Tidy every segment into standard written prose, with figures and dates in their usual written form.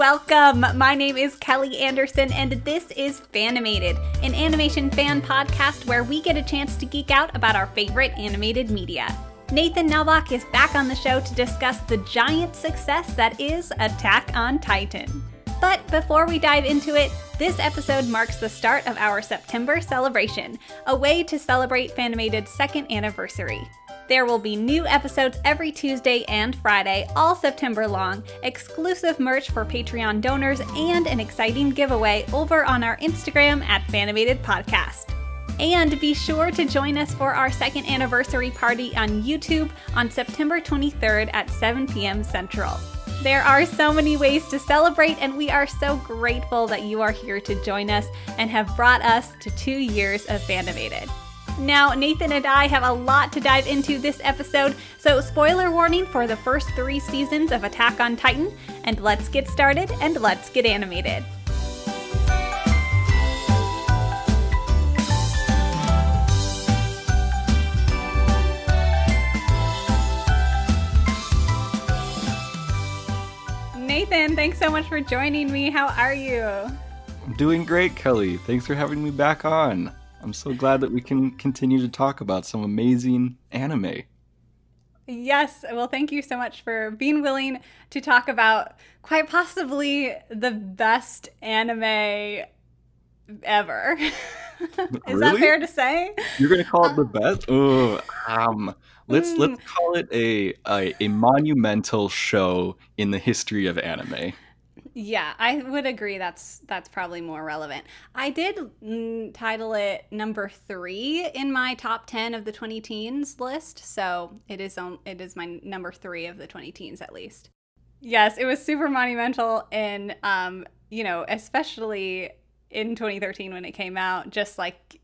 welcome! My name is Kelly Anderson, and this is Fanimated, an animation fan podcast where we get a chance to geek out about our favorite animated media. Nathan Nelbach is back on the show to discuss the giant success that is Attack on Titan. But before we dive into it, this episode marks the start of our September celebration, a way to celebrate Fanimated's second anniversary. There will be new episodes every Tuesday and Friday, all September long, exclusive merch for Patreon donors, and an exciting giveaway over on our Instagram at Fanimated Podcast. And be sure to join us for our second anniversary party on YouTube on September 23rd at 7 p.m. Central. There are so many ways to celebrate, and we are so grateful that you are here to join us and have brought us to 2 years of Fanimated. Now, Nathan and I have a lot to dive into this episode, so spoiler warning for the first 3 seasons of Attack on Titan, and let's get started and let's get animated. Nathan, thanks so much for joining me. How are you? I'm doing great, Kelly. Thanks for having me back on. I'm so glad that we can continue to talk about some amazing anime. Yes, well, thank you so much for being willing to talk about quite possibly the best anime ever. Is that fair to say? You're gonna call it the best? Let's call it a monumental show in the history of anime. Yeah, I would agree that's probably more relevant. I did title it number 3 in my top 10 of the 20 teens list, so it is my number 3 of the 20 teens at least. Yes, it was super monumental, and especially in 2013 when it came out, just like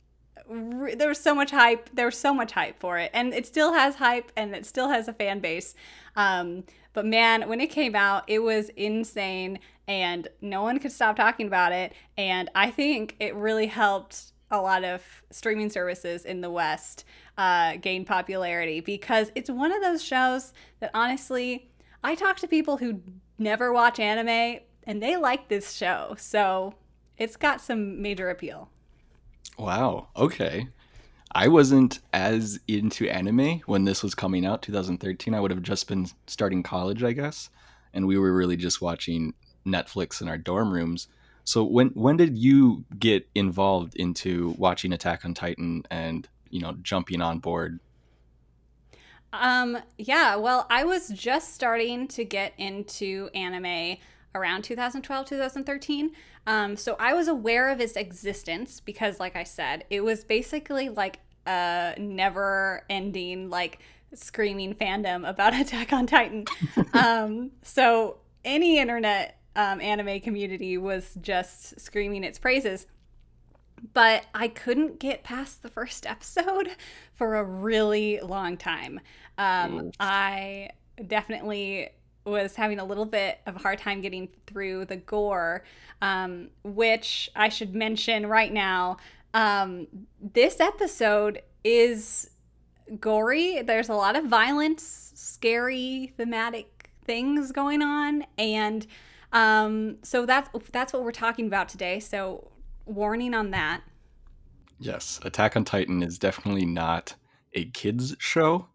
there was so much hype. There was so much hype for it, and it still has hype, and it still has a fan base. But man, when it came out, it was insane, and no one could stop talking about it. And I think it really helped a lot of streaming services in the West gain popularity, because it's one of those shows that honestly, I talk to people who never watch anime, and they like this show. So it's got some major appeal. Wow, okay. I wasn't as into anime when this was coming out, 2013. I would have just been starting college, I guess. And we were really just watching Netflix in our dorm rooms. So when did you get involved into watching Attack on Titan and, jumping on board? Yeah, well, I was just starting to get into anime around 2012, 2013. So I was aware of its existence because, like I said, it was basically like a never-ending, like, screaming fandom about Attack on Titan. So any internet anime community was just screaming its praises. But I couldn't get past the first episode for a really long time. I definitely was having a little bit of a hard time getting through the gore, which I should mention right now. This episode is gory. There's a lot of violence, scary thematic things going on, and so that's what we're talking about today. So warning on that. Yes, Attack on Titan is definitely not a kids show.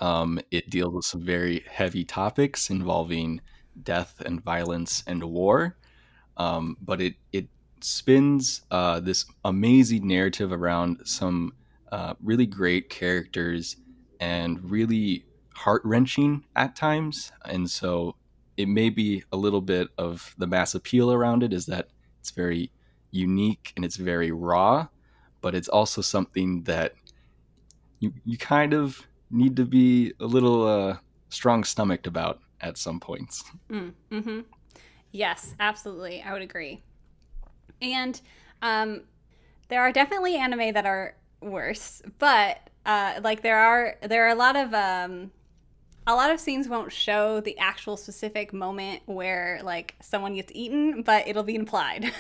It deals with some very heavy topics involving death and violence and war. But it spins this amazing narrative around some really great characters and really heart-wrenching at times. And so it may be a little bit of the mass appeal around it is that it's very unique and it's very raw, but it's also something that you kind of need to be a little strong-stomached about at some points. Mm-hmm. Yes, absolutely. I would agree. And there are definitely anime that are worse, but there are a lot of scenes won't show the actual specific moment where like someone gets eaten, but it'll be implied.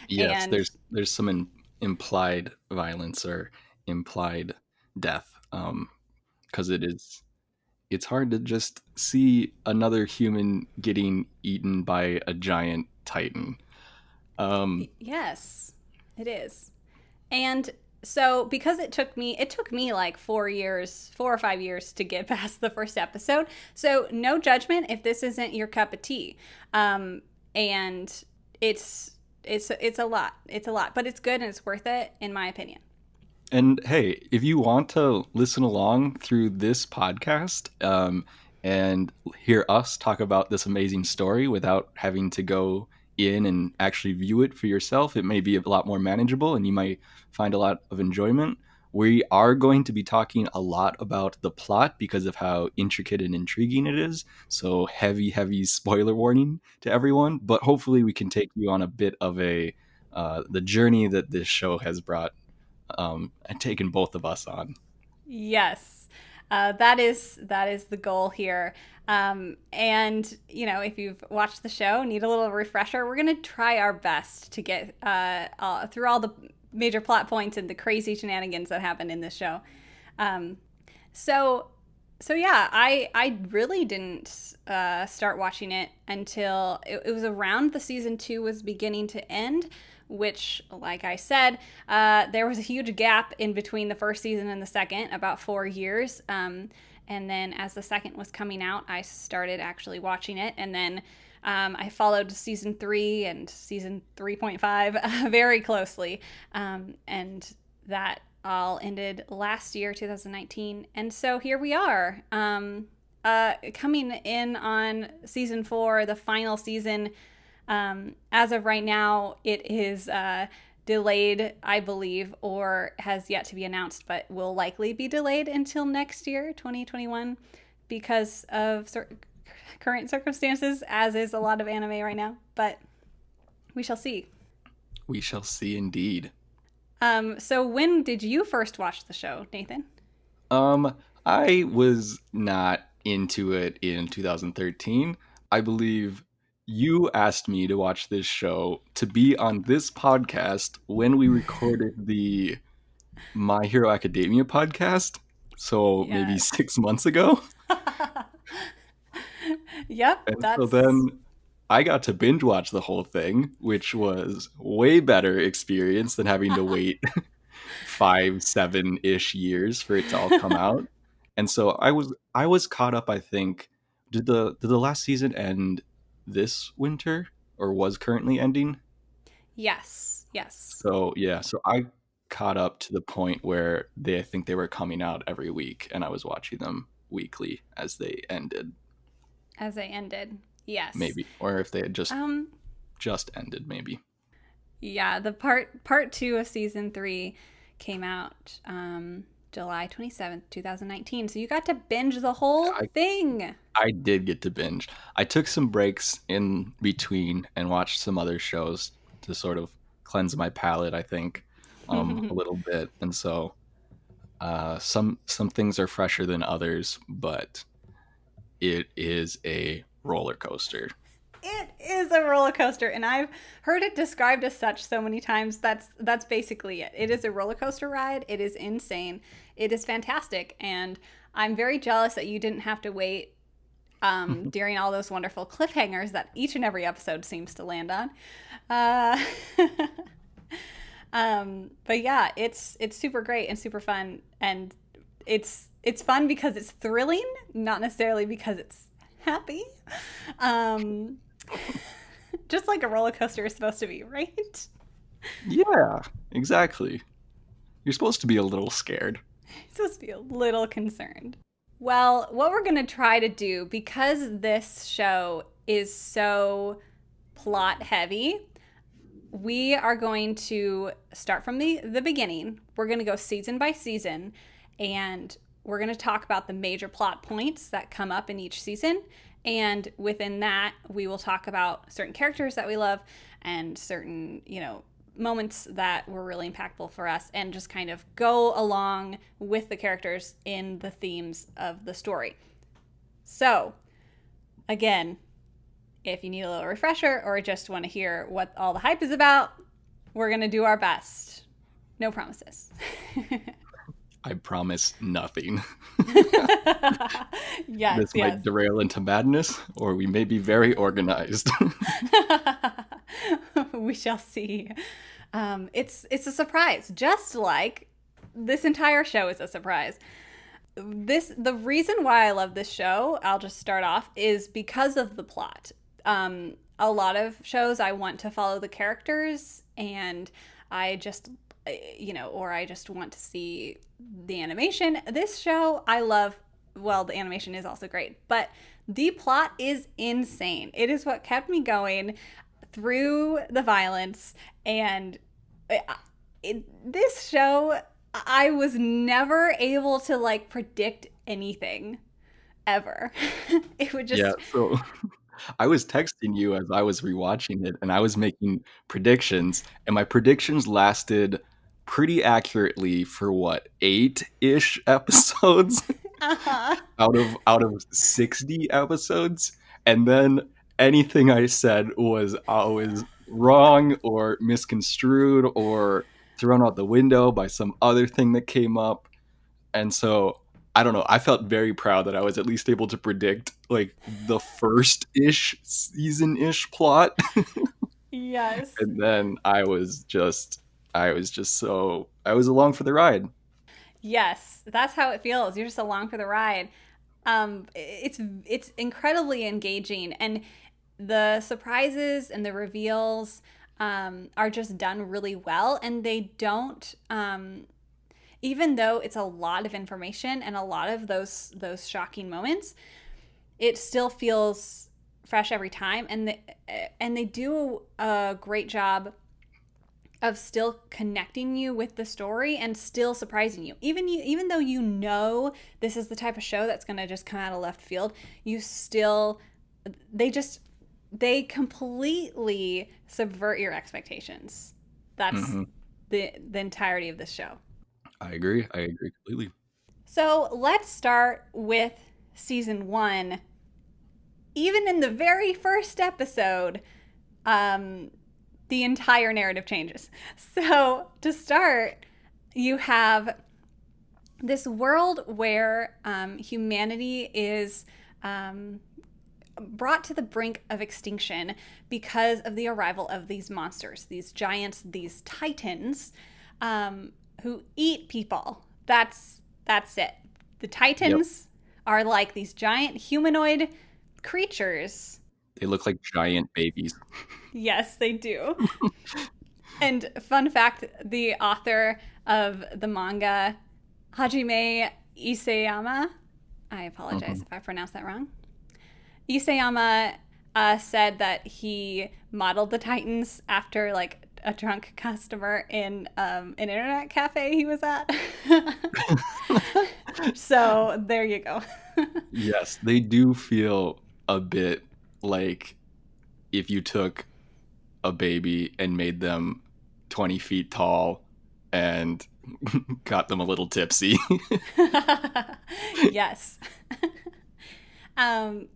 Yes, there's some implied violence or implied death, because it's hard to just see another human getting eaten by a giant titan. Yes, it is. And so because it took me like 4 or 5 years to get past the first episode. So no judgment if this isn't your cup of tea. And it's a lot. It's a lot, but it's good and it's worth it in my opinion. And hey, if you want to listen along through this podcast and hear us talk about this amazing story without having to go in and actually view it for yourself, it may be a lot more manageable and you might find a lot of enjoyment. We are going to be talking a lot about the plot because of how intricate and intriguing it is. So heavy spoiler warning to everyone. But hopefully we can take you on a bit of the journey that this show has brought and taken both of us on. Yes, that is the goal here. And if you've watched the show, need a little refresher, we're gonna try our best to get through all the major plot points and the crazy shenanigans that happen in this show. So yeah, I really didn't start watching it until it was around the season 2 was beginning to end, which, like I said, there was a huge gap in between the first season and the second, about 4 years. And then as the second was coming out, I started actually watching it. And then I followed season 3 and season 3.5 very closely. And that all ended last year, 2019. And so here we are, coming in on season 4, the final season. As of right now, it is delayed, I believe, or has yet to be announced, but will likely be delayed until next year, 2021, because of current circumstances, as is a lot of anime right now. But we shall see. We shall see indeed. So when did you first watch the show, Nathan? I was not into it in 2013. I believe you asked me to watch this show to be on this podcast when we recorded the My Hero Academia podcast. So maybe 6 months ago. Yep. And so then I got to binge watch the whole thing, which was way better experience than having to wait 5-7-ish years for it to all come out. And so I was caught up, I think. Did the last season end this winter or was currently ending? Yes. So yeah, so I caught up to the point where I think they were coming out every week and I was watching them weekly as they ended. Yes. Maybe. Or if they had just ended, maybe. Yeah, the part 2 of season 3 came out July 27th, 2019. So you got to binge the whole thing. I did get to binge. I took some breaks in between and watched some other shows to sort of cleanse my palate, I think, a little bit. And so some things are fresher than others, but it is a roller coaster. It is a roller coaster, and I've heard it described as such so many times. That's basically it. It is a roller coaster ride. It is insane. It is fantastic, and I'm very jealous that you didn't have to wait during all those wonderful cliffhangers that each and every episode seems to land on. But yeah, it's super great and super fun, and it's fun because it's thrilling, not necessarily because it's happy. Just like a roller coaster is supposed to be, right? Yeah, exactly. You're supposed to be a little scared. You're supposed to be a little concerned. Well, what we're going to try to do, because this show is so plot heavy, we are going to start from the beginning. We're going to go season by season, and we're going to talk about the major plot points that come up in each season. And within that, we will talk about certain characters that we love and certain, moments that were really impactful for us, and just kind of go along with the characters in the themes of the story. So, again, if you need a little refresher or just want to hear what all the hype is about, we're going to do our best. No promises. I promise nothing. Yes, This yes. might derail into madness, or we may be very organized. We shall see. It's a surprise, just like this entire show is a surprise. The reason why I love this show, I'll just start off, is because of the plot. A lot of shows I want to follow the characters, and I just or I just want to see the animation. This show I love. Well, the animation is also great, but the plot is insane. It is what kept me going through the violence, and this show, I was never able to like predict anything ever. It would Yeah, just so I was texting you as I was rewatching it, and I was making predictions, and my predictions lasted pretty accurately for what, 8-ish episodes uh-huh. out of 60 episodes, and then anything I said was always wrong or misconstrued or thrown out the window by some other thing that came up. And so I don't know. I felt very proud that I was at least able to predict like the first ish season ish plot. Yes. And then I was along for the ride. Yes, that's how it feels. You're just along for the ride. It's incredibly engaging, and the surprises and the reveals are just done really well, and they don't. Even though it's a lot of information and a lot of those shocking moments, it still feels fresh every time, and they do a great job of still connecting you with the story and still surprising you. Even though you know this is the type of show that's going to just come out of left field, you still they completely subvert your expectations. That's Hmm. the entirety of this show. I agree. I agree completely. So, let's start with season 1. Even in the very first episode, the entire narrative changes. So, to start, you have this world where humanity is brought to the brink of extinction because of the arrival of these monsters, these giants, these titans, who eat people. That's it. The Yep. titans are like these giant humanoid creatures. They look like giant babies. Yes, they do. And fun fact, the author of the manga, Hajime Isayama, I apologize Hmm. if I pronounced that wrong. Isayama said that he modeled the Titans after like a drunk customer in an internet cafe he was at. So there you go. Yes, they do feel a bit like if you took a baby and made them 20 feet tall and got them a little tipsy. Yes. And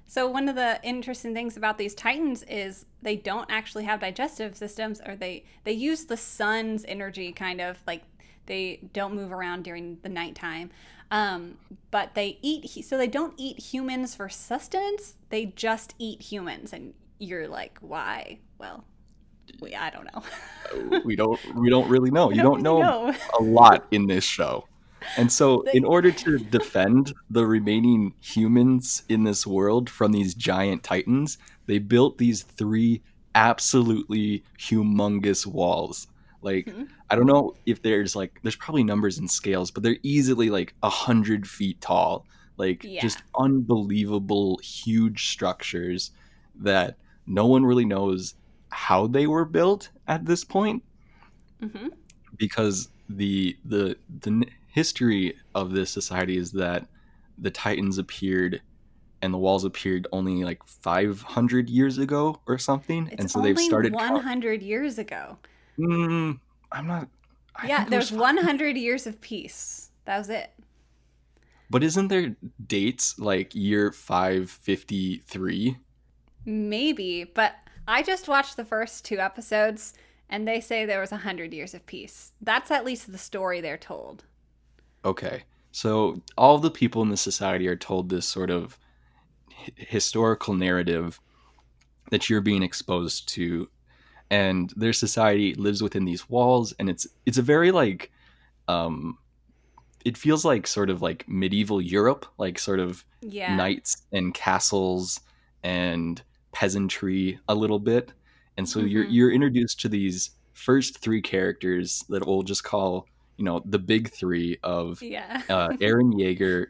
so one of the interesting things about these titans is they don't actually have digestive systems, or they use the sun's energy, kind of like they don't move around during the nighttime. But they eat, so they don't eat humans for sustenance. They just eat humans, and you're like, why? Well, I don't know. We don't really know. We You don't don't really know know. a lot in this show. And so in They, order to defend the remaining humans in this world from these giant titans, they built these three absolutely humongous walls. Like, Mhm. I don't know if there's probably numbers and scales, but they're easily like 100 feet tall. Like Yeah. just unbelievable huge structures that no one really knows how they were built at this point, Hmm. because the history of this society is that the titans appeared and the walls appeared only like 500 years ago or something, It's and so they've only started 100 years ago. I'm not, I Yeah, think it was there's five. 100 years of peace. That was it. But isn't there dates like year 553? Maybe, but I just watched the first 2 episodes and they say there was 100 years of peace. That's at least the story they're told. Okay. So all of the people in the society are told this sort of historical narrative that you're being exposed to, and their society lives within these walls, and it's a very like um it feels like sort of like medieval Europe, like sort of Yeah. knights and castles and peasantry a little bit. And so Mm-hmm. you're introduced to these first three characters that we'll just call, the big three of Yeah. Aaron Yeager,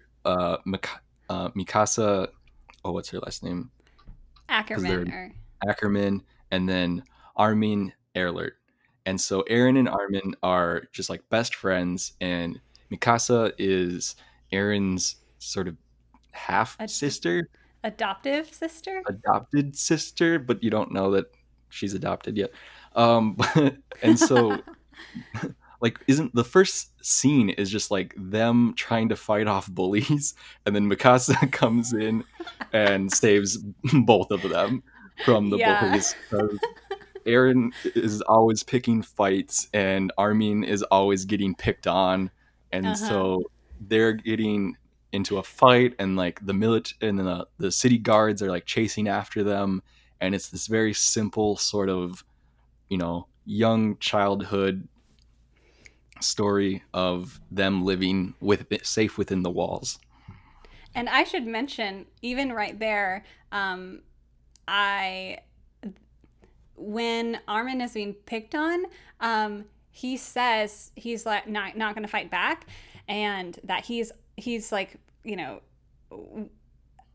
Mikasa. Oh, what's her last name? Because they're Ackerman or Ackerman, and then Armin Ehrlert. And so Aaron and Armin are just like best friends, and Mikasa is Aaron's sort of half ad- sister, adoptive sister. adopted sister, but you don't know that she's adopted yet. Um, and so like isn't the first scene is just like them trying to fight off bullies, and then Mikasa comes in and saves both of them from the Yeah. bullies. Aaron is always picking fights, and Armin is always getting picked on, and Uh-huh. so they're getting into a fight, and like and then the city guards are like chasing after them, and it's this very simple sort of young childhood story of them living safe within the walls. And I should mention, even right there, I when Armin is being picked on, he says he's like not going to fight back, and that he's like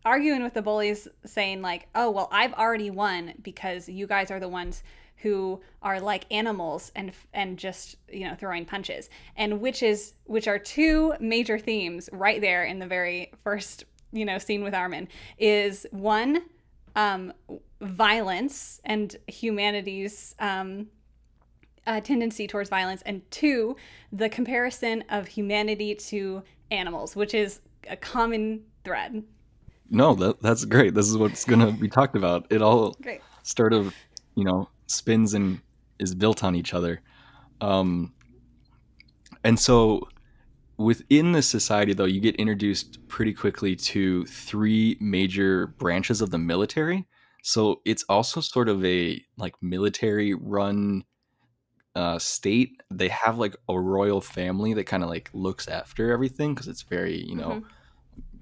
arguing with the bullies, saying like, "Oh well, I've already won because you guys are the ones who are like animals and just throwing punches," and which are two major themes right there in the very first scene with Armin. Is one, violence and humanity's tendency towards violence, and two, the comparison of humanity to animals, which is a common thread. No, that's great. This is what's going to be talked about. It all Great. sort of, spins and is built on each other. Um, and so within this society, though, you get introduced pretty quickly to three major branches of the military. So it's also sort of a like military run state. They have like a royal family that kind of like looks after everything because it's very, Mm-hmm.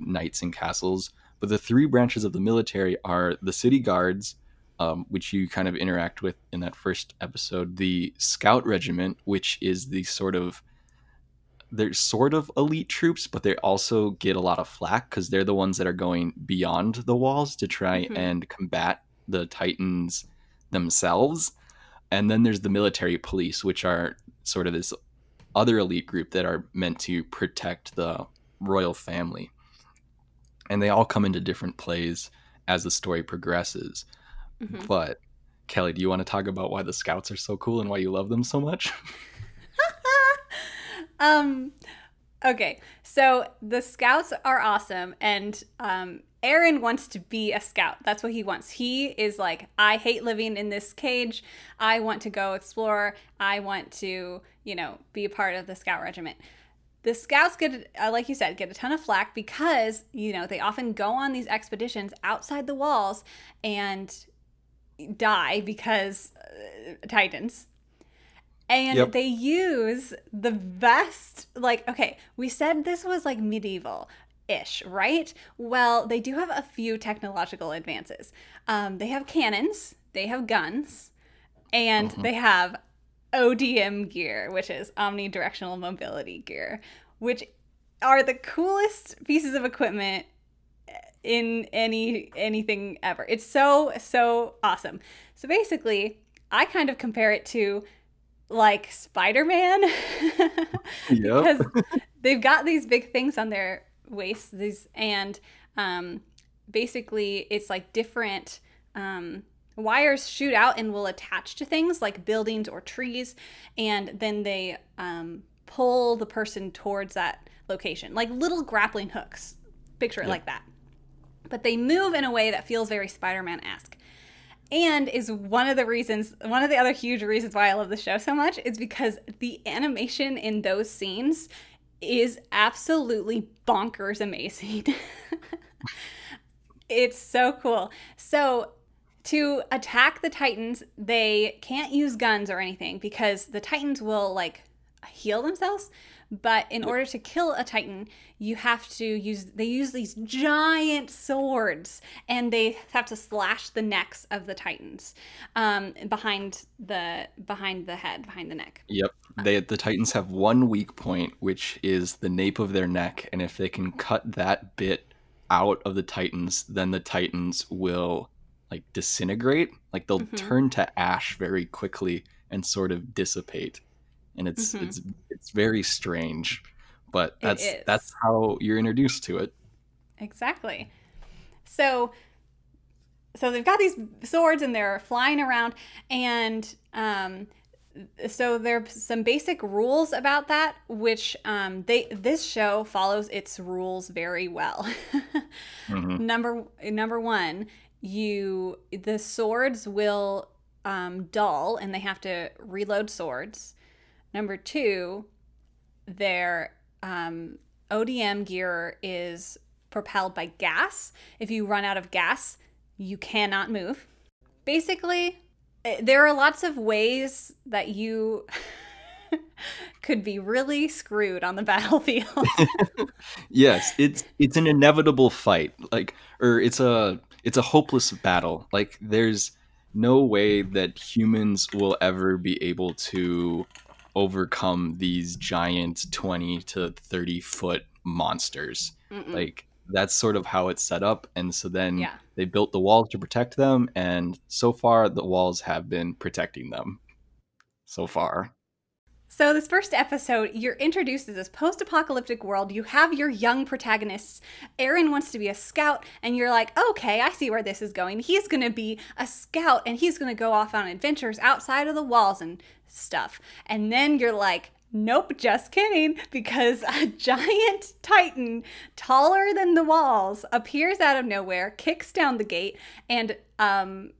knights and castles. But the three branches of the military are the city guards, which you kind of interact with in that first episode, the scout regiment, which is they're sort of elite troops, but they also get a lot of flack because they're the ones that are going beyond the walls to try Mm-hmm. and combat the Titans themselves. And then there's the military police, which are sort of this other elite group that are meant to protect the royal family. And they all come into different plays as the story progresses. Mm-hmm. But Kelly, do you want to talk about why the scouts are so cool and why you love them so much? um okay, so the scouts are awesome, and Aaron wants to be a scout. That's what he wants. He is like, I hate living in this cage. I want to go explore. I want to be a part of the scout regiment. The scouts get, like you said, get a ton of flack because they often go on these expeditions outside the walls and die because Titans. And Yep. they use the best, like, okay, we said this was like medieval ish, right? Well, they do have a few technological advances. They have cannons, they have guns, and Mhm. they have ODM gear, which is omnidirectional mobility gear, which are the coolest pieces of equipment in anything ever. It's so awesome. So basically, I kind of compare it to like Spider-Man Yep. because they've got these big things on their waists, and basically it's like different wires shoot out and will attach to things like buildings or trees, and then they pull the person towards that location, like little grappling hooks. Picture it Yep. like that. But they move in a way that feels very Spider-Man-esque. And is one of the other huge reasons why I love the show so much is because the animation in those scenes is absolutely bonkers amazing. It's so cool. So, to attack the Titans, they can't use guns or anything because the Titans will like heal themselves. But in order to kill a Titan, you have to they use these giant swords and they have to slash the necks of the Titans behind the head, behind the neck. Yep. The Titans have one weak point, which is the nape of their neck, and if they can cut that bit out of the Titans, then the Titans will like disintegrate, like they'll turn to ash very quickly and sort of dissipate. And it's very strange, but that's how you're introduced to it. Exactly. So they've got these swords and they're flying around, and so there's some basic rules about that, which this show follows its rules very well. Number one, the swords will dull, and they have to reload swords. Number two, their ODM gear is propelled by gas. If you run out of gas, you cannot move. Basically, there are lots of ways that you could be really screwed on the battlefield. Yes, it's an inevitable fight. It's a hopeless battle. Like there's no way that humans will ever be able to overcome these giant 20 to 30 foot monsters. Like that's sort of how it's set up, and so then they built the walls to protect them, and so far the walls have been protecting them so far. So this first episode, you're introduced to this post-apocalyptic world. You have your young protagonists. Eren wants to be a scout, and you're like, okay, I see where this is going. He's going to be a scout, and he's going to go off on adventures outside of the walls and stuff. And then you're like, nope, just kidding, because a giant Titan, taller than the walls, appears out of nowhere, kicks down the gate, and Eren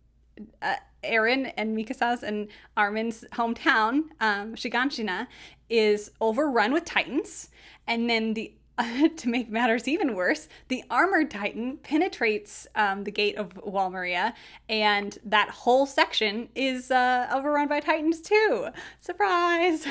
and Mikasa's and Armin's hometown, Shiganshina, is overrun with Titans. And then to make matters even worse, the armored Titan penetrates the gate of Wall Maria, and that whole section is overrun by Titans too. Surprise!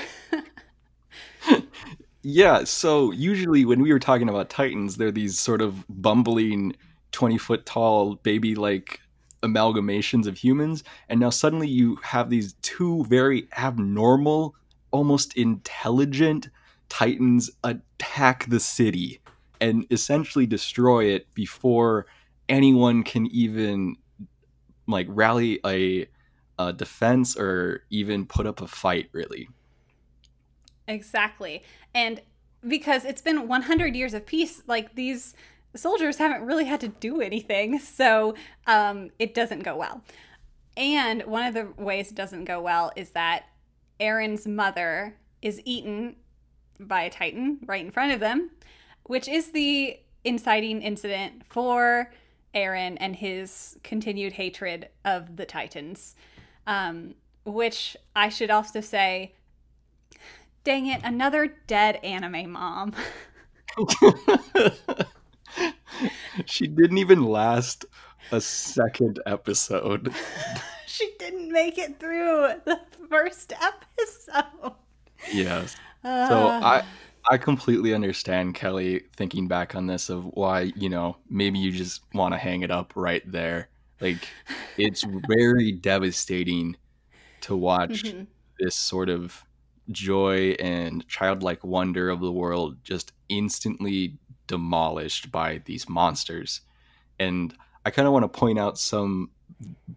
Yeah, so usually when we were talking about Titans, they're these sort of bumbling 20-foot tall baby-like amalgamations of humans, and now suddenly you have these two very abnormal, almost intelligent Titans attack the city and essentially destroy it before anyone can even like rally a defense or even put up a fight, really. Exactly. And because it's been 100 years of peace, like these soldiers haven't really had to do anything, so it doesn't go well. And one of the ways it doesn't go well is that Eren's mother is eaten by a Titan right in front of them, which is the inciting incident for Eren and his continued hatred of the Titans. Which I should also say, dang it, another dead anime mom. She didn't even last a second episode. She didn't make it through the first episode. Yes. So I completely understand, Kelly, thinking back on this of why, maybe you just want to hang it up right there. Like, it's very devastating to watch this sort of joy and childlike wonder of the world just instantly demolished by these monsters. And I kind of want to point out some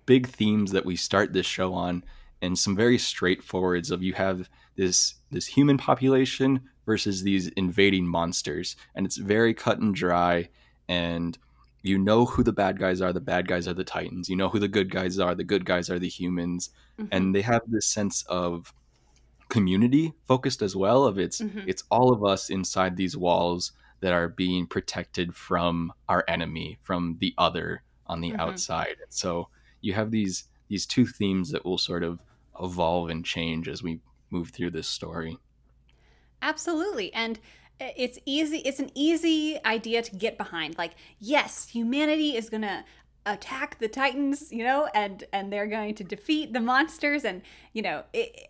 big themes that we start this show on, and some very straightforwards of you have this human population versus these invading monsters, and it's very cut and dry, and you know who the bad guys are the Titans, you know who the good guys are the humans. And they have this sense of community focused as well, of it's all of us inside these walls that are being protected from our enemy, from the other on the outside. So you have these two themes that will sort of evolve and change as we move through this story. Absolutely. And It's easy. It's an easy idea to get behind. Like, yes, humanity is gonna attack the Titans, and they're going to defeat the monsters. And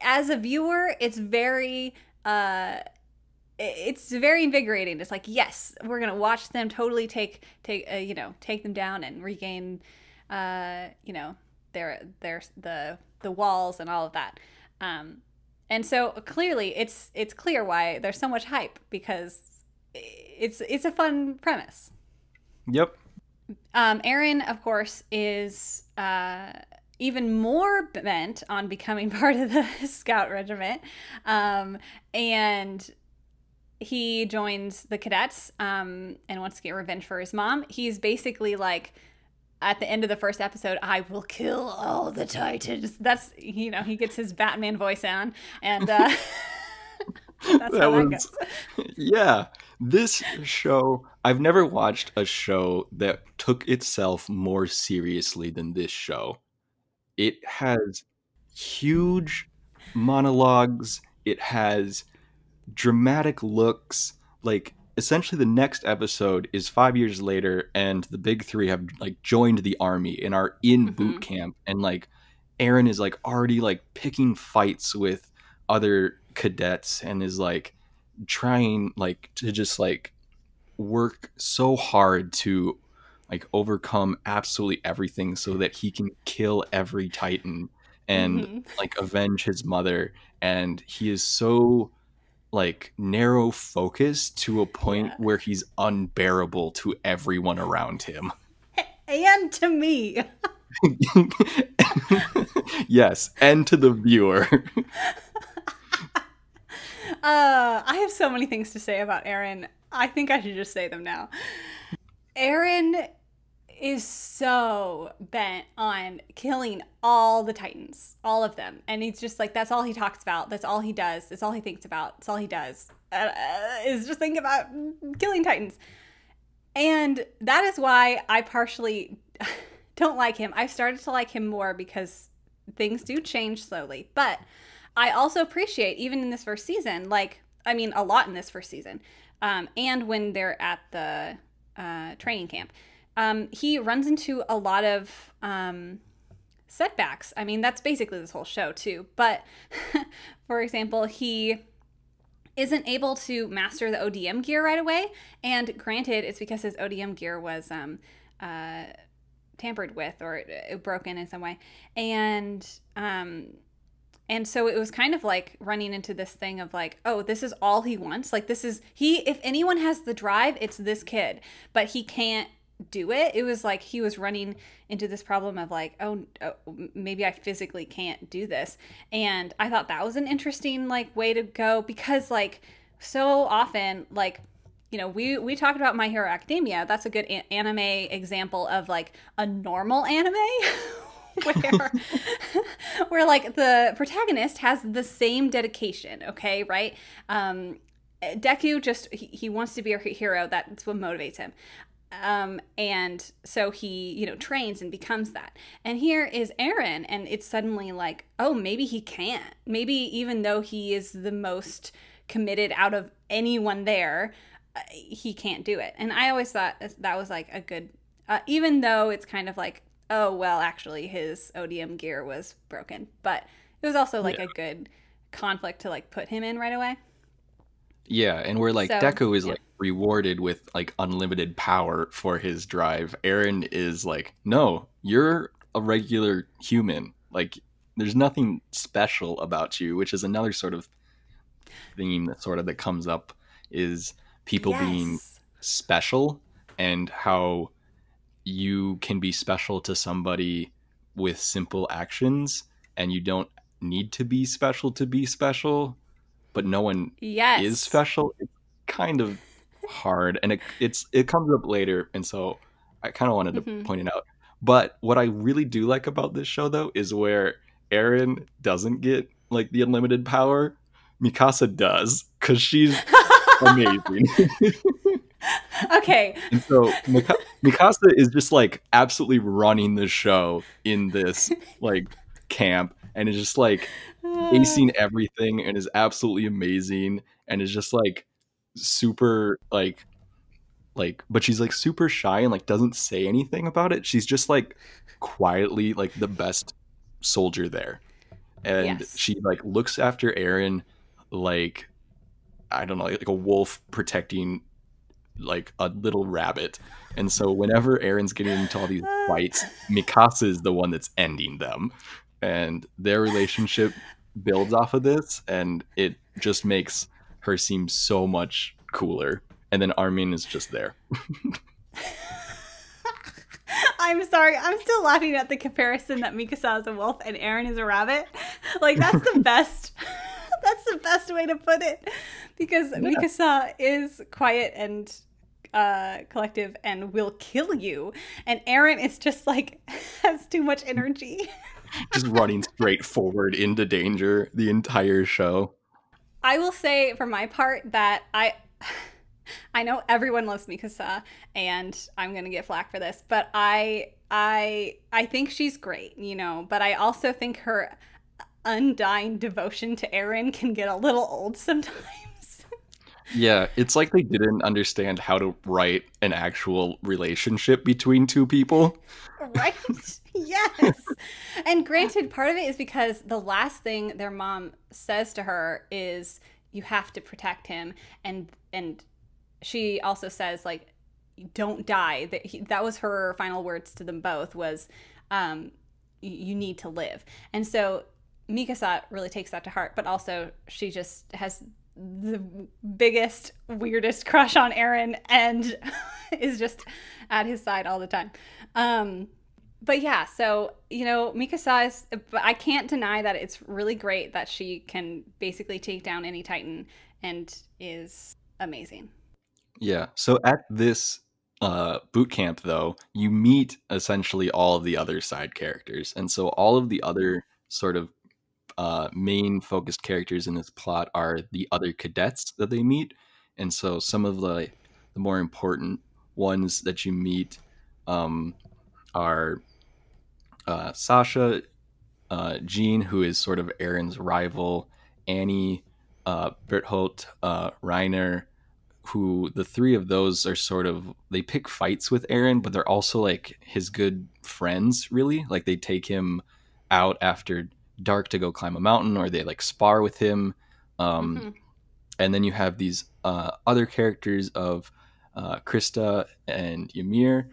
as a viewer, it's very invigorating. It's like, yes, we're gonna watch them totally take them down and regain, the walls and all of that. And so clearly, it's clear why there's so much hype, because it's a fun premise. Yep. Aaron, of course, is even more bent on becoming part of the Scout Regiment, and he joins the cadets and wants to get revenge for his mom. He's basically like, at the end of the first episode, I will kill all the Titans. That's, he gets his Batman voice on, and that's how that goes. Yeah. This show, I've never watched a show that took itself more seriously than this show. It has huge monologues. It has dramatic looks. Like, essentially the next episode is 5 years later, and the big three have like joined the army and are in boot camp, and like Aaron is like already like picking fights with other cadets and is like trying like to just like work so hard to like overcome absolutely everything so that he can kill every Titan and like avenge his mother. And he is so like narrow focused to a point where he's unbearable to everyone around him. And to me. Yes, and to the viewer. I have so many things to say about Aaron. I think I should just say them now. Aaron is so bent on killing all the Titans, all of them. And he's just like, that's all he talks about. That's all he does. That's all he thinks about. That's all he does is just think about killing Titans. And that is why I partially don't like him. I've started to like him more because things do change slowly. But I also appreciate, even in this first season, a lot in this first season, and when they're at the training camp, he runs into a lot of setbacks. I mean, that's basically this whole show too. But for example, he isn't able to master the ODM gear right away. And granted, it's because his ODM gear was tampered with or broken in some way. And so it was kind of like running into this thing of like, oh, this is all he wants. Like, if anyone has the drive, it's this kid, but he can't do it. It was like he was running into this problem of like, oh, maybe I physically can't do this. And I thought that was an interesting like way to go, because like so often, like, we talked about My Hero Academia. That's a good anime example of like a normal anime where like the protagonist has the same dedication, okay, right? Deku just he wants to be a hero. That's what motivates him. And so he, trains and becomes that. And here is Aaron, and it's suddenly like, oh, maybe he can't. Maybe even though he is the most committed out of anyone there, he can't do it. And I always thought that was like a good, even though it's kind of like, oh, well, actually his ODM gear was broken, but it was also like a good conflict to like put him in right away. Yeah, and where like Deku is like rewarded with like unlimited power for his drive, Aaron is like, no, you're a regular human. Like, there's nothing special about you, which is another sort of theme that comes up, is people being special, and how you can be special to somebody with simple actions, and you don't need to be special, but no one is special. It's kind of hard, and it comes up later, and so I kind of wanted to point it out. But what I really do like about this show, though, is where Aaron doesn't get like the unlimited power. Mikasa does, because she's amazing. Okay. And so Mikasa is just like absolutely running the show in this like camp, and is just like acing everything, and is absolutely amazing, and is just like super but she's like super shy and like doesn't say anything about it. She's just like quietly like the best soldier there. And Yes. she like looks after Eren like, I don't know, like a wolf protecting like a little rabbit. And so whenever Eren's getting into all these fights, Mikasa is the one that's ending them. And their relationship builds off of this, and it just makes her seem so much cooler. And then Armin is just there. I'm sorry. I'm still laughing at the comparison that Mikasa is a wolf and Eren is a rabbit. Like, that's the best. That's the best way to put it, because Mikasa is quiet and collective and will kill you, and Eren is just like has too much energy. Just running straight forward into danger the entire show. I will say for my part that I know everyone loves Mikasa, and I'm gonna get flack for this, but I think she's great, you know. But I also think her undying devotion to Eren can get a little old sometimes. Yeah, it's like they didn't understand how to write an actual relationship between two people. Right? Yes. And granted, part of it is because the last thing their mom says to her is, "You have to protect him," and she also says, like, "Don't die." That was her final words to them both, was, "You need to live." And so Mikasa really takes that to heart, but also she just has the biggest, weirdest crush on Eren and is just at his side all the time. But yeah, so, you know, Mikasa is, but I can't deny that it's really great that she can basically take down any Titan and is amazing. Yeah. So at this boot camp, though, you meet essentially all of the other side characters. And so all of the other sort of main focused characters in this plot are the other cadets that they meet. And so some of the more important ones that you meet are Sasha, Jean, who is sort of Eren's rival, Annie, Berthold, Reiner, who the three of those are sort of, they pick fights with Eren, but they're also like his good friends, really. Like they take him out after dark to go climb a mountain, or they like spar with him. Mm-hmm. And then you have these other characters of Krista and Ymir,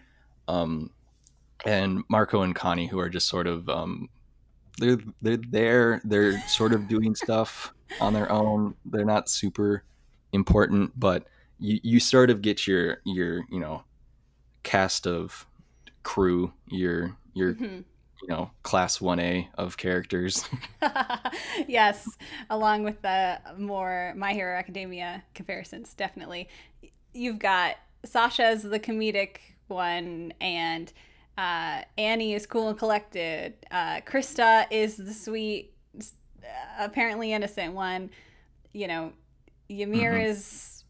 and Marco and Connie, who are just sort of they're there. They're sort of doing stuff on their own. They're not super important, but you sort of get your you know, cast of crew, your Mm-hmm. you know, class 1A of characters. Yes, along with the more My Hero Academia comparisons, definitely. You've got Sasha as the comedic one, and Annie is cool and collected. Krista is the sweet, apparently innocent one. You know, Ymir Mhm. is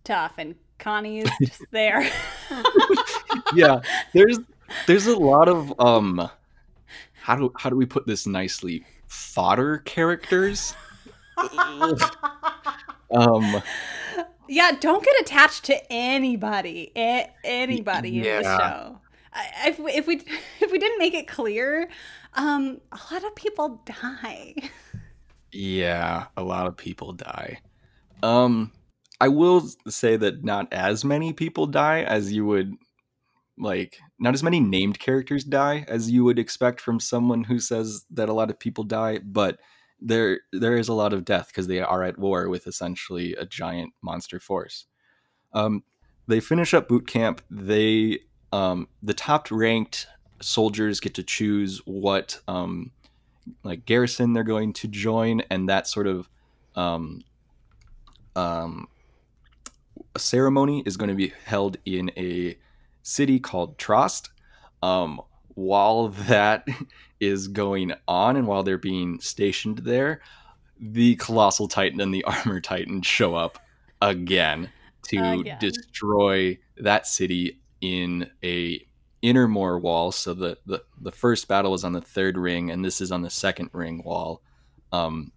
tough, and Connie is just there. Yeah, there's a lot of how do we put this nicely, fodder characters. um Yeah, don't get attached to anybody. Anybody in the yeah, show. If we didn't make it clear, a lot of people die. yeah, a lot of people die. um I will say that not as many people die as you would like, not as many named characters die as you would expect from someone who says that a lot of people die, but there is a lot of death because they are at war with essentially a giant monster force. Um, they finish up boot camp. They the top ranked soldiers get to choose what like garrison they're going to join, and that sort of um, um, a ceremony is going to be held in a city called Trost. Um, while that is going on, and while they're being stationed there, the Colossal Titan and the Armor Titan show up again to Again. destroy that city in a inner moor wall. So the first battle was on the third ring, and this is on the second ring wall. Um,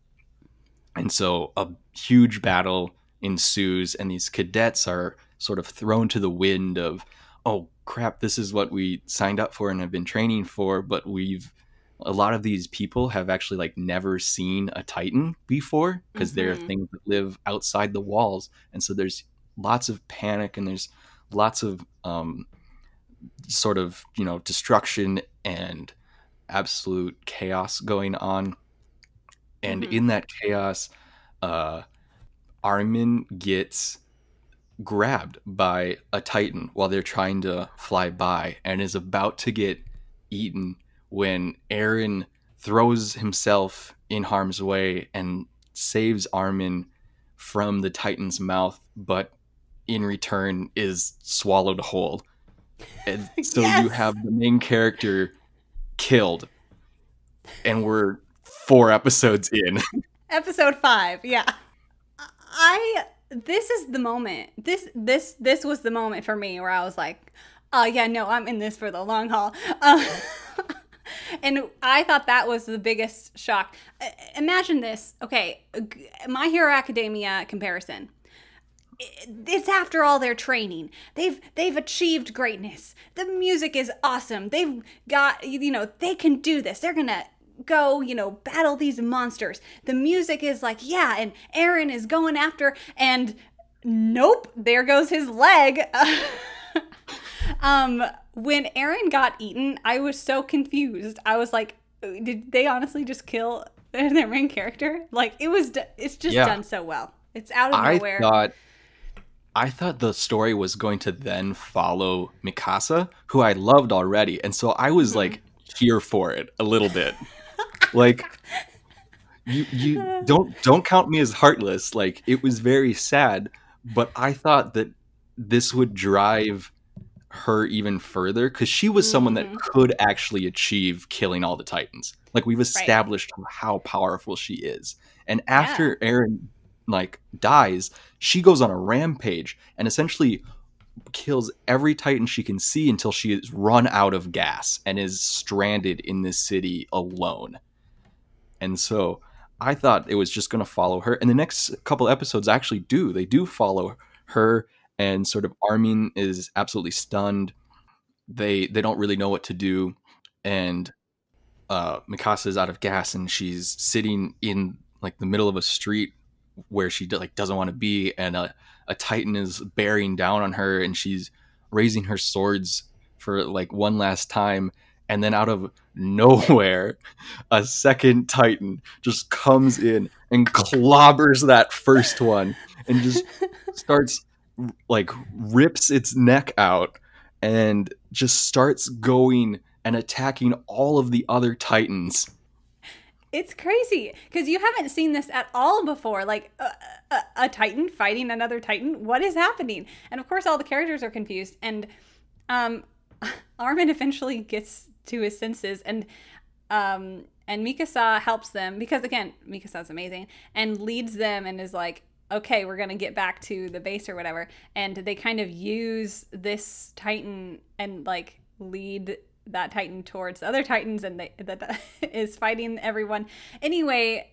and so a huge battle ensues, and these cadets are sort of thrown to the wind of, oh crap, this is what we signed up for and have been training for, but a lot of these people have actually like never seen a Titan before, because there are things that live outside the walls. And so there's lots of panic, and there's lots of sort of, destruction and absolute chaos going on. And in that chaos, Armin gets grabbed by a Titan while they're trying to fly by, and is about to get eaten when Eren throws himself in harm's way and saves Armin from the Titan's mouth, but in return is swallowed whole. And so you have the main character killed, and we're 4 episodes in. Episode 5, yeah. This is the moment. This was the moment for me where I was like, oh yeah, no, I'm in this for the long haul. And I thought that was the biggest shock. Imagine this. Okay, My Hero Academia comparison. It's after all their training. They've achieved greatness. The music is awesome. They've got, they can do this. They're going to go, battle these monsters. The music is like, yeah, and Eren is going after, and nope, there goes his leg. When Eren got eaten, I was so confused. I was like, did they honestly just kill their main character? Like, it's just done so well. It's out of nowhere. I thought the story was going to then follow Mikasa, who I loved already. And so I was like here for it a little bit. Like, you don't count me as heartless. Like, it was very sad, but I thought that this would drive her even further, because she was someone that could actually achieve killing all the Titans. Like, we've established how powerful she is. And after Eren dies, she goes on a rampage and essentially kills every Titan she can see until she is run out of gas and is stranded in this city alone. And so I thought it was just going to follow her, and the next couple episodes actually they do follow her, and sort of Armin is absolutely stunned. They don't really know what to do, and Mikasa is out of gas, and she's sitting in like the middle of a street where she doesn't want to be, and a Titan is bearing down on her, and she's raising her swords for like one last time, and then out of nowhere a second Titan just comes in and clobbers that first one and just starts rips its neck out and just starts going and attacking all of the other Titans. It's crazy because you haven't seen this at all before. Like a Titan fighting another Titan. What is happening? And of course, all the characters are confused. And Armin eventually gets to his senses, and Mikasa helps them because, again, Mikasa's amazing and leads them and is like, okay, we're gonna get back to the base or whatever. And they kind of use this Titan and lead that Titan towards the other Titans, and that is fighting everyone. Anyway,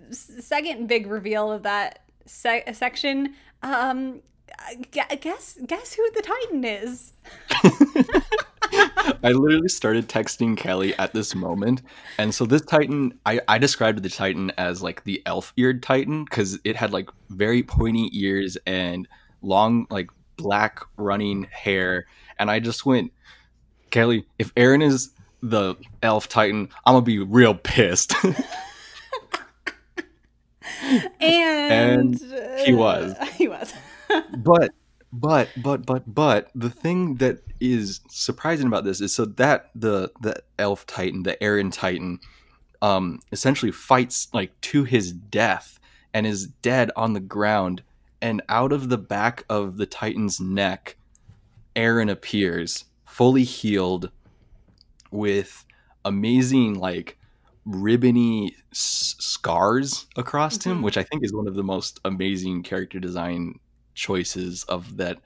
second big reveal of that section. Guess who the Titan is? I literally started texting Kelly at this moment, and so this Titan, I described the Titan as the elf-eared Titan because it had very pointy ears and long black running hair, and I just went, Kelly, if Eren is the elf Titan, I'm gonna be real pissed. and he was. But the thing that is surprising about this is so that the elf Titan, the Eren Titan, essentially fights to his death and is dead on the ground, and out of the back of the Titan's neck, Eren appears fully healed with amazing ribbony scars across him, which I think is one of the most amazing character design choices, of that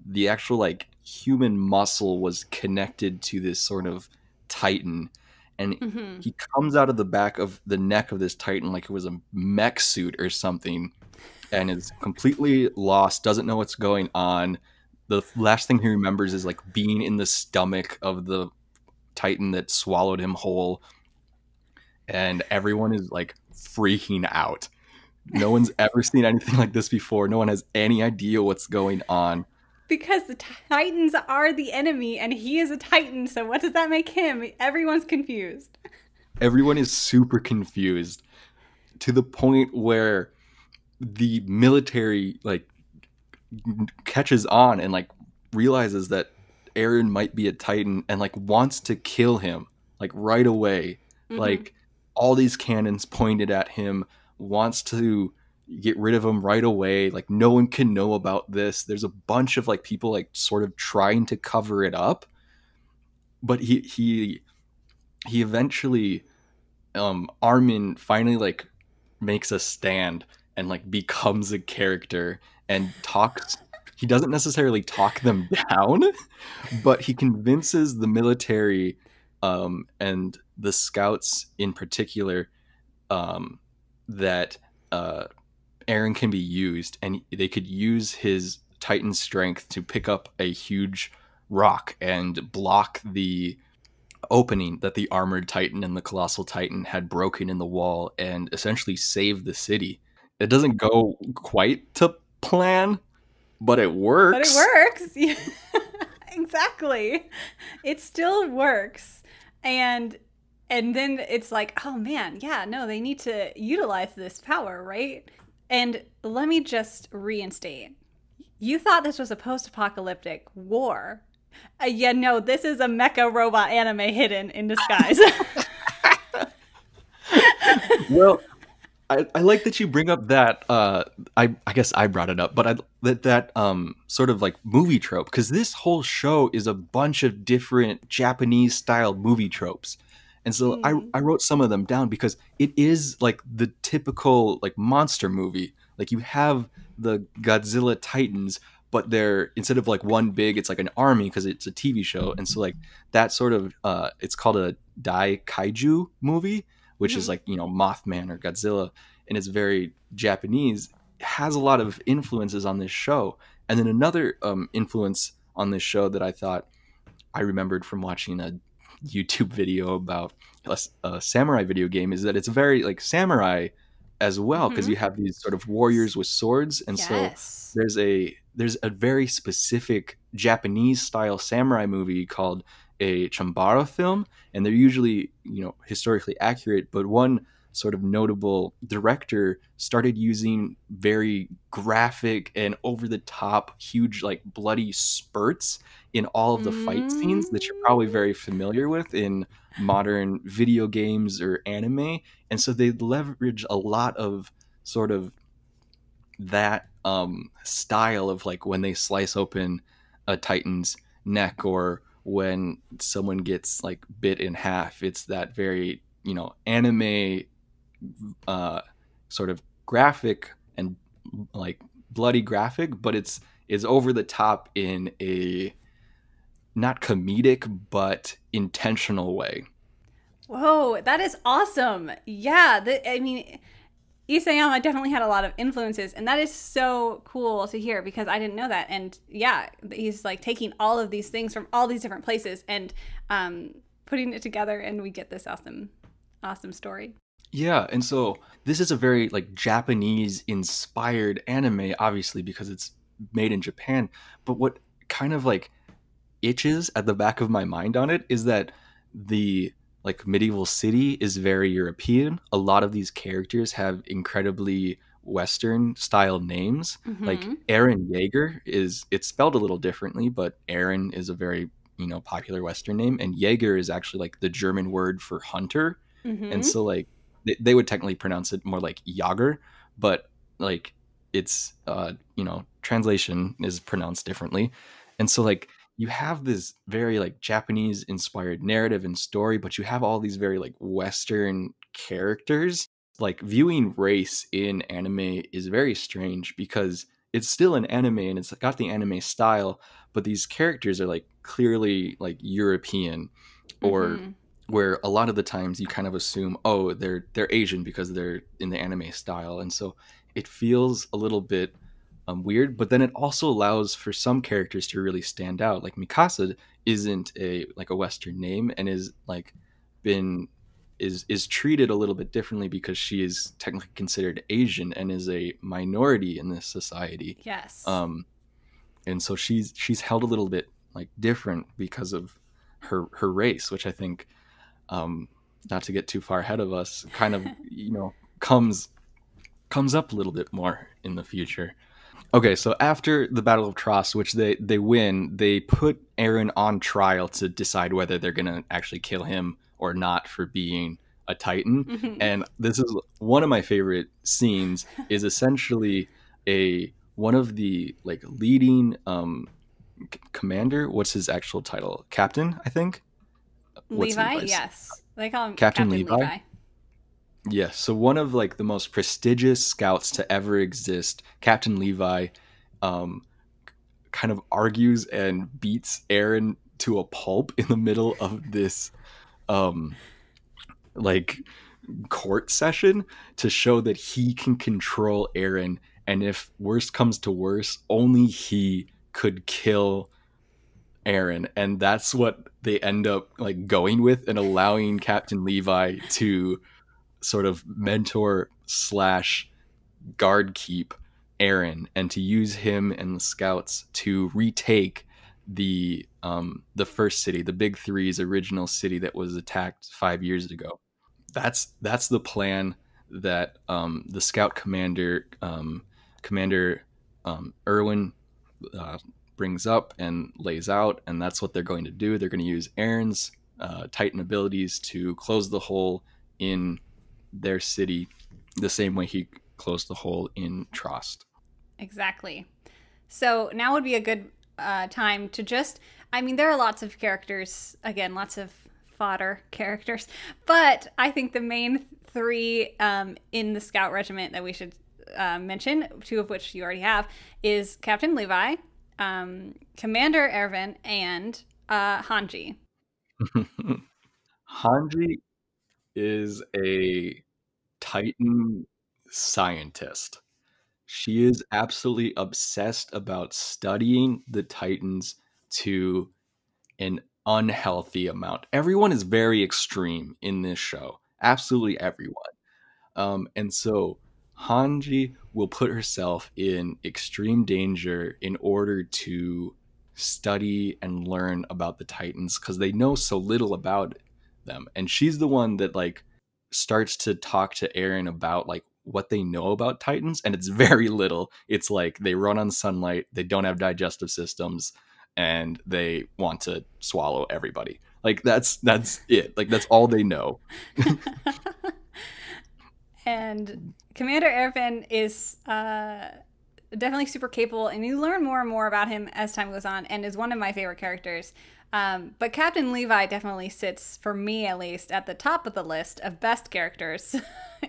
the actual human muscle was connected to this sort of Titan, and he comes out of the back of the neck of this Titan like it was a mech suit or something, and is completely lost, doesn't know what's going on. The last thing he remembers is like being in the stomach of the Titan that swallowed him whole, and everyone is like freaking out. No one's ever seen anything like this before. No one has any idea what's going on. Because the Titans are the enemy and he is a Titan, so what does that make him? Everyone's confused. Everyone is super confused to the point where the military like catches on and like realizes that Eren might be a Titan and like wants to kill him like right away. Like all these cannons pointed at him, wants to get rid of him right away. Like no one can know about this. There's a bunch of like people like sort of trying to cover it up, but he eventually Armin finally like makes a stand and like becomes a character and talks. He doesn't necessarily talk them down, but he convinces the military and the scouts in particular that Eren can be used, and they could use his Titan strength to pick up a huge rock and block the opening that the armored Titan and the colossal Titan had broken in the wall and essentially save the city. It doesn't go quite to plan, but it works. But it works. Exactly. It still works. And then it's like, oh man, yeah, no, they need to utilize this power, right? And let me just reinstate. You thought this was a post-apocalyptic war. Yeah, no, this is a mecha robot anime hidden in disguise. Well, I like that you bring up that. I guess I brought it up, but that sort of like movie trope, because this whole show is a bunch of different Japanese style movie tropes, and so I wrote some of them down because it is like the typical like monster movie. Like you have the Godzilla Titans, but they're, instead of like one big, it's like an army because it's a TV show, and so like that sort of it's called a Dai Kaiju movie, which is like, you know, Mothman or Godzilla, and it's very Japanese. It has a lot of influences on this show. And then another influence on this show that I thought I remembered from watching a YouTube video about a samurai video game is that it's very like samurai as well, because you have these sort of warriors with swords, and so there's a very specific Japanese style samurai movie called a Chambara film, and they're usually, you know, historically accurate, but one sort of notable director started using very graphic and over the top huge like bloody spurts in all of the fight scenes that you're probably very familiar with in modern video games or anime. And so they leverage a lot of sort of that style of like when they slice open a Titan's neck, or when someone gets like bit in half. It's that very, you know, anime sort of graphic and like bloody graphic, but it's over the top in a not comedic but intentional way. Whoa, that is awesome. Yeah, I mean, Isayama definitely had a lot of influences, and that is so cool to hear because I didn't know that. And yeah, he's like taking all of these things from all these different places and putting it together, and we get this awesome story. Yeah, and so this is a very like Japanese inspired anime, obviously because it's made in Japan. But what kind of like itches at the back of my mind on it is that the like medieval city is very European. A lot of these characters have incredibly Western style names. Like Eren Yeager it's spelled a little differently, but Eren is a very, you know, popular Western name, and Jaeger is actually like the German word for hunter. And so like they would technically pronounce it more like Jager, but like it's you know, translation is pronounced differently. And so like you have this very like Japanese inspired narrative and story, but you have all these very like Western characters. Like viewing race in anime is very strange because it's still an anime and it's got the anime style, but these characters are like clearly like European, or where a lot of the times you kind of assume, oh, they're Asian because they're in the anime style. And so it feels a little bit weird, but then it also allows for some characters to really stand out. Like Mikasa isn't a Western name, and is like been is treated a little bit differently because she is technically considered Asian and is a minority in this society. Yes. Um, and so she's held a little bit like different because of her race, which I think, not to get too far ahead of us, kind of comes up a little bit more in the future. Okay, so after the Battle of Tross, which they win, they put Eren on trial to decide whether they're gonna actually kill him or not for being a Titan. Mhm. And this is one of my favorite scenes. Is essentially a one of the like leading commander. What's his actual title? Captain, I think. What's Levi, Levi's? yes. They call him Captain Captain Levi. Levi. Yes, so one of like the most prestigious scouts to ever exist, Captain Levi, um, kind of argues and beats Eren to a pulp in the middle of this um, like court session to show that he can control Eren, and if worst comes to worst, only he could kill Eren, and that's what they end up like going with and allowing Captain Levi to sort of mentor slash guard keep Eren, and to use him and the scouts to retake the first city, the Big Three's original city that was attacked 5 years ago. That's the plan that the scout commander, Commander Erwin, uh, brings up and lays out, and that's what they're going to do. They're going to use Eren's Titan abilities to close the hole in their city the same way he closed the hole in Trost. Exactly. So now would be a good time to just, I mean, there are lots of characters, again, lots of fodder characters, but I think the main three in the Scout Regiment that we should mention, two of which you already have, is Captain Levi, Commander Erwin, and Hanji. Hanji is a Titan scientist. She is absolutely obsessed about studying the Titans to an unhealthy amount. Everyone is very extreme in this show. Absolutely everyone. And so Hanji will put herself in extreme danger in order to study and learn about the Titans because they know so little about them. And she's the one that like starts to talk to Eren about like what they know about Titans, and it's very little. It's like they run on sunlight, they don't have digestive systems, and they want to swallow everybody. Like that's it. Like that's all they know. And Commander Erwin is definitely super capable, and you learn more and more about him as time goes on, and is one of my favorite characters. But Captain Levi definitely sits, for me at least, at the top of the list of best characters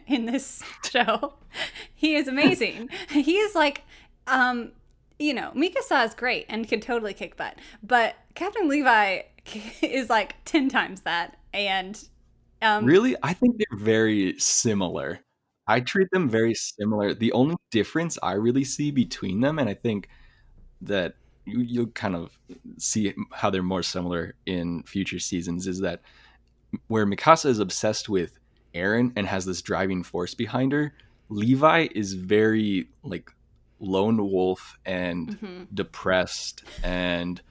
in this show. He is amazing. He is like, Mikasa is great and can totally kick butt, but Captain Levi is like 10 times that. And Really? I think they're very similar. I treat them very similar. The only difference I really see between them, and I think that you'll kind of see how they're more similar in future seasons, is that where Mikasa is obsessed with Eren and has this driving force behind her, Levi is very like lone wolf and mhm. depressed and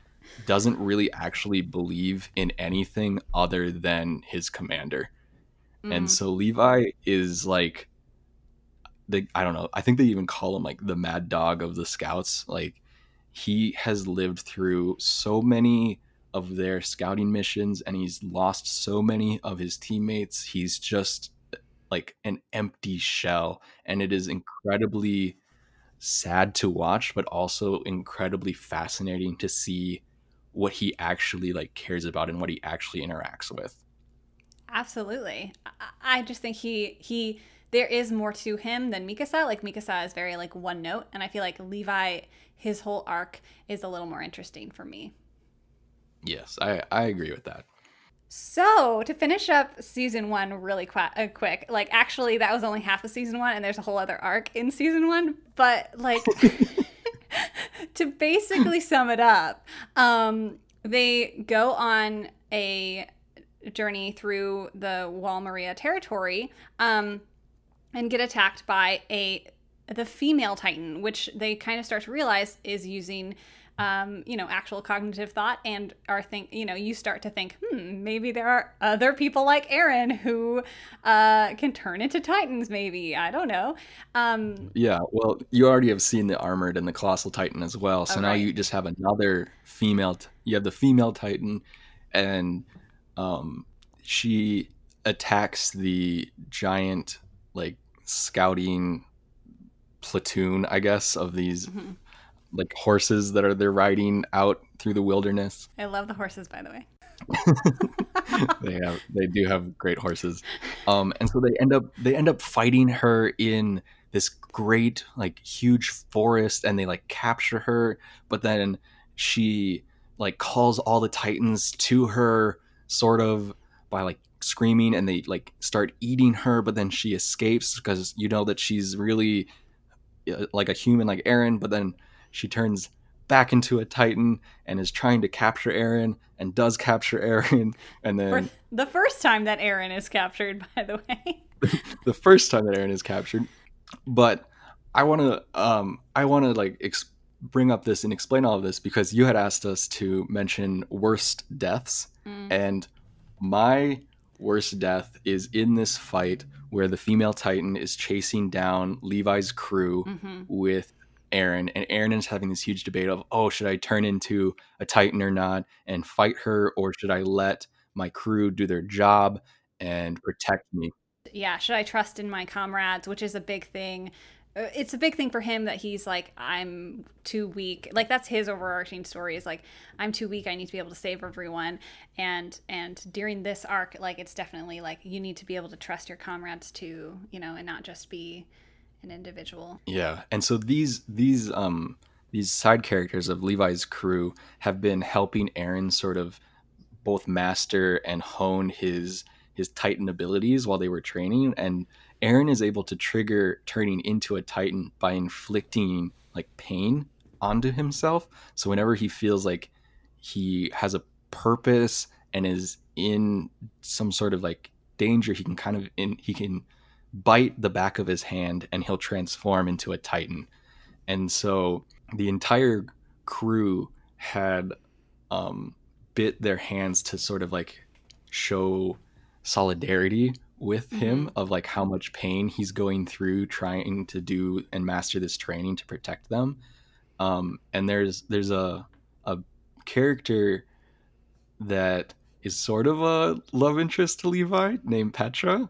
doesn't really actually believe in anything other than his commander. And Mm. so Levi is like I don't know, I think they even call him like the mad dog of the scouts. Like he has lived through so many of their scouting missions and he's lost so many of his teammates. He's just like an empty shell, and it is incredibly sad to watch, but also incredibly fascinating to see what he actually like cares about and what he actually interacts with. Absolutely. I just think he there is more to him than Mikasa. Like Mikasa is very like one note, and I feel like Levi, his whole arc is a little more interesting for me. Yes, I agree with that. So, to finish up season one really quick, like, actually, that was only half of season one, and there's a whole other arc in season one. But, like, to basically sum it up, they go on a journey through the Wall Maria territory, and get attacked by the female Titan, which they kind of start to realize is using actual cognitive thought, and you start to think, maybe there are other people like Eren who can turn into Titans, maybe. I don't know. Yeah, well, you already have seen the Armored and the Colossal Titan as well, so now you just have another female, you have the female Titan, and she attacks the giant, like, scouting platoon, I guess, of these like horses that they're riding out through the wilderness. I love the horses, by the way. They do have great horses, and so they end up fighting her in this great, like, huge forest, and they, like, capture her, but then she, like, calls all the Titans to her, sort of, by, like, screaming, and they, like, start eating her, but then she escapes because you know that she's really like a human like Eren, but then she turns back into a Titan and is trying to capture Eren, and does capture Eren, and then For the first time that Eren is captured, by the way. the first time that Eren is captured. But I want to like bring up this and explain all of this because you had asked us to mention worst deaths, and my worst death is in this fight where the female Titan is chasing down Levi's crew with Eren, and Eren is having this huge debate of, oh, should I turn into a Titan or not and fight her, or should I let my crew do their job and protect me? Yeah, should I trust in my comrades, which is a big thing. It's a big thing for him that he's like, I'm too weak. Like, that's his overarching story, is like, I'm too weak, I need to be able to save everyone. And during this arc, like, it's definitely like, you need to be able to trust your comrades too, and not just be an individual. Yeah, and so these side characters of Levi's crew have been helping Eren sort of both master and hone his Titan abilities while they were training, and Eren is able to trigger turning into a Titan by inflicting, like, pain onto himself. So whenever he feels like he has a purpose and is in some sort of, like, danger, he can bite the back of his hand and he'll transform into a Titan. And so the entire crew had bit their hands to sort of, like, show solidarity with him of, like, how much pain he's going through trying to do and master this training to protect them. And there's a character that is sort of a love interest to Levi named Petra,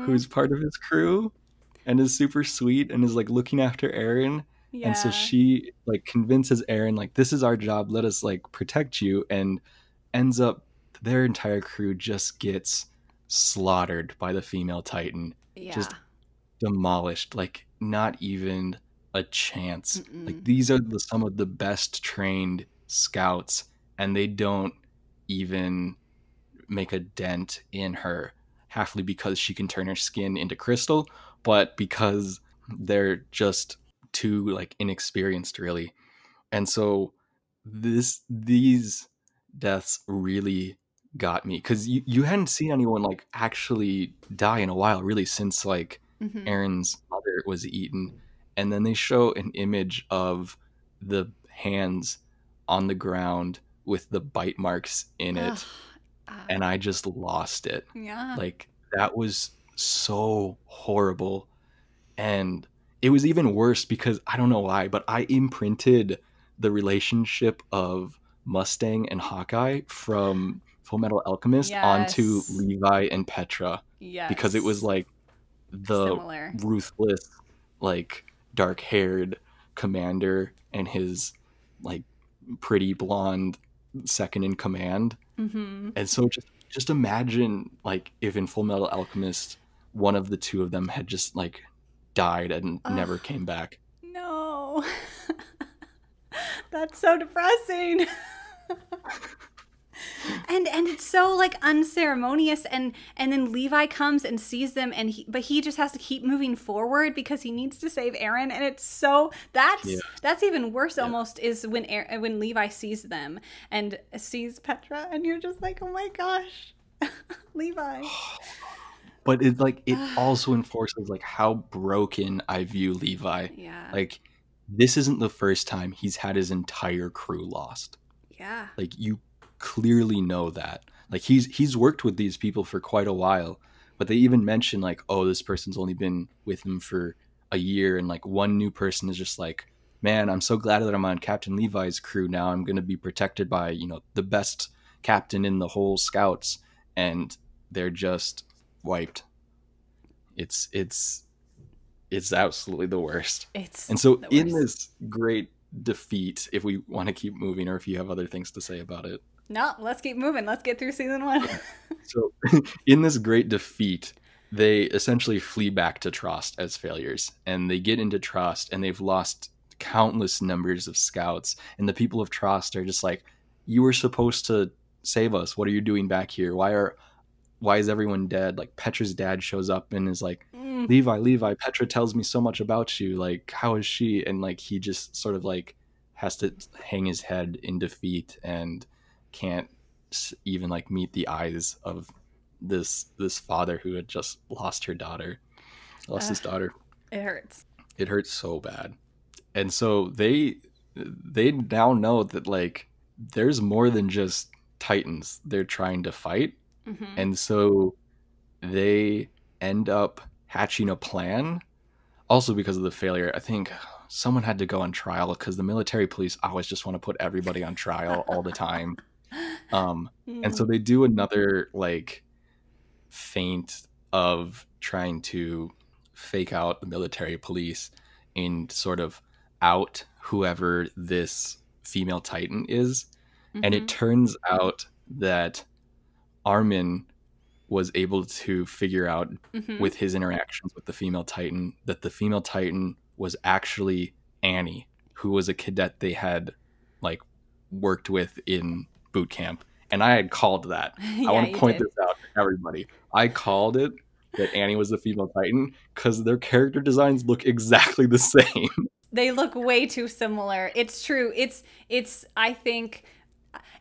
who's part of his crew and is super sweet and is, like, looking after Eren. Yeah. And so she, like, convinces Eren, like, this is our job, let us, like, protect you, and ends up their entire crew just gets slaughtered by the female Titan. Just demolished, like, not even a chance. Like, these are some of the best trained scouts, and they don't even make a dent in her, halfly because she can turn her skin into crystal, but because they're just too, like, inexperienced, really. And so these deaths really got me, because you hadn't seen anyone, like, actually die in a while, really, since, like, Eren's mother was eaten. And then they show an image of the hands on the ground with the bite marks in it, and I just lost it. Like, that was so horrible. And it was even worse because, I don't know why, but I imprinted the relationship of Mustang and Hawkeye from Fullmetal Alchemist onto Levi and Petra. Because it was, like, the ruthless, like, dark-haired commander and his, like, pretty blonde second in command. And so just imagine, like, if in Fullmetal Alchemist one of the two of them had just, like, died and never came back. No. That's so depressing. And it's so like unceremonious, and then Levi comes and sees them, and he just has to keep moving forward because he needs to save Aaron, and it's so that's even worse almost is when Levi sees them and sees Petra, and you're just like, oh my gosh, Levi. But it like it also enforces like how broken I view Levi. Yeah. Like this isn't the first time he's had his entire crew lost. Yeah. Like you clearly know that. Like he's worked with these people for quite a while, but they even mention like, oh, this person's only been with him for a year, and like one new person is just like, man, I'm so glad that I'm on Captain Levi's crew now. I'm going to be protected by, you know, the best captain in the whole Scouts, and they're just wiped. It's absolutely the worst. And so in this great defeat, if we want to keep moving, or if you have other things to say about it. No, let's keep moving. Let's get through season 1. So in this great defeat, they essentially flee back to Trost as failures, and they get into Trost, and they've lost countless numbers of Scouts, and the people of Trost are just like, you were supposed to save us. What are you doing back here? Why is everyone dead? Like Petra's dad shows up and is like, Levi, Petra tells me so much about you. Like, how is she? And like, he just sort of like has to hang his head in defeat and can't even like meet the eyes of this father who had just lost his daughter. It hurts. It hurts so bad. And so they now know that like there's more than just Titans they're trying to fight. And so they end up hatching a plan. Also because of the failure, I think someone had to go on trial because the military police always just want to put everybody on trial all the time. And so they do another like feint of trying to fake out the military police and sort of out whoever this female Titan is. And it turns out that Armin was able to figure out with his interactions with the female Titan that the female Titan was actually Annie, who was a cadet they had like worked with in boot camp. And I had called that. I want to point this out to everybody. I called it that Annie was the female Titan because their character designs look exactly the same. They look way too similar. It's true. It's I think,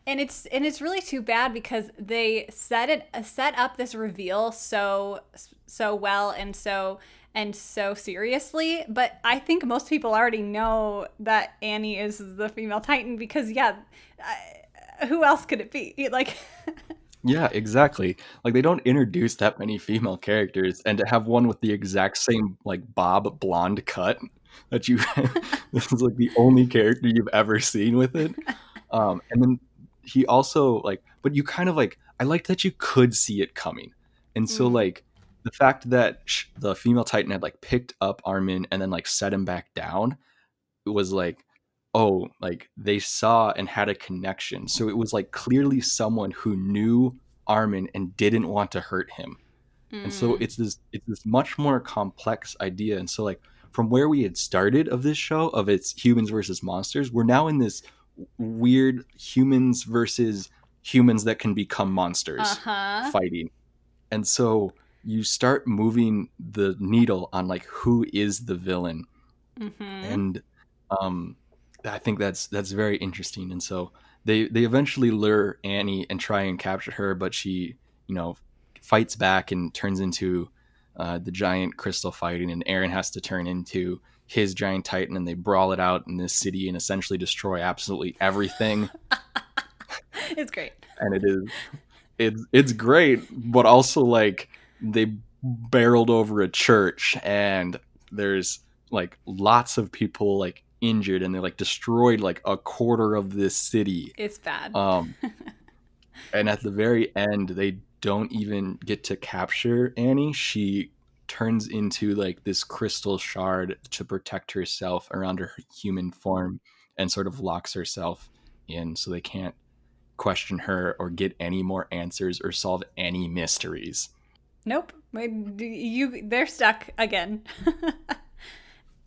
and it's really too bad because they set up this reveal so well and so seriously, but I think most people already know that Annie is the female Titan because who else could it be? Like Yeah, exactly. Like they don't introduce that many female characters, and to have one with the exact same like bob blonde cut that you this is like the only character you've ever seen with it. And then he also like, but you kind of like, I liked that you could see it coming. And so like the fact that the female Titan had like picked up Armin and then like set him back down, it was like, oh, like they saw and had a connection. So it was like clearly someone who knew Armin and didn't want to hurt him. And so it's this much more complex idea. And so like from where we had started of this show, of its humans versus monsters, we're now in this weird humans versus humans that can become monsters fighting. And so you start moving the needle on like who is the villain. And I think that's very interesting. And so they eventually lure Annie and try and capture her, but she, you know, fights back and turns into the giant crystal fighting, and Aaron has to turn into his giant Titan, and they brawl it out in this city and essentially destroy absolutely everything. It's great. And it's great, but also like they barreled over a church and there's like lots of people like injured, and they like destroyed like a quarter of this city. It's bad. And at the very end, they don't even get to capture Annie. She turns into like this crystal shard to protect herself around her human form and sort of locks herself in so they can't question her or get any more answers or solve any mysteries. Nope. They're stuck again.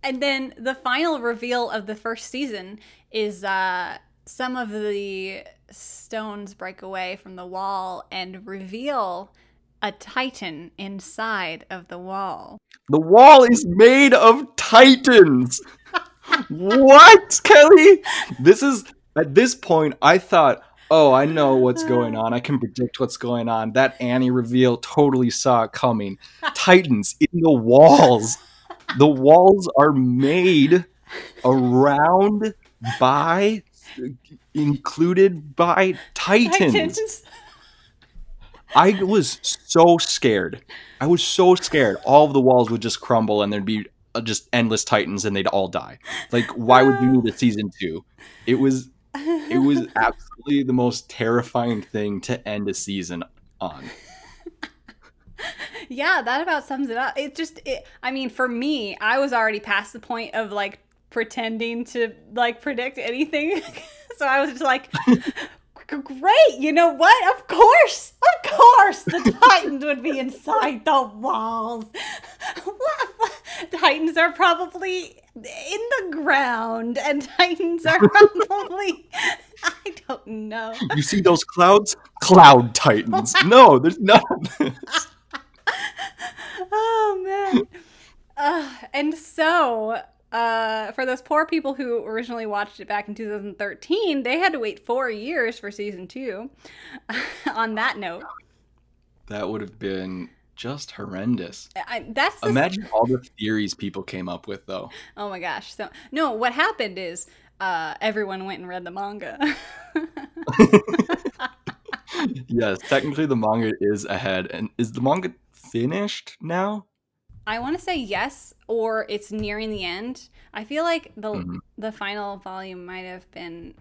And then the final reveal of the first season is some of the stones break away from the wall and reveal a titan inside of the wall. The wall is made of titans. What, Kelly? At this point, I thought, oh, I know what's going on. I can predict what's going on. That Annie reveal totally saw it coming. Titans in the walls. The walls are made around by, included by titans. I was so scared. All of the walls would just crumble and there'd be just endless titans and they'd all die. Like, why would you need a season 2? It was absolutely the most terrifying thing to end a season on. Yeah, that about sums it up. I mean, for me, I was already past the point of like pretending to like predict anything. So I was just like, great, you know what? Of course, the Titans would be inside the walls. Titans are probably in the ground, and Titans are probably, I don't know. You see those clouds? Cloud Titans. No, there's none of this. Oh, man. And so, for those poor people who originally watched it back in 2013, they had to wait 4 years for season 2. On that note. That would have been just horrendous. That's Imagine all the theories people came up with, though. Oh my gosh. So, no, what happened is everyone went and read the manga. Yes, technically the manga is ahead. And is the manga finished now? I want to say yes, or it's nearing the end. I feel like the final volume might have been,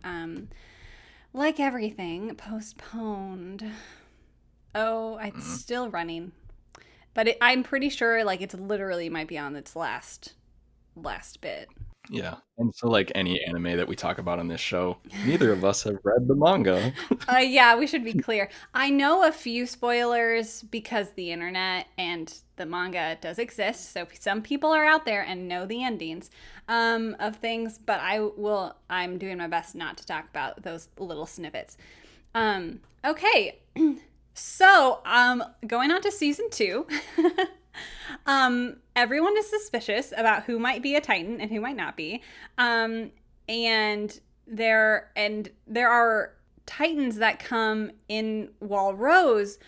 like everything, postponed. Oh, it's still running. But I'm pretty sure like it's literally might be on its last bit. Yeah. And so like any anime that we talk about on this show, neither of us have read the manga. Yeah, we should be clear. I know a few spoilers because the internet and the manga does exist. So some people are out there and know the endings of things, but I'm doing my best not to talk about those little snippets. Okay. So, going on to season 2. Everyone is suspicious about who might be a Titan and who might not be. And there are Titans that come in Wall Rose,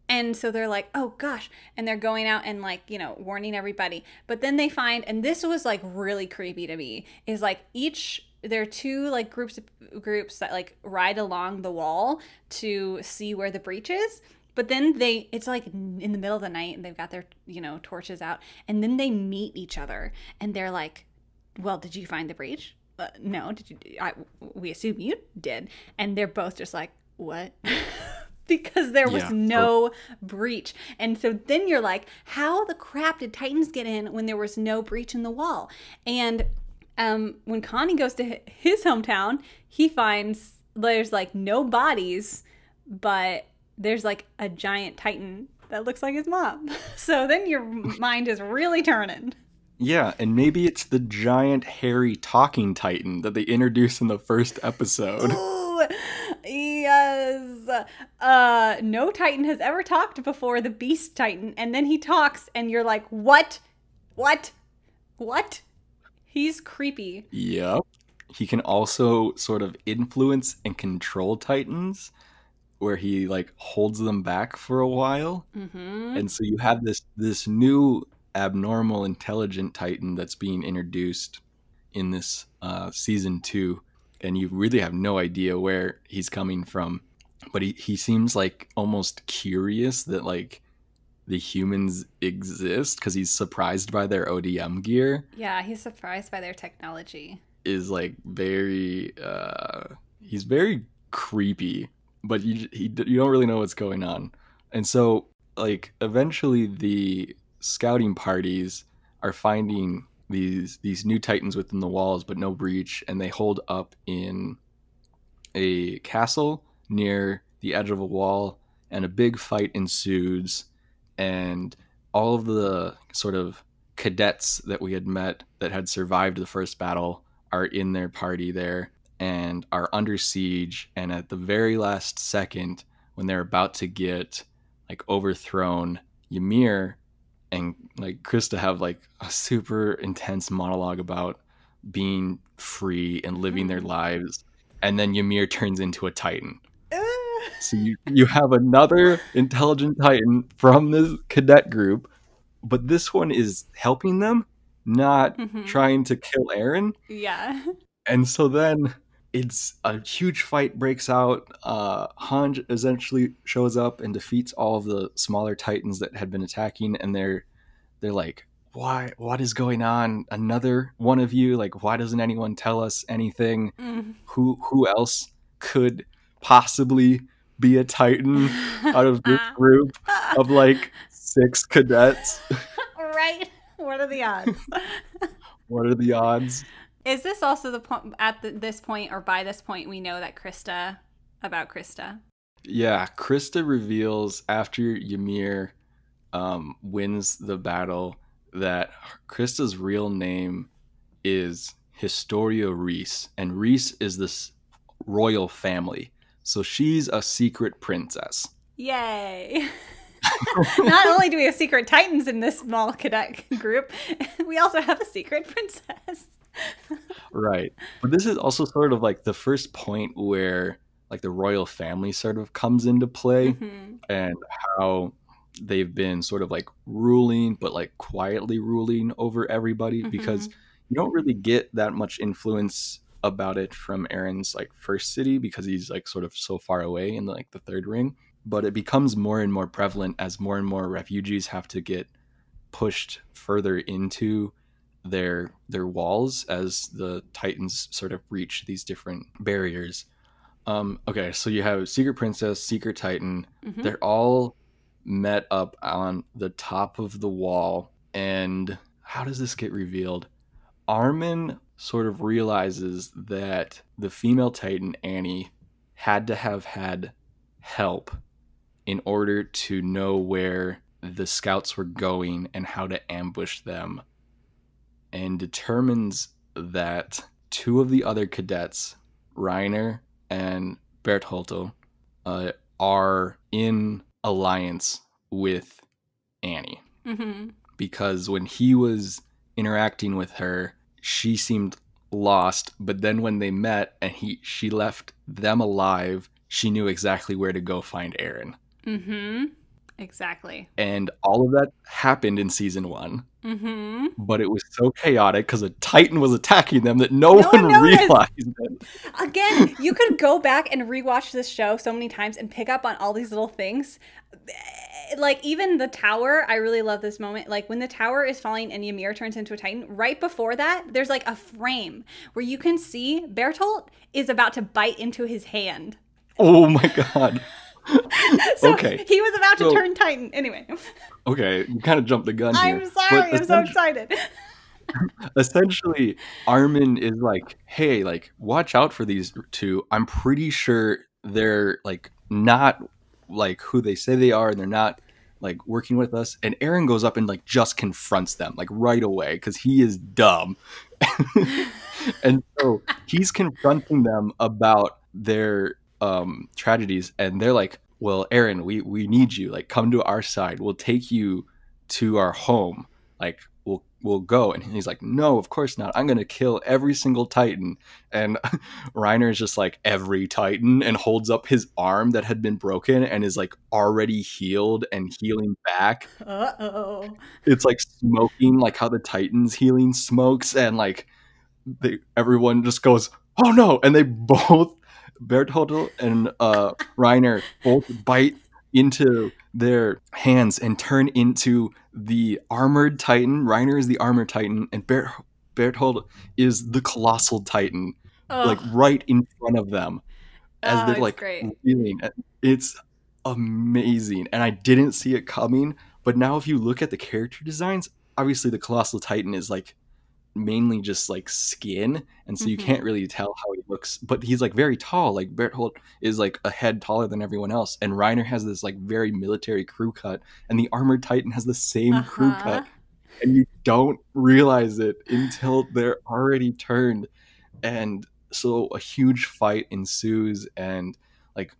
and so they're like, oh gosh, and they're going out and like, you know, warning everybody. But then they find, and this was like really creepy to me, is like there are 2 like groups that like ride along the wall to see where the breach is. But then it's like in the middle of the night and they've got their, you know, torches out, and then they meet each other and they're like, well, did you find the breach? No. Did you? We assume you did. And they're both just like, what? Because there was no breach. And so then you're like, how the crap did Titans get in when there was no breach in the wall? And when Connie goes to his hometown, he finds there's like no bodies, but there's like a giant Titan that looks like his mom. So then your mind is really turning. Yeah, and maybe it's the giant hairy talking Titan that they introduced in the first episode. Ooh, yes. No Titan has ever talked before the Beast Titan, and then he talks and you're like, what? He's creepy. Yep. He can also sort of influence and control Titans, where he like holds them back for a while. Mm-hmm. And so you have this new abnormal intelligent Titan that's being introduced in this season 2, and you really have no idea where he's coming from, but he seems like almost curious that like the humans exist because he's surprised by their ODM gear. Yeah, he's surprised by their technology. Is like very he's very creepy, but you don't really know what's going on. And so like eventually the scouting parties are finding these new Titans within the walls, but no breach, and they hold up in a castle near the edge of a wall, and a big fight ensues, and all of the sort of cadets that we had met that had survived the first battle are in their party there, and are under siege. And at the very last second, when they're about to get like overthrown, Ymir and like Krista have like a super intense monologue about being free and living their lives. And then Ymir turns into a Titan. So you have another intelligent Titan from this cadet group, but this one is helping them, not trying to kill Eren. Yeah. And so then it's a huge fight breaks out. Hanj essentially shows up and defeats all of the smaller Titans that had been attacking, and they're like, why, what is going on? Another one of you? Like, why doesn't anyone tell us anything? Who else could possibly be a Titan out of this group of like 6 cadets? Right. What are the odds? What are the odds? Is this also the point this point, or by this point we know that Krista? Yeah, Krista reveals after Ymir wins the battle that Krista's real name is Historia Reese, and Reese is this royal family, so she's a secret princess. Yay. Not only do we have secret Titans in this small cadet group, we also have a secret princess. Right. But this is also sort of like the first point where like the royal family sort of comes into play, and how they've been sort of like ruling, but like quietly ruling over everybody, because you don't really get that much influence about it from Eren's like first city, because he's like sort of so far away in like the third ring. But it becomes more and more prevalent as more and more refugees have to get pushed further into their walls as the Titans sort of reach these different barriers. Okay, so you have Secret Princess, Secret Titan. They're all met up on the top of the wall. And how does this get revealed? Armin sort of realizes that the female Titan, Annie, had to have had help in order to know where the scouts were going and how to ambush them, and determines that 2 of the other cadets, Reiner and Bertholdt, are in alliance with Annie. Because when he was interacting with her, she seemed lost, but then when they met and she left them alive, she knew exactly where to go find Eren. Exactly. And all of that happened in season 1. But it was so chaotic because a Titan was attacking them that no one realized it. Again, you could go back and rewatch this show so many times and pick up on all these little things. Like, even the tower, I really love this moment. Like, when the tower is falling and Ymir turns into a Titan, right before that, there's like a frame where you can see Bertholdt is about to bite into his hand. Oh my god. So okay. He was about to turn Titan. Anyway. Okay, you kind of jumped the gun here. I'm sorry, I'm so excited. Essentially, Armin is like, hey, like, watch out for these 2. I'm pretty sure they're like not like who they say they are, and they're not like working with us. And Eren goes up and like just confronts them like right away because he is dumb. And so he's confronting them about their tragedies, and they're like, well, Eren, we need you, like, come to our side, we'll take you to our home, like, we'll go. And he's like, no, of course not, I'm gonna kill every single Titan. And Reiner is just like, every Titan, and holds up his arm that had been broken and is like already healed and healing back. It's like smoking, like how the Titan's healing smokes, and like everyone just goes, oh no, and they both, Bertholdt and Reiner, both bite into their hands and turn into the armored Titan. Reiner is the armored Titan, and Bertholdt is the colossal Titan, like right in front of them as they're like revealing. It's amazing, and I didn't see it coming. But now, if you look at the character designs, obviously the colossal Titan is like mainly just like skin, and so you can't really tell how he looks, but he's like very tall. Like Bertholdt is like a head taller than everyone else, and Reiner has this like very military crew cut, and the armored Titan has the same crew cut, and you don't realize it until they're already turned. And so a huge fight ensues, and like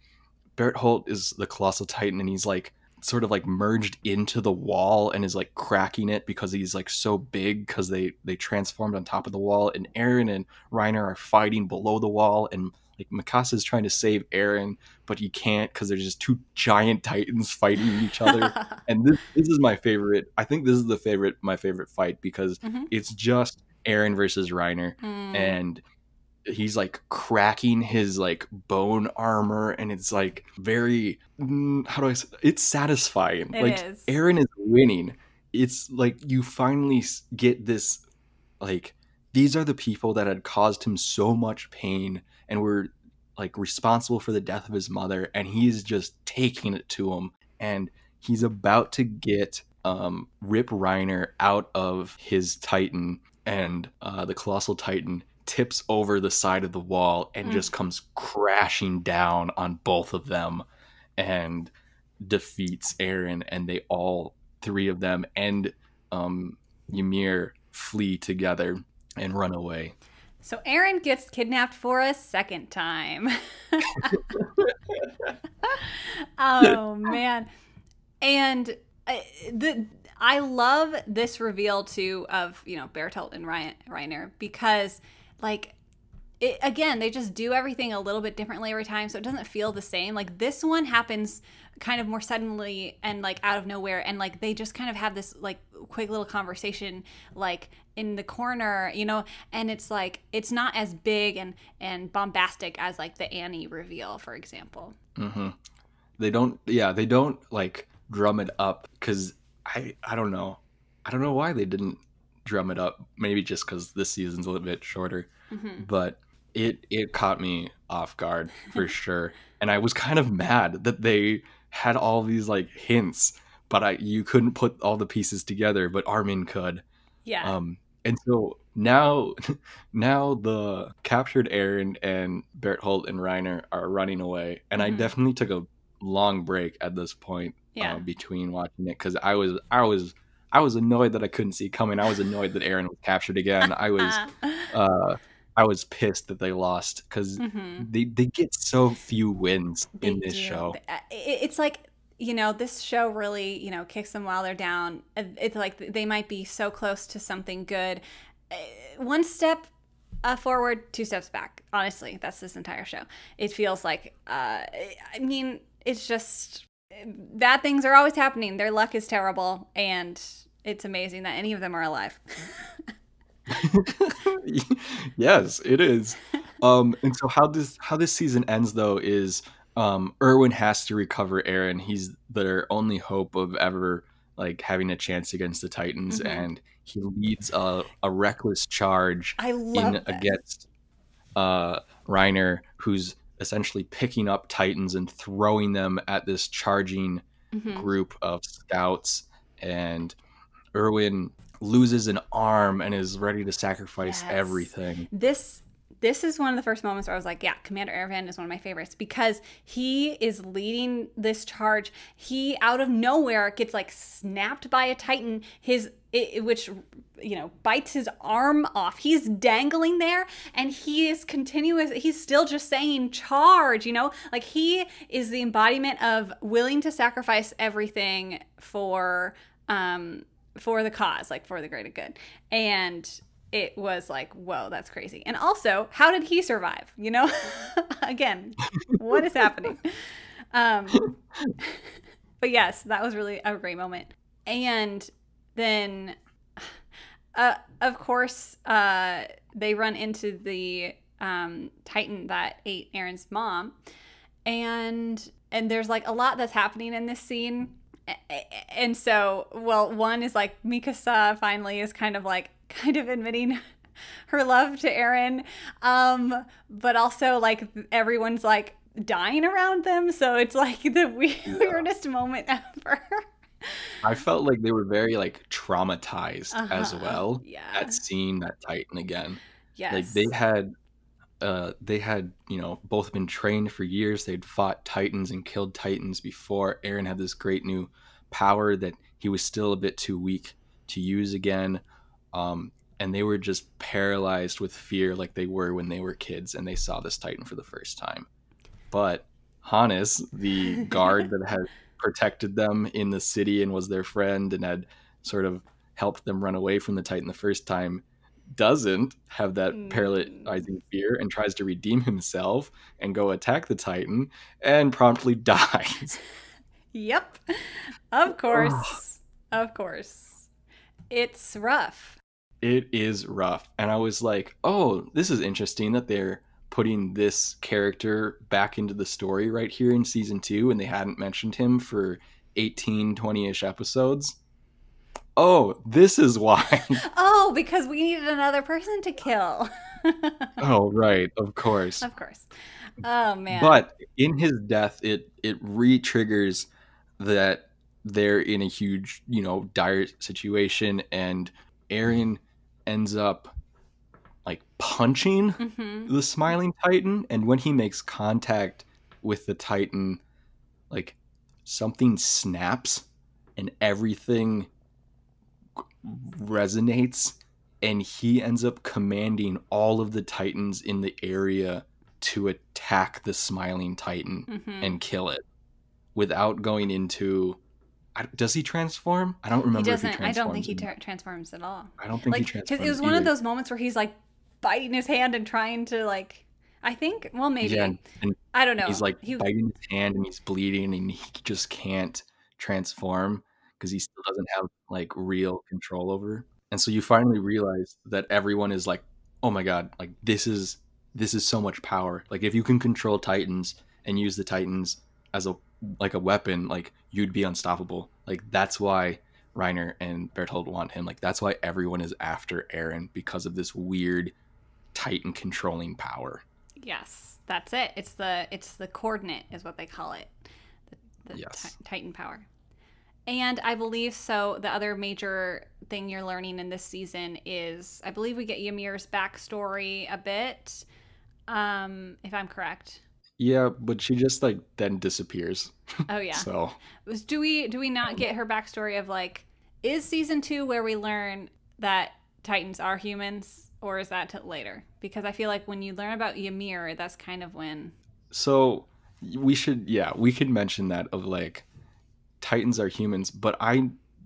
Berthold is the colossal titan, and he's like sort of like merged into the wall and is like cracking it because he's like so big because they transformed on top of the wall, and Eren and Reiner are fighting below the wall, and like Mikasa is trying to save Eren, but he can't because there's just two giant titans fighting each other. And this is my favorite. I think this is my favorite fight because it's just Eren versus Reiner, and he's like cracking his like bone armor, and it's like very how do I say, it's satisfying. It like is. Eren is winning. It's like you finally get this, like these are the people that had caused him so much pain and were like responsible for the death of his mother, and he's just taking it to him, and he's about to get Rip Reiner out of his titan, and the colossal titan tips over the side of the wall and just comes crashing down on both of them and defeats Eren, and they all three of them and Ymir flee together and run away. So Eren gets kidnapped for a second time. Oh man. And I love this reveal too of, Bertolt and Reiner, because like again, they just do everything a little bit differently every time, so it doesn't feel the same. Like this one happens kind of more suddenly and like out of nowhere, and like they just kind of have this like quick little conversation like in the corner, and it's like it's not as big and bombastic as like the Annie reveal, for example. They don't like drum it up, because I don't know why they didn't drum it up. Maybe just because this season's a little bit shorter, but it caught me off guard for sure. And I was kind of mad that they had all these like hints, but you couldn't put all the pieces together, but Armin could. Yeah. And so now the captured Eren and Berthold and Reiner are running away, and I definitely took a long break at this point between watching it, because I was annoyed that I couldn't see it coming. I was annoyed that Eren was captured again. I was pissed that they lost, because they get so few wins in this show. It's like, this show really, kicks them while they're down. It's like they might be so close to something good. One step forward, two steps back. Honestly, that's this entire show. It feels like, it's just bad things are always happening. Their luck is terrible, and it's amazing that any of them are alive. Yes, it is. And so how this season ends though is Erwin has to recover Eren. He's their only hope of ever like having a chance against the Titans, and he leads a reckless charge against Reiner, who's essentially picking up Titans and throwing them at this charging group of scouts, and Erwin loses an arm and is ready to sacrifice everything. This is one of the first moments where I was like, yeah, Commander Erwin is one of my favorites, because he is leading this charge. He out of nowhere gets like snapped by a Titan, which bites his arm off. He's dangling there, and he is continuous. He's still just saying charge, like he is the embodiment of willing to sacrifice everything for the cause, like for the greater good. And it was like, whoa, that's crazy. And also, how did he survive? Again, what is happening? But yes, that was really a great moment. And then, of course, they run into the Titan that ate Eren's mom. And there's like a lot that's happening in this scene. And so, one is like Mikasa finally is kind of admitting her love to Eren, but also like everyone's like dying around them, so it's like the weirdest moment ever. I felt like they were very like traumatized as well at seeing that Titan again. Yes, like they had both been trained for years. They'd fought Titans and killed Titans before. Eren had this great new power that he was still a bit too weak to use again. and they were just paralyzed with fear like they were when they were kids and they saw this Titan for the first time. But Hannes, the guard that had protected them in the city and was their friend and had sort of helped them run away from the Titan the first time, doesn't have that paralyzing fear and tries to redeem himself and go attack the Titan and promptly dies. Yep. Of course. Of course. It's rough. It is rough. And I was like, oh, this is interesting that they're putting this character back into the story right here in season 2, and they hadn't mentioned him for 18, 20-ish episodes. Oh, this is why. Oh, because we needed another person to kill. Oh, right. Of course. Of course. Oh, man. But in his death, it re-triggers that they're in a huge, dire situation, and Eren ends up like punching the smiling Titan, and when he makes contact with the Titan, like something snaps and everything resonates, and he ends up commanding all of the Titans in the area to attack the smiling Titan and kill it without going into... Does he transform? I don't remember. He doesn't. If he transforms. I don't think he transforms at all. I don't think he transforms. It was one of those moments where he's like biting his hand and trying to like... I think, well, maybe. Yeah, and I don't know. He's like biting his hand and he's bleeding and he just can't transform because he still doesn't have like real control over. And so you finally realize that everyone is like, oh my god, like this is so much power. Like if you can control Titans and use the Titans as a weapon, like you'd be unstoppable. Like that's why Reiner and Berthold want him. Like that's why everyone is after Eren, because of this weird Titan controlling power. Yes, that's it. It's the coordinate is what they call it. The yes. Titan power. And I believe so. The other major thing you're learning in this season is, I believe we get Ymir's backstory a bit, if I'm correct. Yeah, but she just like then disappears. Oh yeah. So do we not get her backstory of like, is season 2 where we learn that Titans are humans, or is that later? Because I feel like when you learn about Ymir, that's kind of when. So we could mention that of like Titans are humans, but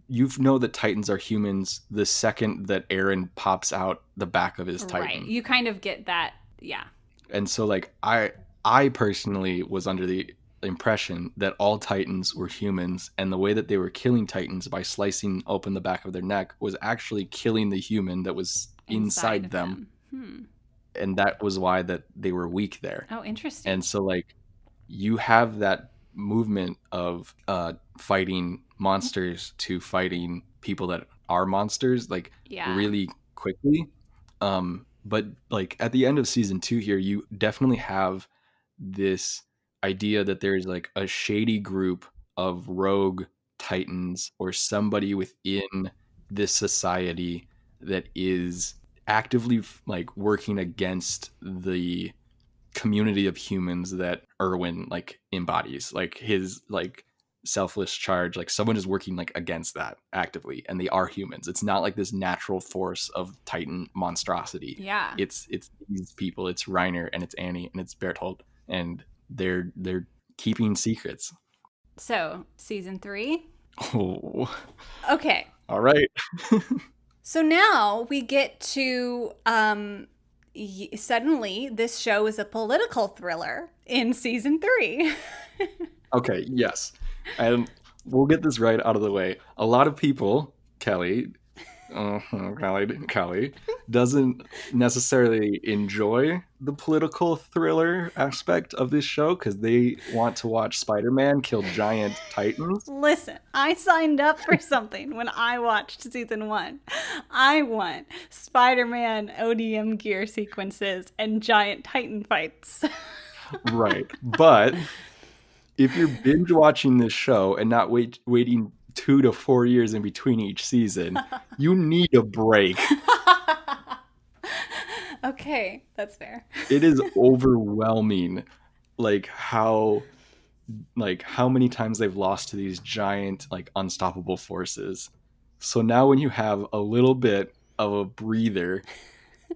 you know that Titans are humans the second that Eren pops out the back of his Titan. Right. You kind of get that, yeah. And so like I personally was under the impression that all Titans were humans, and the way that they were killing Titans by slicing open the back of their neck was actually killing the human that was inside them. And that was why that they were weak there. Oh, interesting. And so like you have that movement of fighting monsters to fighting people that are monsters, like really quickly. But like at the end of season 2 here, you definitely have this idea that there's like a shady group of rogue Titans or somebody within this society that is actively like working against the community of humans that Erwin like embodies, like his like selfless charge. Like someone is working like against that actively, and they are humans. It's not like this natural force of Titan monstrosity. Yeah, it's these people. It's Reiner and it's Annie and it's Berthold, and they're keeping secrets. So season 3. Oh, okay, all right. So now we get to suddenly this show is a political thriller in season 3. Okay, yes. And we'll get this right out of the way. A lot of people, Kelly doesn't necessarily enjoy the political thriller aspect of this show because they want to watch Spider-Man kill giant Titans. Listen, I signed up for something when I watched season 1. I want Spider-Man ODM gear sequences and giant Titan fights. Right. But if you're binge watching this show and not waiting 2 to 4 years in between each season, you need a break. Okay, that's fair. It is overwhelming, like how many times they've lost to these giant, like unstoppable forces. So now when you have a little bit of a breather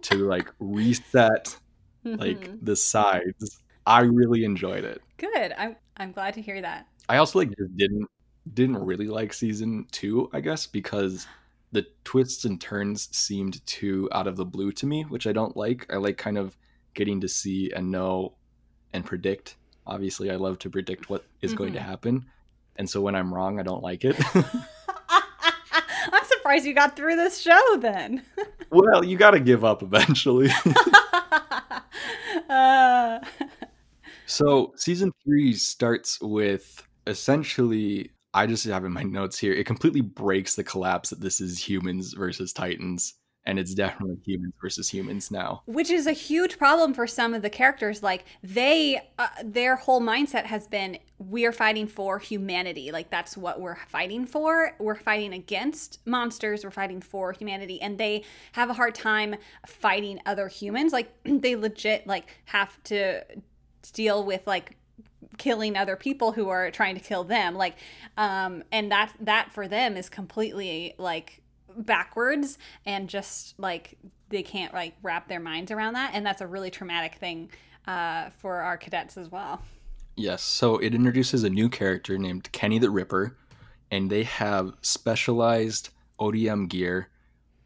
to like reset like the sides. I really enjoyed it. Good. I'm glad to hear that. I also like just didn't really like season 2, I guess, because the twists and turns seemed too out of the blue to me, which I don't like. I like kind of getting to see and know and predict. Obviously, I love to predict what is going to happen. And so when I'm wrong, I don't like it. I'm surprised you got through this show then. Well, you got to give up eventually. So season 3 starts with essentially, I just have in my notes here, it completely breaks the collapse that this is humans versus Titans. And it's definitely humans versus humans now. Which is a huge problem for some of the characters. Like their whole mindset has been, we're fighting for humanity. Like that's what we're fighting for. We're fighting against monsters. We're fighting for humanity. And they have a hard time fighting other humans. Like they legit like have to deal with like killing other people who are trying to kill them. Like, and that for them is completely like backwards, and just like they can't like wrap their minds around that, and that's a really traumatic thing for our cadets as well. Yes, so it introduces a new character named Kenny the Ripper, and they have specialized ODM gear,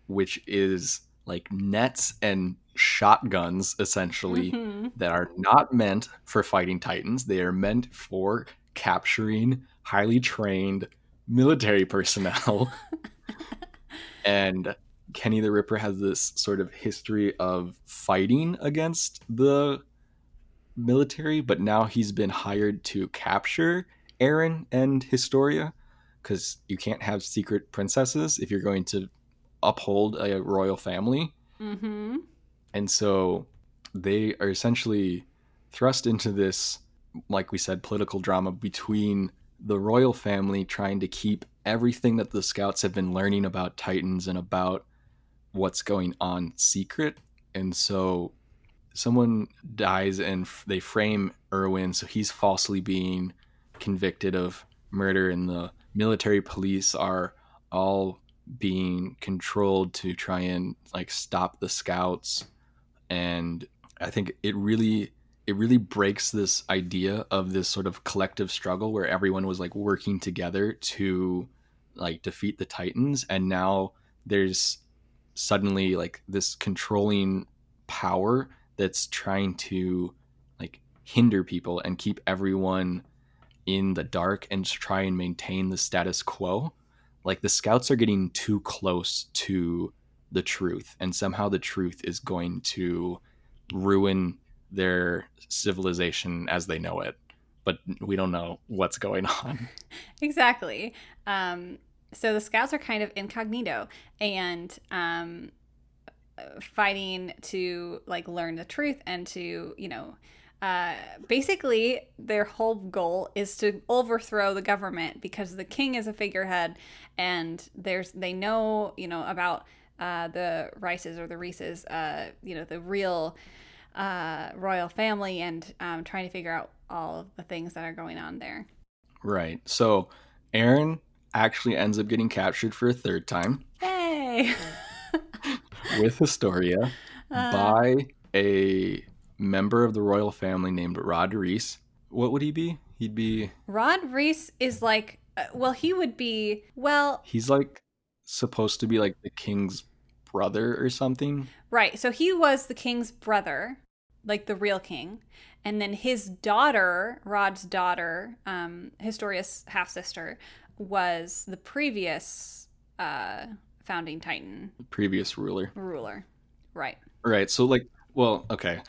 which is like nets and shotguns essentially that are not meant for fighting Titans. They are meant for capturing highly trained military personnel. And Kenny the Ripper has this sort of history of fighting against the military, but now he's been hired to capture Aaron and Historia, because you can't have secret princesses if you're going to uphold a royal family. And so they are essentially thrust into this, like we said, political drama between the royal family trying to keep everything that the scouts have been learning about Titans and about what's going on secret. And so someone dies and they frame Erwin, so he's falsely being convicted of murder, and the military police are all being controlled to try and like stop the scouts. And I think it really breaks this idea of this sort of collective struggle where everyone was like working together to like defeat the Titans, and now there's suddenly like this controlling power that's trying to like hinder people and keep everyone in the dark and try and maintain the status quo. Like the scouts are getting too close to the truth, and somehow the truth is going to ruin their civilization as they know it, but we don't know what's going on. Exactly. So the scouts are kind of incognito and fighting to like learn the truth and to, you know, basically their whole goal is to overthrow the government, because the king is a figurehead, and they know, you know, about the Rices or the Reeses, you know, the real royal family, and trying to figure out all of the things that are going on there. Right. So Aaron actually ends up getting captured for a third time. Yay! With Historia by a member of the royal family named Rod Reese. What would he be? He'd be... Rod Reese is like, well, he would be, well... He's like supposed to be like the king's brother or something. Right. So he was the king's brother, like the real king. And then his daughter, Rod's daughter, Historia's half-sister, was the previous founding Titan. Previous ruler. Right. Right. So like, well, okay.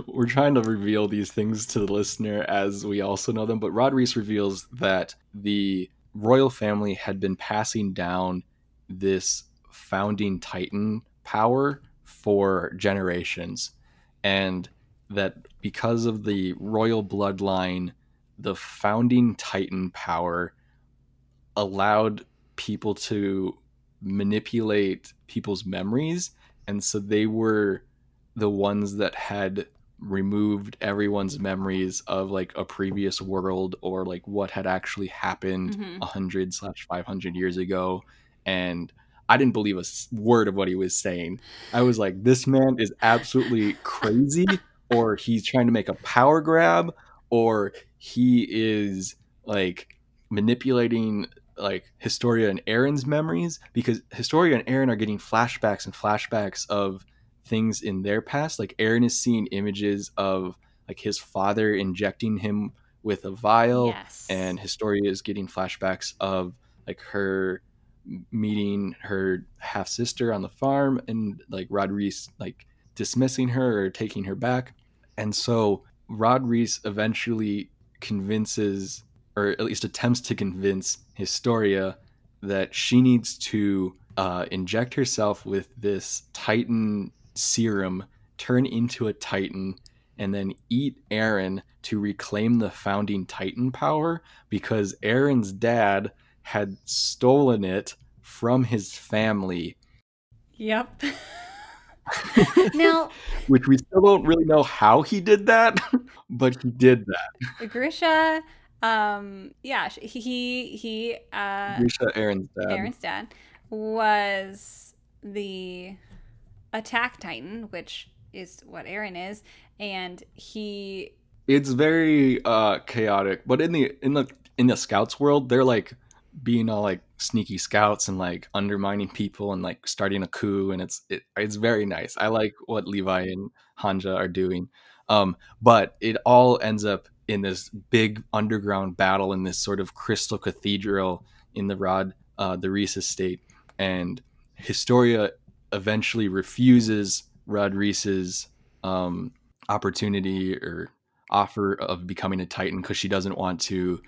We're trying to reveal these things to the listener as we also know them, but Rod Reese reveals that the royal family had been passing down this founding Titan power for generations, and that because of the royal bloodline, the founding Titan power allowed people to manipulate people's memories, and so they were the ones that had removed everyone's memories of like a previous world or like what had actually happened 100/500 years ago. And I didn't believe a word of what he was saying. I was like, this man is absolutely crazy, or he's trying to make a power grab, or he is like manipulating like Historia and Aaron's memories, because Historia and Aaron are getting flashbacks and flashbacks of things in their past. Like Aaron is seeing images of like his father injecting him with a vial, Yes. and Historia is getting flashbacks of like her meeting her half sister on the farm, and like Rod Reese like dismissing her or taking her back. And so Rod Reese eventually convinces, or at least attempts to convince, Historia that she needs to inject herself with this Titan serum, turn into a Titan, and then eat Aaron to reclaim the founding Titan power, because Aaron's dad had stolen it from his family. Yep. Now, which we still don't really know how he did that, but he did that. Grisha, yeah, Grisha, Aaron's dad. Aaron's dad, was the attack titan, which is what Aaron is, and he. It's very chaotic, but in the scouts world, they're like being all like sneaky scouts and like undermining people and like starting a coup, and it's very nice. I like what Levi and Hanja are doing. But it all ends up in this big underground battle in this sort of crystal cathedral in the Reese estate, and Historia eventually refuses Rod Reese's opportunity or offer of becoming a Titan, because she doesn't want to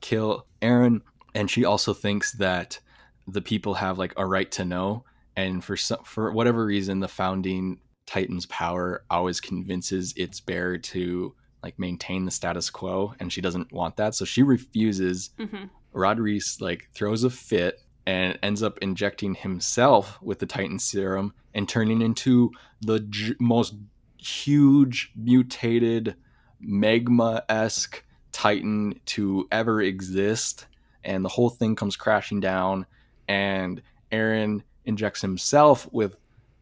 kill Aaron, and she also thinks that the people have like a right to know. And for whatever reason, the founding Titan's power always convinces its bearer to like maintain the status quo, and she doesn't want that, so she refuses. Mm-hmm. Rod Reese like throws a fit and ends up injecting himself with the Titan serum and turning into the most huge mutated magma-esque Titan to ever exist, and the whole thing comes crashing down, and Aaron injects himself with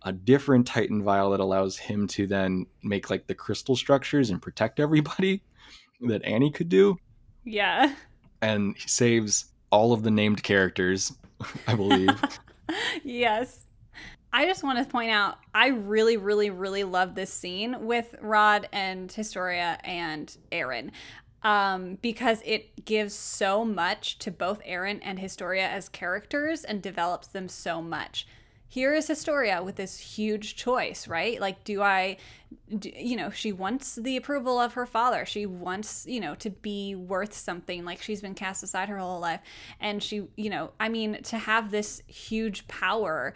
a different Titan vial that allows him to then make like the crystal structures and protect everybody that Annie could do. Yeah. And he saves all of the named characters, I believe. Yes. I just want to point out, I really, really, really love this scene with Rod and Historia and Aaron, because it gives so much to both Aaron and Historia as characters and develops them so much. Here is Historia with this huge choice, right? Like, she wants the approval of her father. She wants, to be worth something. Like, she's been cast aside her whole life. And she, to have this huge power.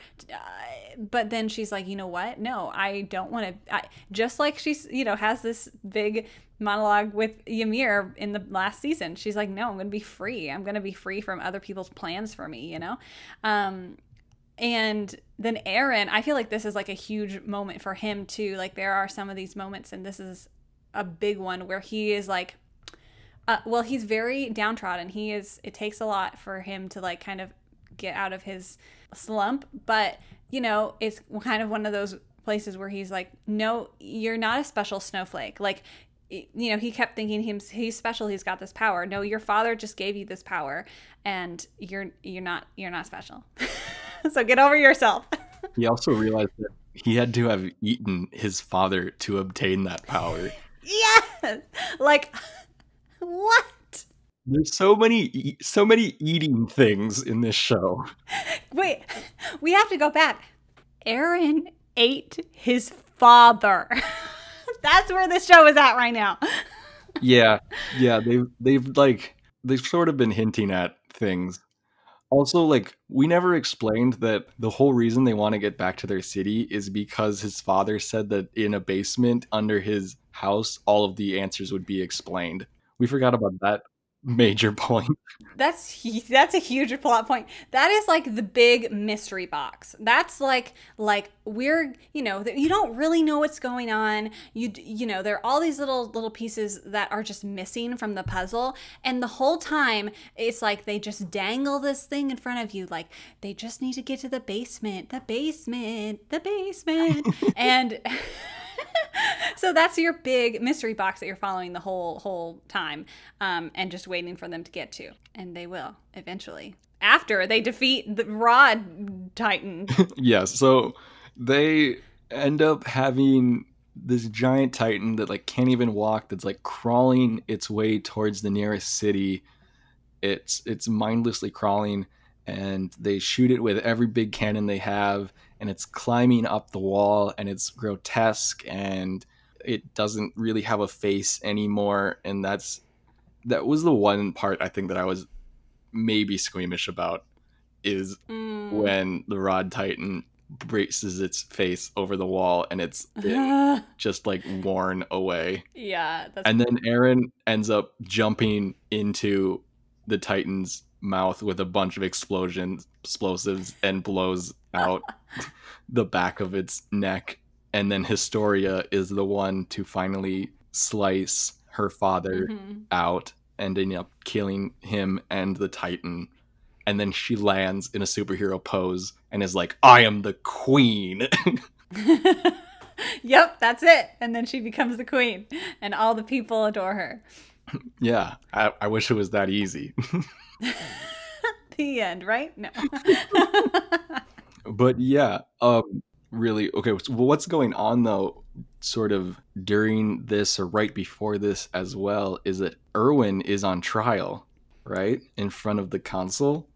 But then she's like, you know what? No, I don't want to. Just like she's, has this big monologue with Ymir in the last season. She's like, no, I'm going to be free. I'm going to be free from other people's plans for me, And then Aaron, I feel like this is like a huge moment for him too. Like, there are some of these moments, and this is a big one where he is like, he's very downtrodden. It takes a lot for him to like kind of get out of his slump, but it's kind of one of those places where he's like, no, you're not a special snowflake. Like, he kept thinking he's special. He's got this power. No, your father just gave you this power, and you're not special. So get over yourself. He also realized that he had to have eaten his father to obtain that power. Yes. Like, what? There's so many eating things in this show. Wait, we have to go back. Aaron ate his father. That's where this show is at right now. Yeah. They've sort of been hinting at things. Also, like, we never explained that the whole reason they want to get back to their city is because his father said that in a basement under his house, all of the answers would be explained. We forgot about that major point. That's a huge plot point. That is like the big mystery box. That's like we're, you don't really know what's going on. There are all these little pieces that are just missing from the puzzle, and the whole time it's like they just dangle this thing in front of you, like they just need to get to the basement, and so that's your big mystery box that you're following the whole time, and just waiting for them to get to, and they will eventually after they defeat the Rod Titan. Yes, so they end up having this giant Titan that like can't even walk, that's like crawling its way towards the nearest city. It's mindlessly crawling, and they shoot it with every big cannon they have, and it's climbing up the wall, and it's grotesque, and it doesn't really have a face anymore. And that was the one part I think that I was maybe squeamish about, is when the Rod Titan braces its face over the wall and it's just like worn away. Yeah. And then Aaron ends up jumping into the Titan's mouth with a bunch of explosives, and blows out the back of its neck. And then Historia is the one to finally slice her father out, ending up killing him and the Titan. And then she lands in a superhero pose and is like, I am the queen. Yep, that's it. And then she becomes the queen, and all the people adore her. Yeah, I wish it was that easy. The end, right? No. But yeah, really, okay, so what's going on though, sort of during this or right before this as well, is that Erwin is on trial, right? In front of the council.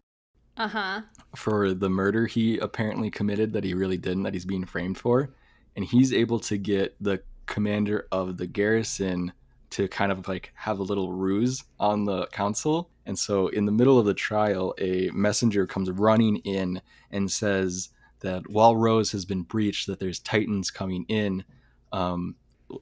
Uh-huh. For the murder he apparently committed that he really didn't, that he's being framed for. And he's able to get the commander of the garrison to kind of like have a little ruse on the council. And so in the middle of the trial, a messenger comes running in and says that while Rose has been breached, that there's Titans coming in.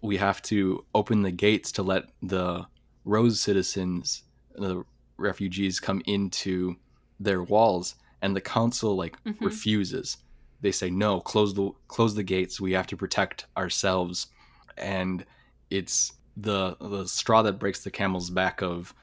We have to open the gates to let the Rose citizens, the refugees, come into their walls. And the council like refuses. They say, no, close the gates, we have to protect ourselves. And it's the straw that breaks the camel's back of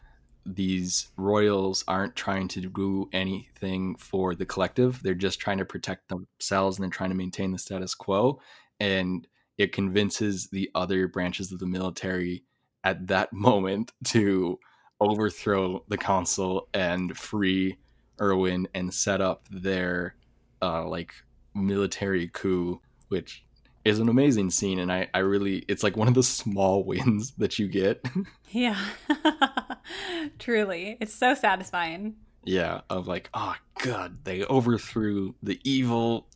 these royals aren't trying to do anything for the collective. They're just trying to protect themselves, and they're trying to maintain the status quo. And it convinces the other branches of the military at that moment to overthrow the council and free Erwin and set up their like military coup, which is an amazing scene. And I really, it's like one of the small wins that you get. Yeah. Truly. It's so satisfying. Yeah, of like, oh god, they overthrew the evil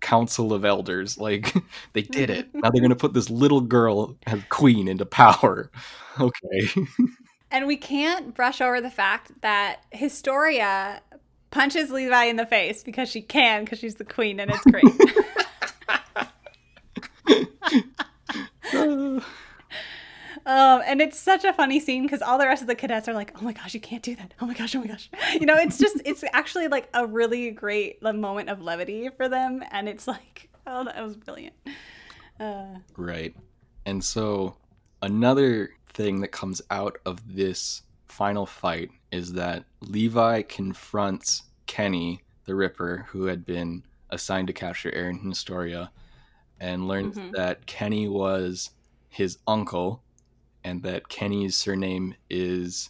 council of elders. Like, they did it. Now they're gonna put this little girl as queen into power. Okay. And we can't brush over the fact that Historia punches Levi in the face because she can, because she's the queen, and it's great. And it's such a funny scene because all the rest of the cadets are like, oh my gosh, you can't do that. Oh my gosh, oh my gosh. It's actually like a really great moment of levity for them. And it's like, oh, that was brilliant. Right. And so another thing that comes out of this final fight is that Levi confronts Kenny, the Ripper, who had been assigned to capture Aaron and Historia, and learns that Kenny was his uncle, and that Kenny's surname is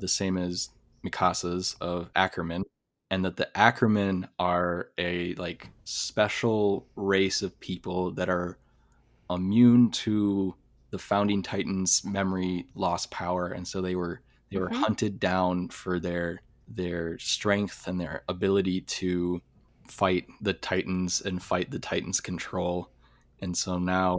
the same as Mikasa's of Ackerman, and that the Ackerman are a like special race of people that are immune to the founding Titans' memory loss power, and so they were hunted down for their strength and their ability to fight the Titans and fight the Titans' control. And so now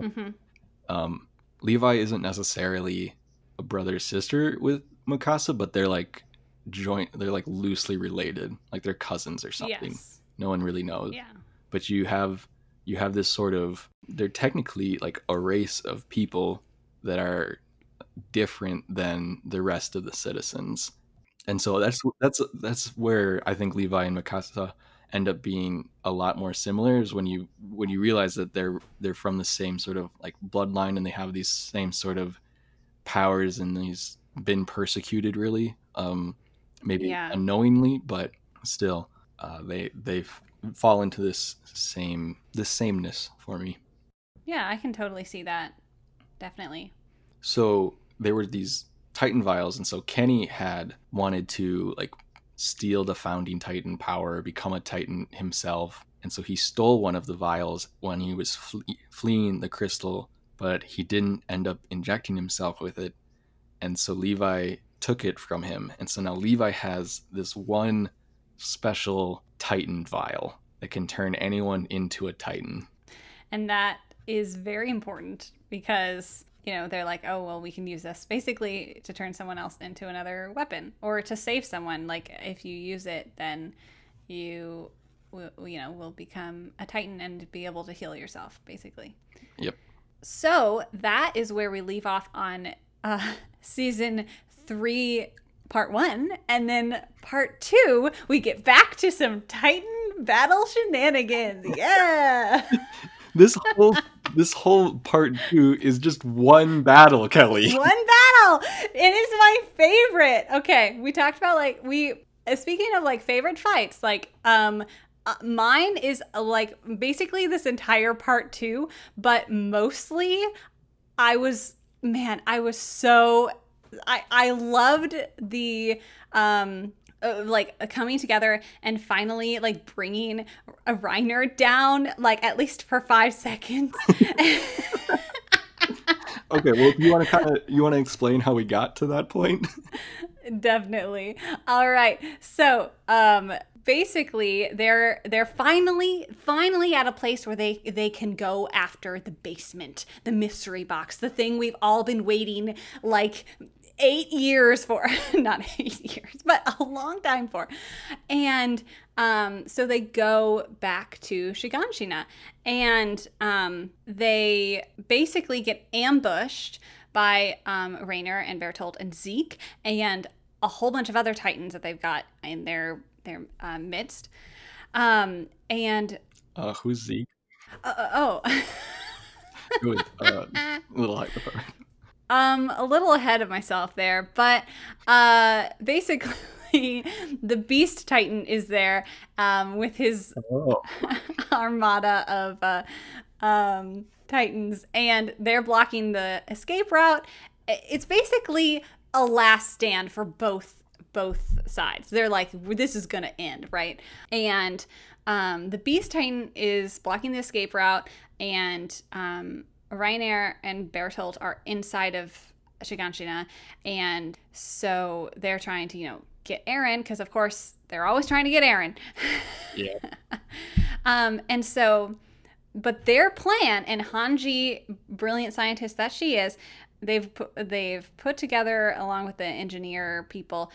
Levi isn't necessarily a brother sister with Mikasa, but they're like they're like loosely related, like they're cousins or something. Yes. No one really knows. Yeah. But you have this sort of, they're technically like a race of people that are different than the rest of the citizens. And so that's where I think Levi and Mikasa end up being a lot more similar, is when you realize that they're from the same sort of like bloodline, and they have these same sort of powers, and these been persecuted really, maybe Yeah. unknowingly, but still, they fall into this sameness for me. Yeah, I can totally see that. Definitely. So there were these Titan vials, and so Kenny had wanted to like steal the founding Titan power, become a Titan himself, and so he stole one of the vials when he was fleeing the crystal, but he didn't end up injecting himself with it, and so Levi took it from him, and so now Levi has this one special Titan vial that can turn anyone into a Titan. And that is very important because, they're like, oh, well, we can use this basically to turn someone else into another weapon or to save someone. Like, if you use it, then you will become a Titan and be able to heal yourself, basically. Yep. So that is where we leave off on season 3, part 1. And then part 2, we get back to some Titan battle shenanigans. Yeah. This whole part 2 is just one battle, Kelly. One battle. It is my favorite. Okay, we talked about speaking of like favorite fights, like mine is like basically this entire part 2, but mostly I loved the like coming together and finally like bringing a Reiner down, like at least for 5 seconds. Okay, well, you want to explain how we got to that point? Definitely. All right. So, basically they're finally at a place where they can go after the basement, the mystery box, the thing we've all been waiting like 8 years for. Not 8 years, but a long time for. And so they go back to Shiganshina, and they basically get ambushed by Rainer and Bertolt and Zeke and a whole bunch of other Titans that they've got in their midst. And who's Zeke? Oh. It was a little hyper. A little ahead of myself there, but basically the Beast Titan is there with his armada of Titans, and they're blocking the escape route. It's basically a last stand for both sides. They're like, this is gonna end, right? And the Beast Titan is blocking the escape route, and Reiner and Bertolt are inside of Shiganshina, and so they're trying to, get Eren, because of course they're always trying to get Eren. Yeah. And so, but their plan, and Hanji, brilliant scientist that she is, they've put together, along with the engineer people,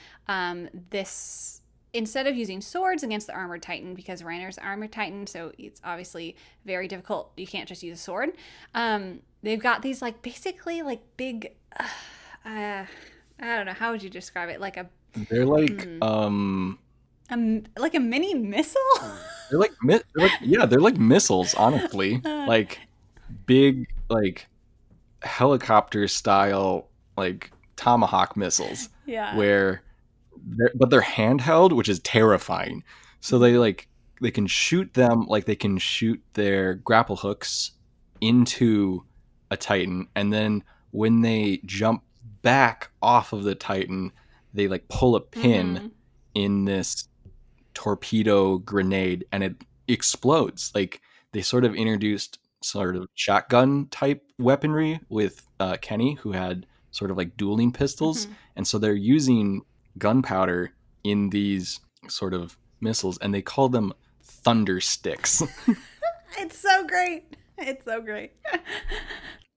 this. Instead of using swords against the armored Titan, because Reiner's armored Titan, so it's obviously very difficult. You can't just use a sword. They've got these like basically like big, I don't know, how would you describe it? They're like like a mini missile. they're like missiles, honestly. Like big like helicopter style like Tomahawk missiles. Yeah. Where they're handheld, which is terrifying. So they can shoot them, like they can shoot their grapple hooks into a Titan, and then when they jump back off of the Titan, they like pull a pin in this torpedo grenade, and it explodes. Like they sort of introduced sort of shotgun type weaponry with Kenny, who had sort of like dueling pistols, and so they're using gunpowder in these sort of missiles, and they call them thunder sticks. It's so great.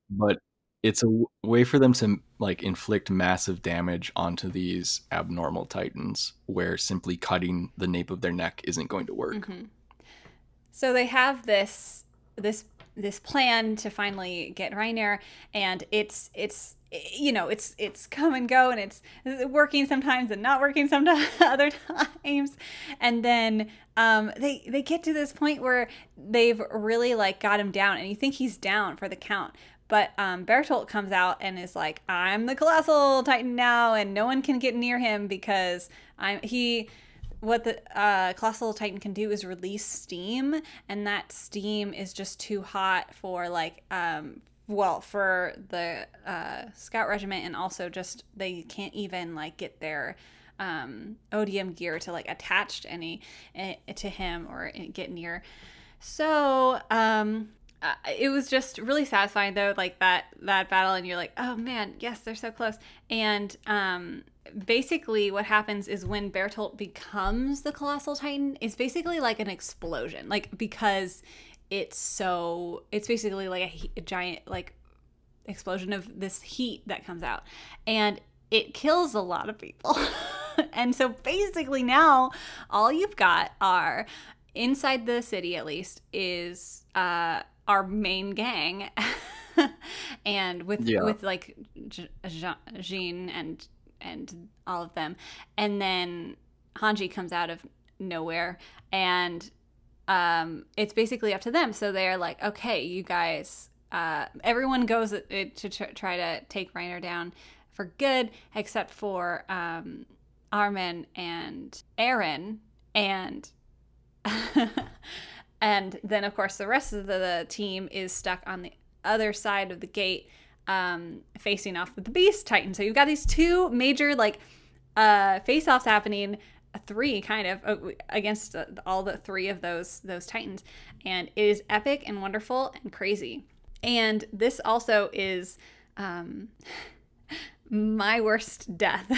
But it's a way for them to like inflict massive damage onto these abnormal Titans, where simply cutting the nape of their neck isn't going to work. So they have this this plan to finally get Reiner, and it's it's come and go, and it's working sometimes and not working sometimes other times, and then they get to this point where they've really like got him down, and you think he's down for the count. But Bertolt comes out and is like, I'm the Colossal Titan now, and no one can get near him because what the Colossal Titan can do is release steam, and that steam is just too hot for like for the scout regiment, and also just they can't even like get their odium gear to like attach to to him or get near. So it was just really satisfying though, like that battle, and you're like, oh man, yes, they're so close. And basically what happens is when Bertolt becomes the Colossal Titan, it's basically like an explosion, like because it's basically like a giant like explosion of this heat that comes out, and it kills a lot of people. And so basically now all you've got are, inside the city at least, is our main gang, and with like Jean and all of them, and then Hanji comes out of nowhere, and it's basically up to them. So they're like, okay, you guys, everyone goes to try to take Reiner down for good, except for Armin and Eren, and and then of course the rest of the team is stuck on the other side of the gate, facing off with the Beast Titan. So you've got these two major like face-offs happening, three kind of against all the three of those Titans, and it is epic and wonderful and crazy. And this also is my worst death.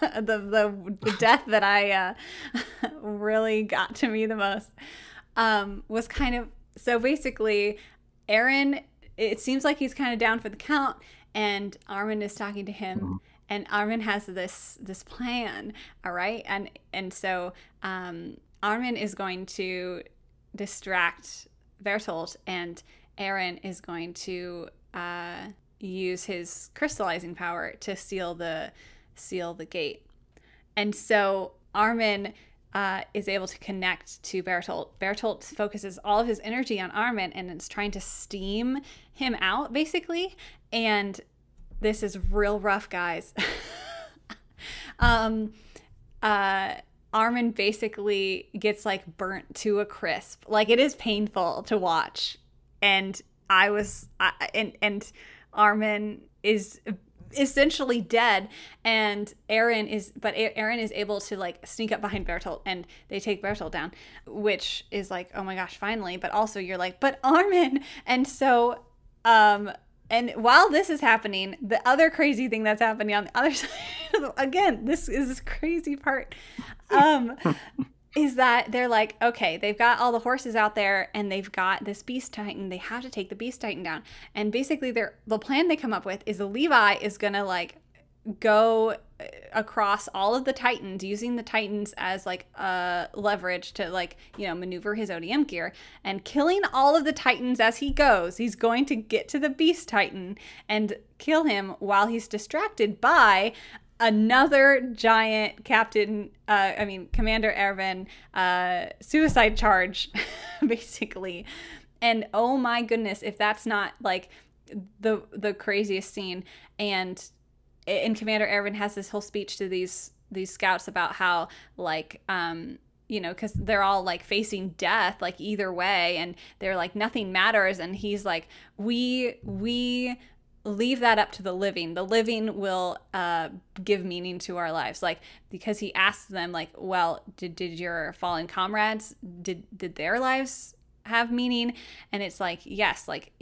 the death that I really got to me the most was kind of, so basically Eren, it seems like he's kind of down for the count, and Armin is talking to him, and Armin has this plan, all right, and so Armin is going to distract Bertolt, and Eren is going to use his crystallizing power to seal the gate. And so Armin is able to connect to Bertolt. Bertolt focuses all of his energy on Armin and is trying to steam him out, basically. And this is real rough, guys. Armin basically gets like burnt to a crisp. Like, it is painful to watch. And and Armin is essentially dead, and Eren is able to like sneak up behind Bertolt, and they take Bertolt down, which is like, oh my gosh, finally. But also you're like, but Armin. And so and while this is happening, the other crazy thing that's happening on the other side, again, this is this crazy part, is that they're like, okay, they've got all the horses out there, and they've got this Beast Titan. They have to take the Beast Titan down. And basically the plan they come up with is the Levi is going to like go across all of the Titans, using the Titans as like leverage to like, maneuver his ODM gear, and killing all of the Titans as he goes. He's going to get to the Beast Titan and kill him while he's distracted by another giant Commander Erwin suicide charge, basically. And oh my goodness, if that's not like the craziest scene. And Commander Erwin has this whole speech to these scouts about how like because they're all like facing death like either way, and they're like, nothing matters, and he's like, we leave that up to the living. The living will give meaning to our lives. Like, because he asks them like, well, did your fallen comrades, did their lives have meaning? And it's like, yes, like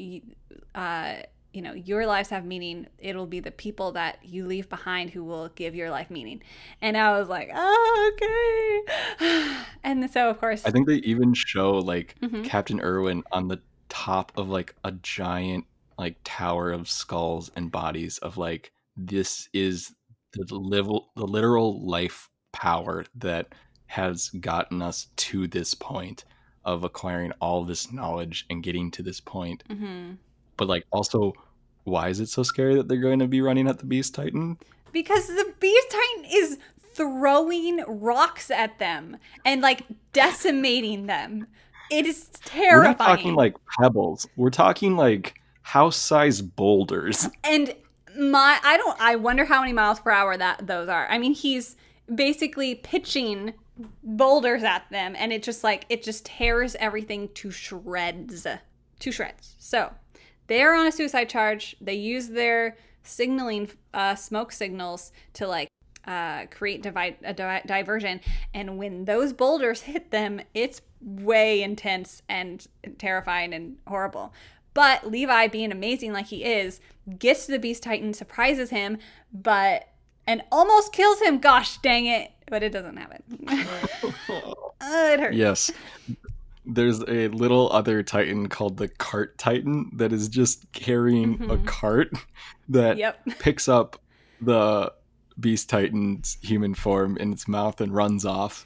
your lives have meaning. It'll be the people that you leave behind who will give your life meaning. And I was like, oh, okay. And so of course, I think they even show like Captain Irwin on the top of like a giant like tower of skulls and bodies of like, this is the literal life power that has gotten us to this point of acquiring all this knowledge and getting to this point. Mm-hmm. But like also, why is it so scary that they're going to be running at the Beast Titan? Because the Beast Titan is throwing rocks at them and like decimating them. It is terrifying. We're not talking like pebbles. We're talking like house-sized boulders. And I wonder how many miles per hour those are. I mean, he's basically pitching boulders at them, and it just tears everything to shreds. So they're on a suicide charge. They use their signaling smoke signals to like create a diversion, and when those boulders hit them, it's way intense and terrifying and horrible. But Levi, being amazing like he is, gets to the Beast Titan, surprises him, and almost kills him. Gosh dang it. But it doesn't happen. It hurts. Yes. There's a little other Titan called the Cart Titan that is just carrying a cart that picks up the Beast Titan's human form in its mouth and runs off,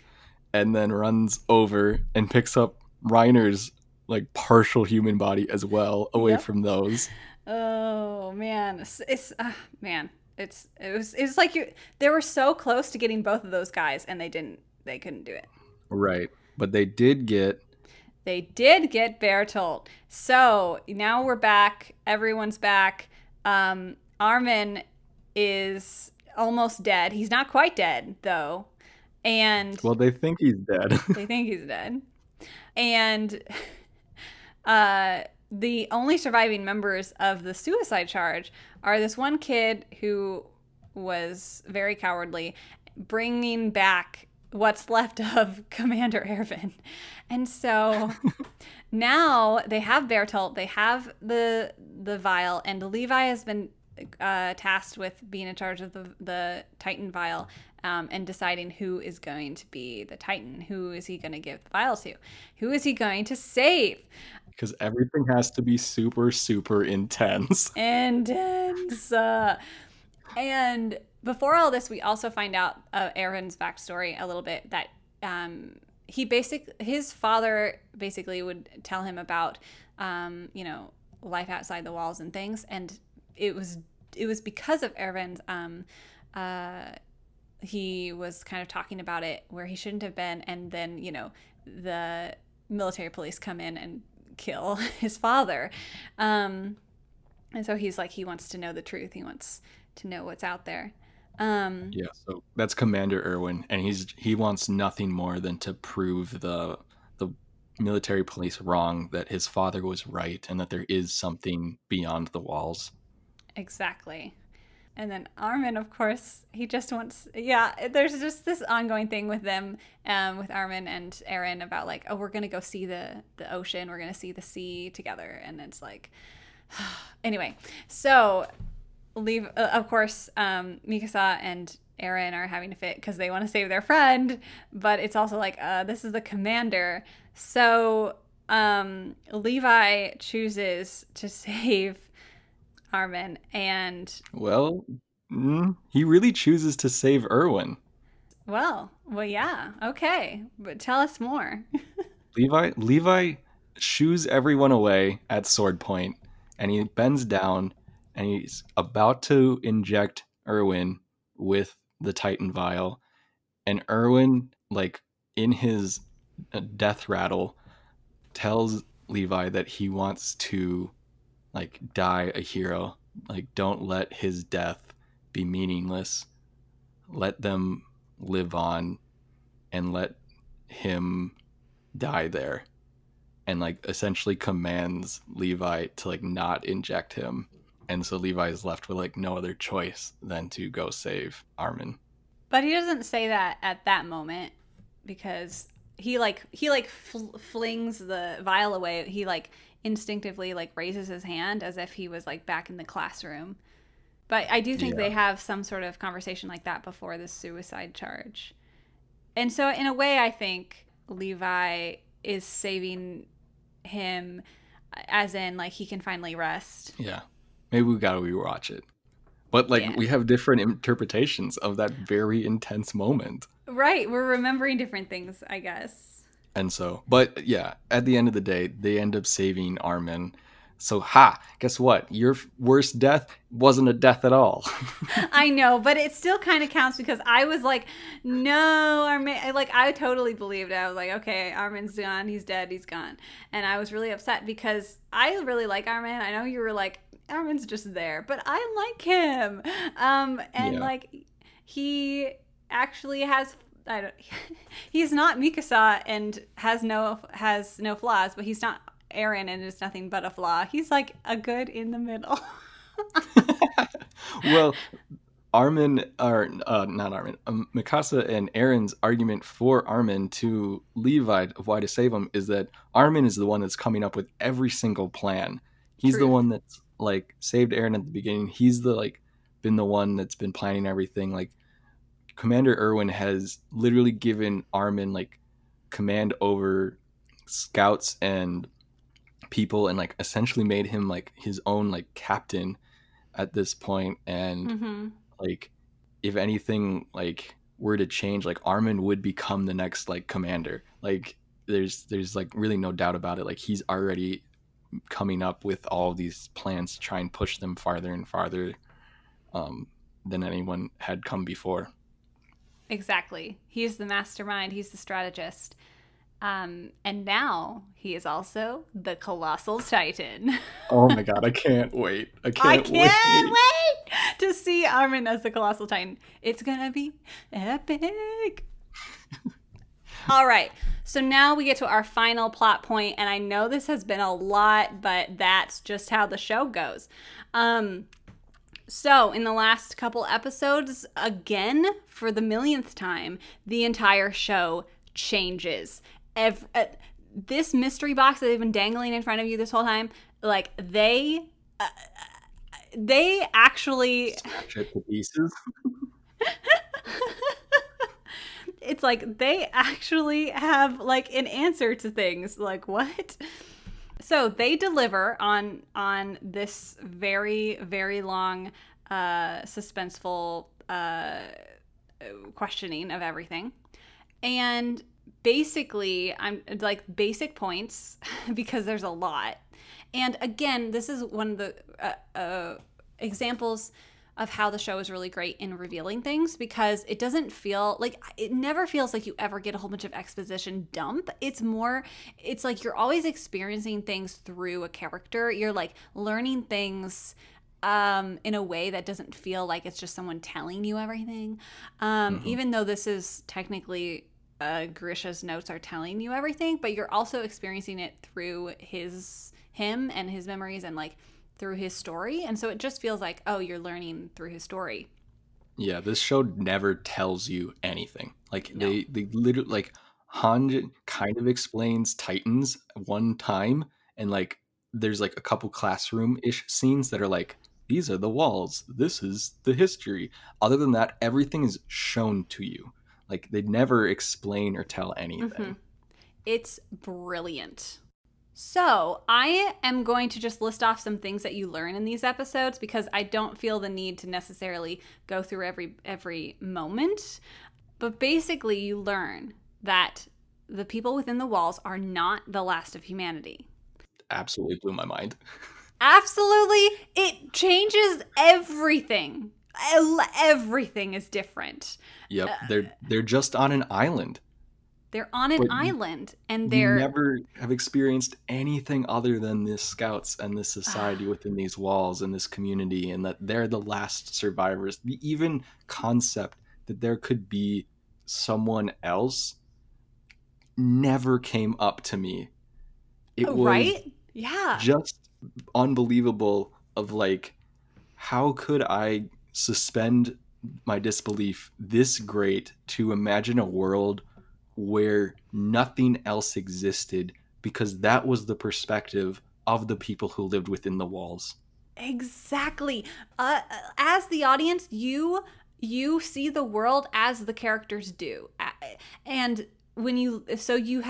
and then runs over and picks up Reiner's like partial human body as well away from those. Oh man, it's man, it was like they were so close to getting both of those guys, and they couldn't do it. Right, but they did get Bertolt. So now we're back. Everyone's back. Armin is almost dead. He's not quite dead though, and well, they think he's dead. They think he's dead, and the only surviving members of the suicide charge are this one kid who was very cowardly, bringing back what's left of Commander Erwin. And so now they have Bertolt, they have the vial, and Levi has been tasked with being in charge of the Titan vial, and deciding who is going to be the Titan. Who is he going to give the vial to? Who is he going to save? Because everything has to be super, super intense. And before all this, we also find out Aaron's backstory a little bit, that his father basically would tell him about life outside the walls and things, and it was because of Aaron's he was kind of talking about it where he shouldn't have been, and then the military police come in and kill his father, and so he's like, he wants to know the truth, he wants to know what's out there. So that's Commander Erwin, and he wants nothing more than to prove the military police wrong, that his father was right, and that there is something beyond the walls. Exactly. And then Armin, of course, he just wants, there's just this ongoing thing with them, with Armin and Aaron, about like, oh, we're going to go see the ocean. We're going to see the sea together. And it's like, anyway, so of course, Mikasa and Aaron are having a fit because they want to save their friend, but it's also like, this is the commander. So Levi chooses to save Armin, and he really chooses to save Erwin. Well, yeah, okay, but tell us more. Levi shoos everyone away at sword point, and he bends down, and he's about to inject Erwin with the Titan vial, and Erwin, like in his death rattle, tells Levi that he wants to like die a hero. Like, don't let his death be meaningless. Let them live on, and let him die there. And like essentially commands Levi to like not inject him. And so Levi is left with like no other choice than to go save Armin. But he doesn't say that at that moment, because he flings the vial away. He like instinctively like raises his hand as if he was like back in the classroom. But I do think they have some sort of conversation like that before the suicide charge. And so in a way, I think Levi is saving him, as in like he can finally rest. Yeah. Maybe we gotta rewatch it. But like we have different interpretations of that very intense moment. Right. We're remembering different things, I guess. And so, but yeah, at the end of the day, they end up saving Armin. So, guess what? Your worst death wasn't a death at all. I know, but it still kind of counts because I was like, no, Armin. Like, I totally believed it. I was like, okay, Armin's gone. He's dead. He's gone. And I was really upset because I really like Armin. I know you were like, Armin's just there, but I like him. And Yeah. like, he actually has. He's not Mikasa and has no flaws, but he's not Eren and is nothing but a flaw. He's like a good in the middle. Well, Armin, or not Armin, Mikasa and Eren's argument for Armin to Levi of why to save him is that Armin is the one that's coming up with every single plan. He's the Truth. one that's like saved Eren at the beginning. He's the like been the one that's been planning everything. Like Commander Erwin has literally given Armin like command over scouts and people and like essentially made him like his own like captain at this point. And Mm-hmm. like if anything like were to change, like Armin would become the next like commander. Like there's like really no doubt about it. Like he's already coming up with all of these plans to try and push them farther and farther than anyone had come before. Exactly. He's the mastermind. He's the strategist. And now he is also the Colossal Titan. Oh my god, I can't wait. I I can't can't wait. wait to see Armin as the Colossal Titan. It's gonna be epic. All right. So now we get to our final plot point, and I know this has been a lot, but that's just how the show goes. So in the last couple episodes, again, for the millionth time, the entire show changes. This mystery box that they've been dangling in front of you this whole time, like they actually Smash it to pieces. it's like they actually have like an answer to things. Like what? So they deliver on this very, very long, suspenseful questioning of everything. And basically, I'm like basic points because there's a lot. And again, this is one of the examples of how the show is really great in revealing things because it doesn't feel like it never feels like you ever get a whole bunch of exposition dump. It's like you're always experiencing things through a character. You're like learning things in a way that doesn't feel like it's just someone telling you everything. Even though this is technically Grisha's notes are telling you everything, but you're also experiencing it through him and his memories and like through his story. And so it just feels like, oh, you're learning through his story. Yeah, this show never tells you anything. Like No. they literally like Han kind of explains Titans one time, and like there's like a couple classroom-ish scenes that are like, these are the walls, this is the history. Other than that, everything is shown to you. Like they never explain or tell anything. It's brilliant. So I am going to just list off some things that you learn in these episodes because I don't feel the need to necessarily go through every moment. But basically you learn that the people within the walls are not the last of humanity. Absolutely blew my mind. Absolutely. It changes everything. Everything is different. Yep, they're just on an island. They're on an But island and You they're never have experienced anything other than this scouts and this society within these walls and this community, and that they're the last survivors. The even concept that there could be someone else never came up to me. It was right? Yeah. just unbelievable of like, how could I suspend my disbelief this great to imagine a world where nothing else existed, because that was the perspective of the people who lived within the walls. Exactly. As the audience, you see the world as the characters do, and when you absolutely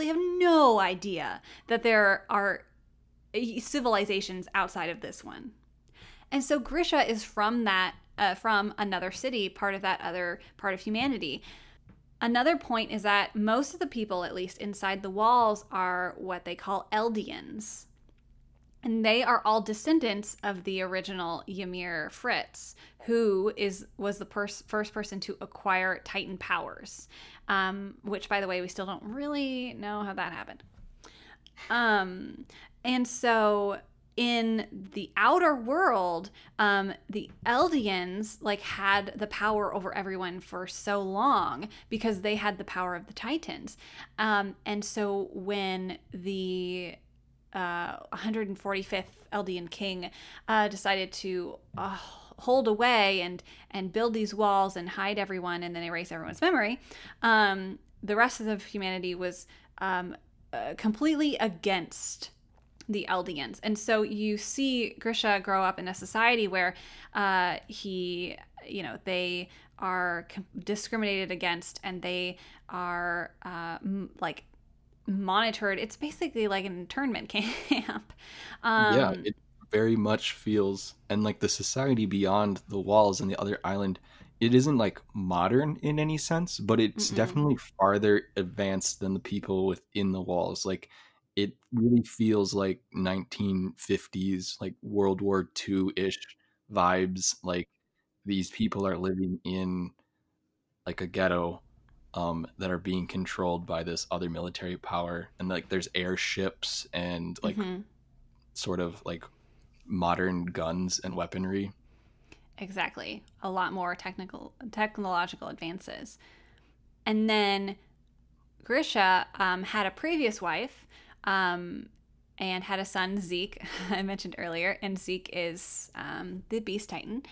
have no idea that there are civilizations outside of this one. And so Grisha is from another city, part of that other part of humanity. Another point is that most of the people, at least inside the walls, are what they call Eldians. And they are all descendants of the original Ymir Fritz, who was the first person to acquire Titan powers, which, by the way, we still don't really know how that happened. And so in the outer world, the Eldians like had the power over everyone for so long because they had the power of the Titans. And so when the 145th Eldian king decided to hold away and build these walls and hide everyone and then erase everyone's memory, the rest of humanity was completely against the Eldians. And so you see Grisha grow up in a society where they are discriminated against and they are like monitored. It's basically like an internment camp. Yeah, it very much feels, and like the society beyond the walls and the other island, it isn't like modern in any sense, but it's definitely farther advanced than the people within the walls. Like it really feels like 1950s, like World War II-ish vibes. Like these people are living in like a ghetto that are being controlled by this other military power, and like there's airships and like sort of like modern guns and weaponry. Exactly. A lot more technological advances. And then Grisha had a previous wife and had a son, Zeke, I mentioned earlier, and Zeke is the Beast Titan.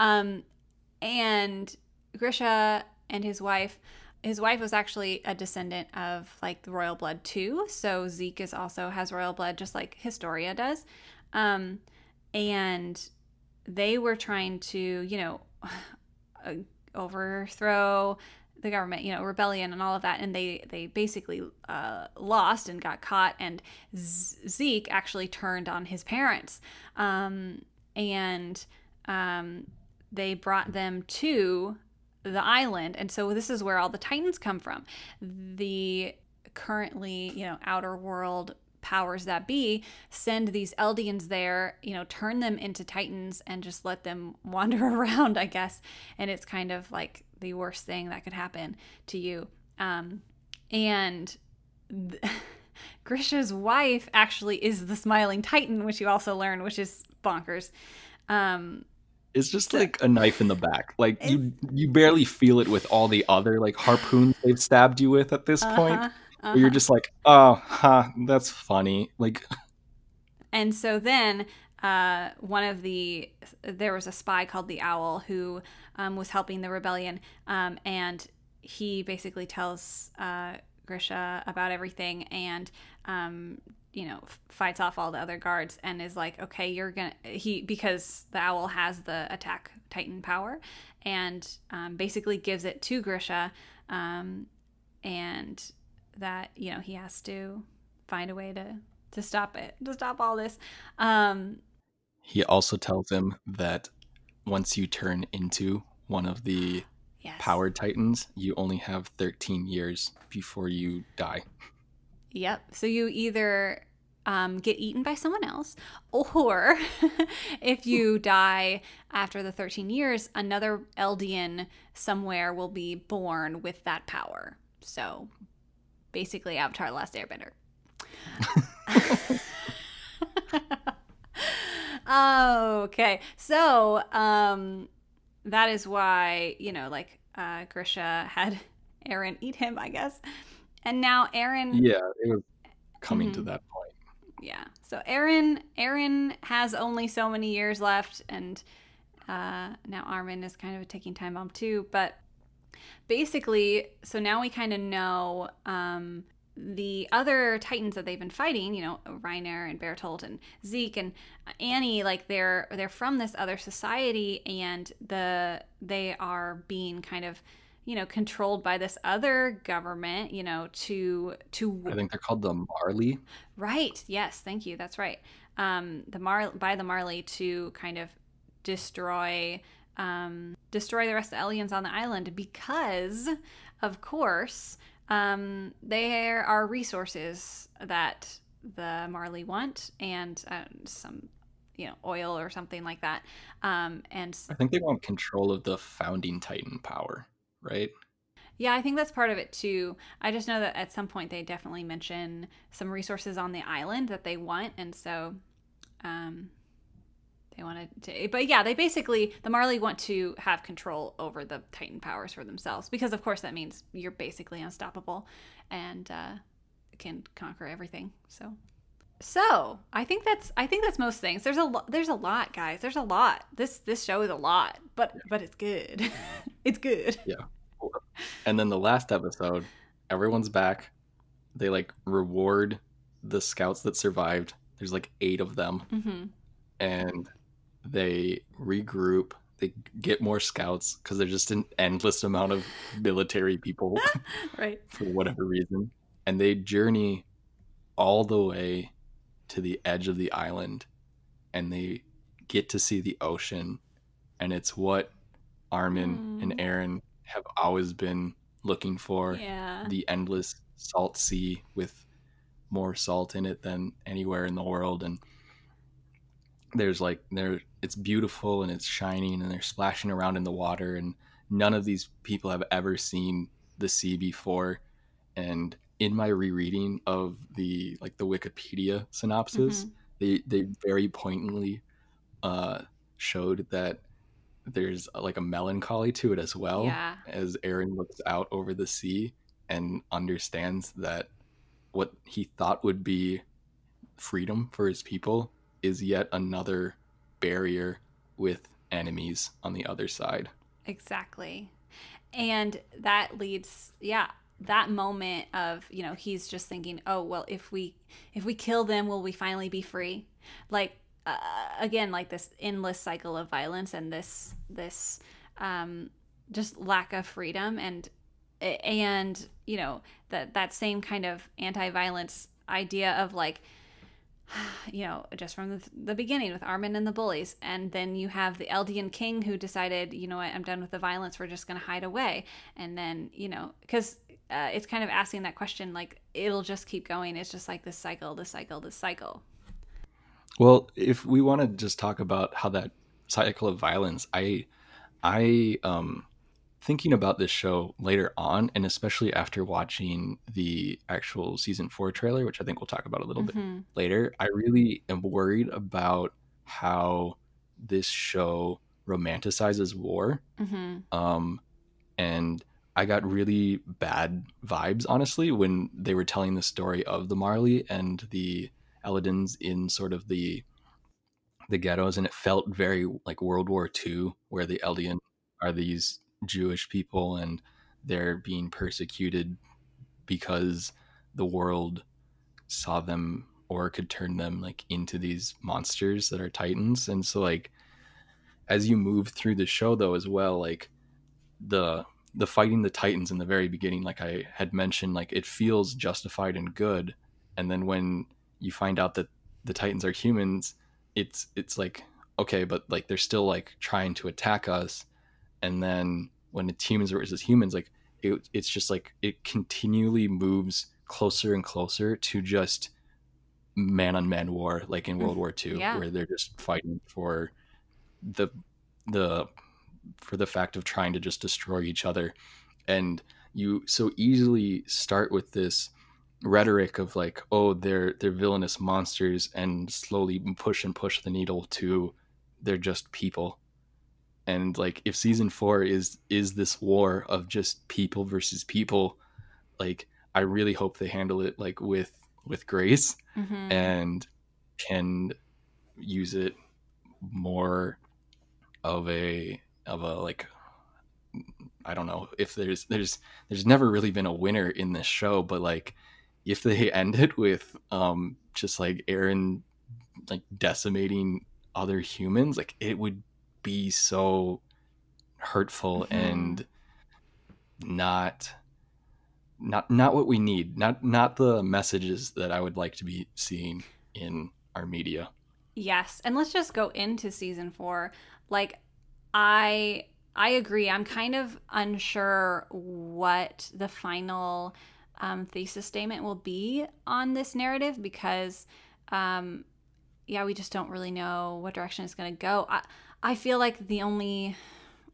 And Grisha and his wife was actually a descendant of like the royal blood too. So Zeke also has royal blood, just like Historia does. And they were trying to, overthrow the government, rebellion and all of that. And they basically lost and got caught. And Zeke actually turned on his parents. And they brought them to the island. And so this is where all the Titans come from. The currently, outer world powers that be send these Eldians there, turn them into Titans and just let them wander around, I guess. And it's kind of like the worst thing that could happen to you. And Grisha's wife actually is the Smiling Titan, which you also learn, which is bonkers. It's just like a knife in the back. Like you barely feel it with all the other like harpoons they've stabbed you with at this point. Where you're just like, oh, that's funny. Like, and so then there was a spy called the Owl who was helping the rebellion, and he basically tells Grisha about everything and fights off all the other guards and is like, okay, because the Owl has the attack Titan power, and basically gives it to Grisha, and that he has to find a way to stop all this. He also tells him that once you turn into one of the powered Titans, you only have 13 years before you die. Yep. So you either get eaten by someone else, or if you die after the 13 years, another Eldian somewhere will be born with that power. So basically Avatar: The Last Airbender. Okay. So that is why, Grisha had Eren eat him, I guess. And now Eren... Yeah, it was coming to that point. Yeah. So Eren has only so many years left, and now Armin is kind of a ticking time bomb too. But basically, so now we kind of know the other Titans that they've been fighting, Reiner and Bertolt and Zeke and Annie, like they're from this other society, and they are being kind of controlled by this other government, to I think they're called the Marley. Right. Yes. Thank you. That's right. The Marley to kind of destroy destroy the rest of the aliens on the island because, of course, there are resources that the Marley want, and some, oil or something like that. And I think they want control of the founding Titan power, right? yeah, I think that's part of it too. I just know that at some point they definitely mention some resources on the island that they want, and so um, they wanted to. But yeah, the Marley want to have control over the Titan powers for themselves because, of course, that means you're basically unstoppable and can conquer everything. So I think that's most things. There's a lot, guys. There's a lot. This show is a lot, but it's good. It's good. Yeah. And then the last episode, everyone's back. They like reward the scouts that survived. There's like 8 of them. Mm-hmm. And they regroup. They get more scouts because there's just an endless amount of military people Right. for whatever reason. And they journey all the way to the edge of the island and they get to see the ocean. And it's what Armin and Aaron have always been looking for. Yeah. The endless salt sea with more salt in it than anywhere in the world. And it's beautiful and it's shining and they're splashing around in the water, and none of these people have ever seen the sea before. And in my rereading of the Wikipedia synopsis, they very pointedly showed that there's like a melancholy to it as well. Yeah. As Aaron looks out over the sea and understands that what he thought would be freedom for his people is yet another barrier with enemies on the other side. Exactly. And that leads, yeah, that moment of, he's just thinking, oh, well, if we kill them, will we finally be free? Like, again, like this endless cycle of violence and this just lack of freedom, and that same kind of anti-violence idea of like, just from the beginning with Armin and the bullies. And then you have the Eldian king who decided, you know what, I'm done with the violence. We're just going to hide away. And then, because it's kind of asking that question, like, it'll just keep going. It's just like this cycle. Well, if we want to just talk about how that cycle of violence, I thinking about this show later on, and especially after watching the actual season 4 trailer, which I think we'll talk about a little bit later, I really am worried about how this show romanticizes war. And I got really bad vibes, honestly, when they were telling the story of the Marley and the Eladins in sort of the ghettos, and it felt very like World War II, where the Eldian are these Jewish people and they're being persecuted because the world saw them or could turn them like into these monsters that are titans. And so like as you move through the show though as well, like the fighting the titans in the very beginning, like I had mentioned, like it feels justified and good, and then when you find out that the titans are humans, it's like, okay, but like they're still like trying to attack us. And then when it's humans versus humans, like it's just like it continually moves closer and closer to just man on man war, like in World War II, where they're just fighting for the fact of trying to just destroy each other. And you so easily start with this rhetoric of like, oh, they're villainous monsters, and slowly push the needle to they're just people. And like if season 4 is this war of just people versus people, like I really hope they handle it like with grace and can use it more of a like, I don't know if there's never really been a winner in this show, but like if they end it with just like Aaron like decimating other humans, like it would be so hurtful and not what we need, not the messages that I would like to be seeing in our media. Yes. And let's just go into season 4. Like, I agree. I'm kind of unsure what the final thesis statement will be on this narrative because, yeah, we just don't really know what direction it's going to go. I feel like the only,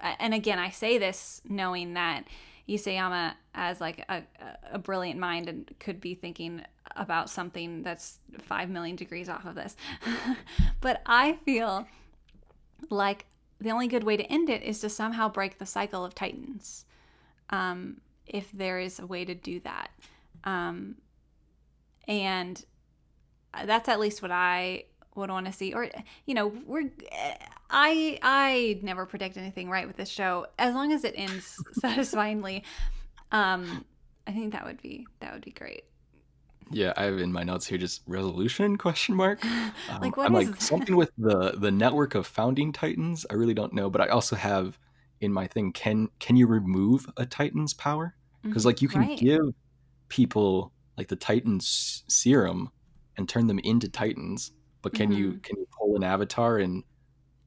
and again, I say this knowing that Isayama, as like a brilliant mind, and could be thinking about something that's 5 million degrees off of this, but I feel like the only good way to end it is to somehow break the cycle of Titans. If there is a way to do that. And that's at least what I would want to see. Or, you know, I never predict anything right with this show. As long as it ends satisfyingly, I think that would be great. Yeah, I have in my notes here just resolution question mark. Like, what I'm is like something with the network of founding titans. I really don't know, but I also have in my thing, can you remove a titan's power? Because like you can right. give people like the titan's serum and turn them into titans, but can you pull an avatar and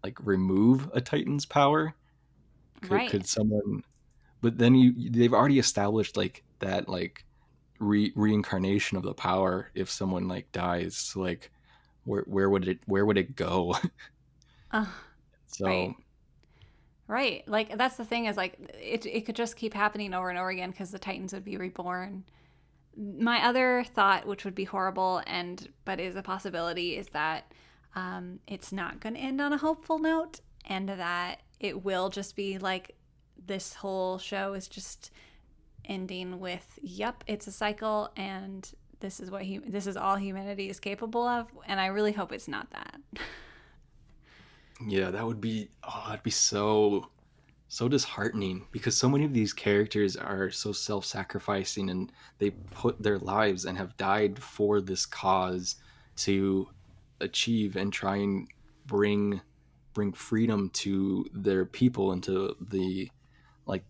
like remove a titan's power? Right. Could someone? But then they've already established like that like reincarnation of the power if someone like dies. So, like where would it go? So right. Like that's the thing is like it could just keep happening over and over again because the Titans would be reborn. My other thought, which would be horrible but is a possibility, is that it's not going to end on a hopeful note, and that it will just be like this whole show is just ending with, "Yep, it's a cycle, and this is all humanity is capable of." And I really hope it's not that. yeah, that'd be so disheartening because so many of these characters are so self-sacrificing and they put their lives and have died for this cause to achieve and try and bring freedom to their people and to the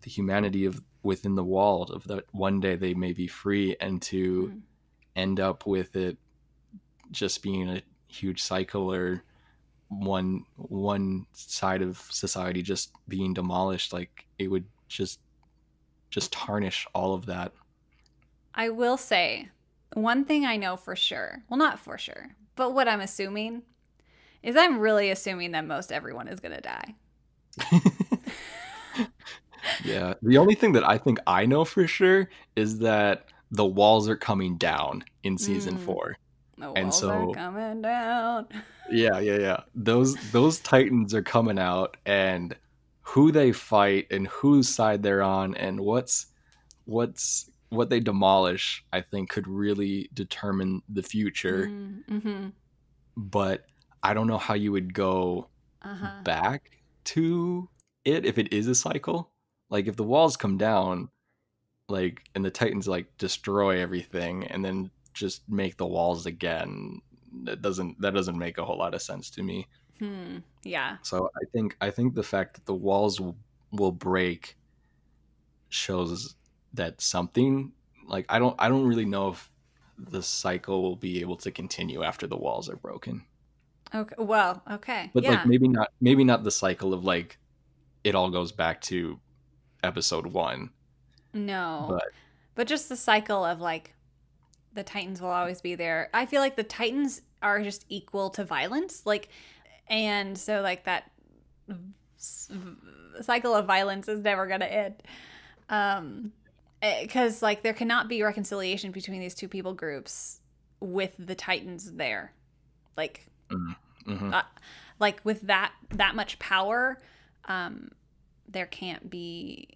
humanity of within the wall of that one day they may be free, and to end up with it just being a huge cycle or one side of society just being demolished. Like it would just tarnish all of that. I will say one thing I know for sure. Well, not for sure, but what I'm assuming is I'm really assuming that most everyone is going to die. Yeah. The only thing that I think I know for sure is that the walls are coming down in season 4. The And walls so are coming down. yeah. Those titans are coming out, and who they fight and whose side they're on and what they demolish, I think could really determine the future. But I don't know how you would go back to it if it is a cycle. Like if the walls come down, like, and the Titans like destroy everything and then just make the walls again, that doesn't make a whole lot of sense to me. Yeah. So I think the fact that the walls will break shows that something, like, I don't really know if the cycle will be able to continue after the walls are broken. Okay. Well, okay. But yeah. like maybe not the cycle of like it all goes back to episode 1. No. But just the cycle of like the Titans will always be there. I feel like the Titans are just equal to violence. Like, and so like that cycle of violence is never going to end. Because like there cannot be reconciliation between these two people groups with the Titans there. Like, like with that much power, there can't be.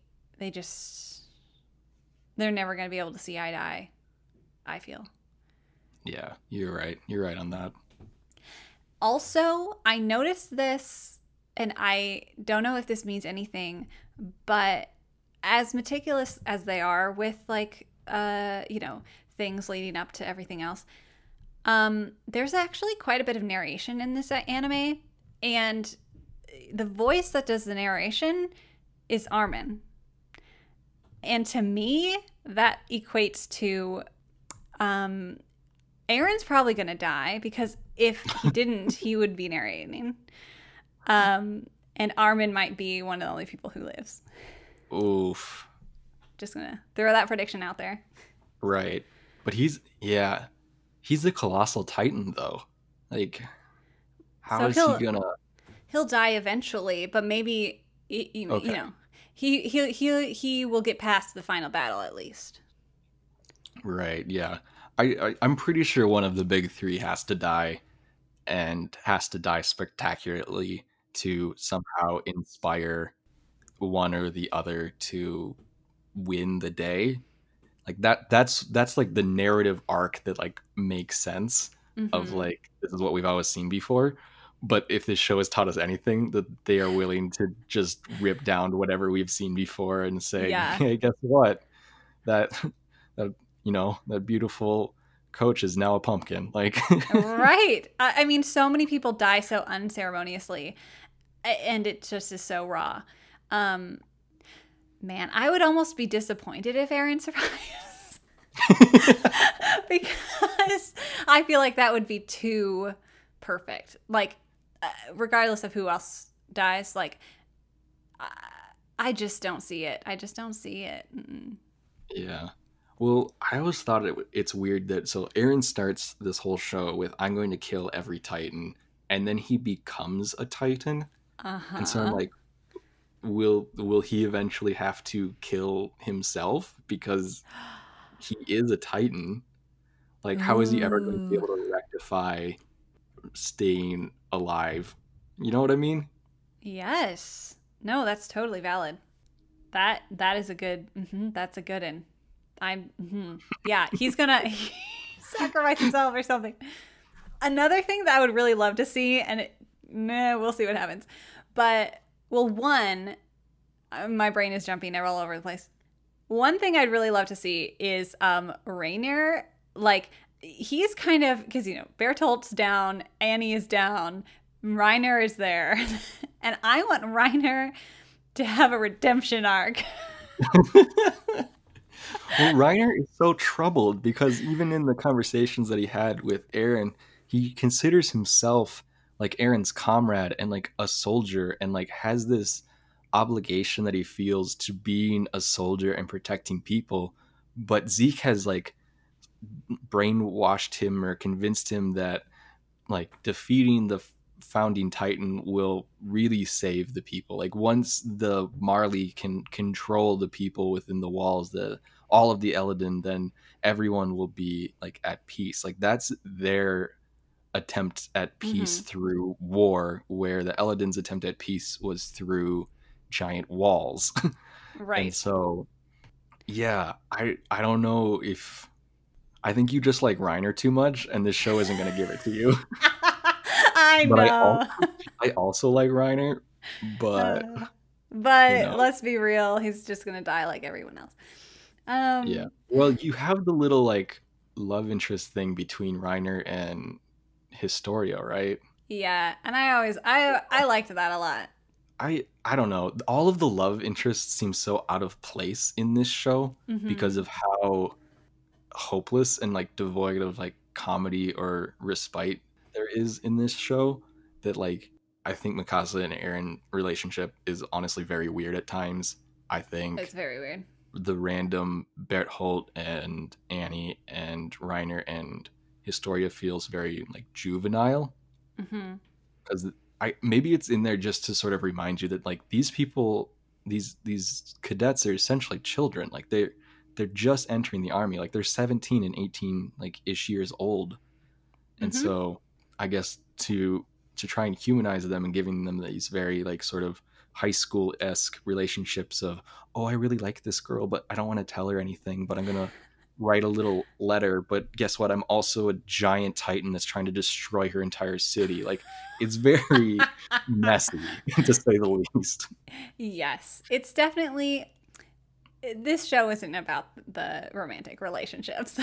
They're never going to be able to see eye to eye, I feel. Yeah, you're right. You're right on that. Also, I noticed this, and I don't know if this means anything, but as meticulous as they are with like, things leading up to everything else, there's actually quite a bit of narration in this anime, and the voice that does the narration is Armin. And to me, that equates to Aaron's probably going to die, because if he didn't, he would be narrating. And Armin might be one of the only people who lives. Oof. Just gonna throw that prediction out there. Right. But he's the colossal titan though. Like, how So is he gonna? he'll die eventually, but maybe Okay. he will get past the final battle at least. Right. Yeah. I'm pretty sure one of the big three has to die, and has to die spectacularly to somehow inspire one or the other to win the day. Like that's like the narrative arc that like makes sense of Mm-hmm. like this is what we've always seen before. But if this show has taught us anything, that they are willing to just rip down whatever we've seen before and say, Yeah. hey, guess what? That that that beautiful coach is now a pumpkin. Like Right. I mean, so many people die so unceremoniously, and it just is so raw. Um, Man, I would almost be disappointed if Aaron survives. Because I feel like that would be too perfect. Like, regardless of who else dies, like, I just don't see it. I just don't see it. Mm-mm. Yeah. Well, I always thought it's weird that so Aaron starts this whole show with I'm going to kill every Titan, and then he becomes a Titan, and so I'm Uh-huh. like, will he eventually have to kill himself because he is a Titan? Like, how is he ever going to be Ooh. able to rectify staying alive? You know what I mean? Yes. No, that's totally valid. That is a good. That's a good one. Yeah, he's gonna sacrifice himself or something. Another thing that I would really love to see, and we'll see what happens. But well, one, my brain is jumping all over the place. One thing I'd really love to see is Rainier. Like he's kind of because Bertolt's down, Annie is down, Reiner is there, and I want Reiner to have a redemption arc. Well, Reiner is so troubled because even in the conversations that he had with Aaron, he considers himself like Aaron's comrade and like a soldier, and like has this obligation that he feels to being a soldier and protecting people. But Zeke has like brainwashed him or convinced him that like defeating the founding titan will really save the people. Like once the Marley can control the people within the walls, the all of the Eladin, then everyone will be like at peace. Like that's their attempt at peace Mm-hmm. through war, where the Eladin's attempt at peace was through giant walls. And Right. so yeah, I don't know if I think you just like Reiner too much, and this show isn't going to give it to you. I But know. I also like Reiner, but Uh, you but know, let's be real, he's just gonna die like everyone else. yeah. Um, Well, you have the little like love interest thing between Reiner and Historia, right? yeah, and I liked that a lot. I don't know. All of the love interests seem so out of place in this show because Mm-hmm. of how hopeless and like devoid of like comedy or respite there is in this show, that like I think Mikasa and Eren relationship is honestly very weird at times. I It's think very weird. the random Berthold and Annie and Reiner and Historia feels very like juvenile, Mm-hmm. because I maybe it's in there just to sort of remind you that like these people, these cadets are essentially children. Like they're just entering the army. Like they're 17 and 18 like ish years old. And Mm-hmm. so I guess to try and humanize them and giving them these very like sort of high school-esque relationships of, oh, I really like this girl, but I don't want to tell her anything, but I'm gonna write a little letter. But guess what, I'm also a giant titan that's trying to destroy her entire city. Like it's very messy to say the least. Yes, it's definitely. This show isn't about the romantic relationships.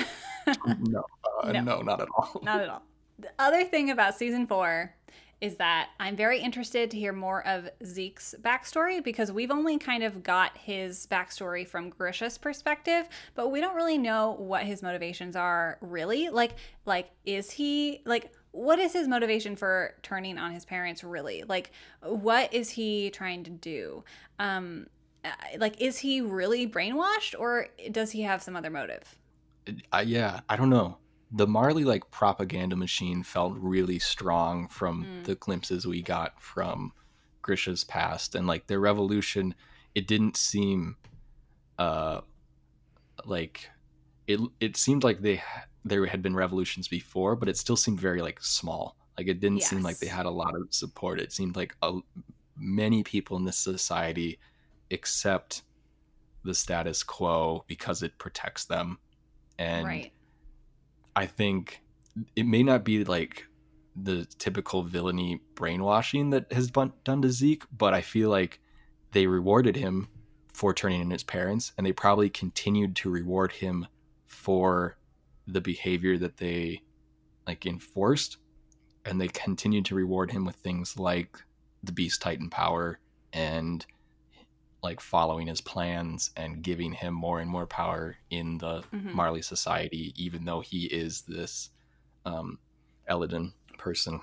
No, No, no, not at all. not at all. The other thing about season 4 is that I'm very interested to hear more of Zeke's backstory, because we've only kind of got his backstory from Grisha's perspective, but we don't really know what his motivations are really. Like is he like what is his motivation for turning on his parents, really? Like, what is he trying to do? Like, is he really brainwashed, or does he have some other motive? Yeah, I don't know. The Marley like propaganda machine felt really strong from Mm, the glimpses we got from Grisha's past, and like their revolution, it didn't seem uh like it seemed like there had been revolutions before, but it still seemed very like small. Like it didn't seem like they yes. had a lot of support. It seemed like many people in this society accept the status quo because it protects them. And Right. I think it may not be like the typical villainy brainwashing that has been done to Zeke, but I feel like they rewarded him for turning in his parents, and they probably continued to reward him for the behavior that they like enforced, and they continued to reward him with things like the Beast Titan power and like following his plans and giving him more and more power in the Hmm. Marley society, even though he is this um, Eladin person.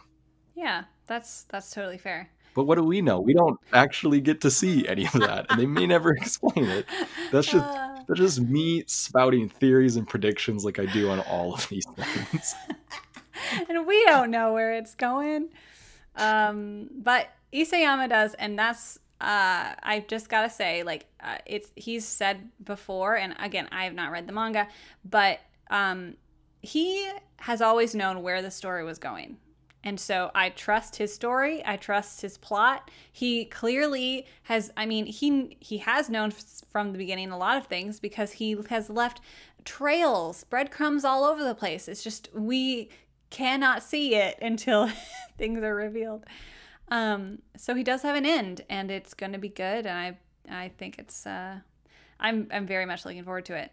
Yeah, that's totally fair. But what do we know? We don't actually get to see any of that, and they may never explain it. That's just Uh, that's just me spouting theories and predictions like I do on all of these things. and we don't know where it's going. But Isayama does, and that's I just gotta say, like, it's he's said before, and again, I have not read the manga, but he has always known where the story was going. And so I trust his story. I trust his plot. He clearly has, I mean, he has known from the beginning a lot of things because he has left trails, breadcrumbs all over the place. It's just we cannot see it until things are revealed. So he does have an end, and it's going to be good, and I think it's I'm very much looking forward to it.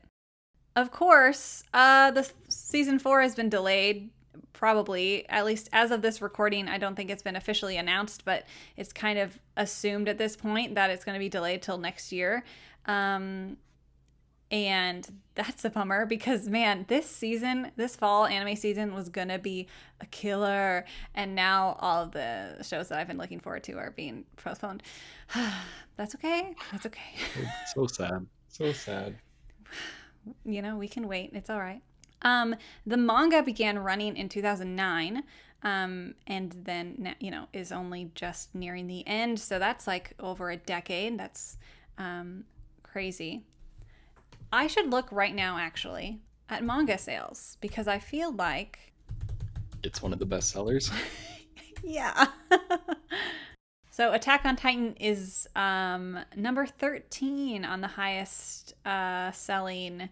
Of course, the season 4 has been delayed. Probably, at least as of this recording, I don't think it's been officially announced, but it's kind of assumed at this point that it's going to be delayed till next year. And that's a bummer because, man, this season, this fall anime season was going to be a killer. And now all of the shows that I've been looking forward to are being postponed. That's okay. That's okay. So sad. So sad. You know, we can wait. It's all right. The manga began running in 2009, and then, you know, is only just nearing the end. So that's like over a decade. That's crazy. I should look right now, actually, at manga sales because I feel like It's one of the best sellers. yeah. So Attack on Titan is number 13 on the highest selling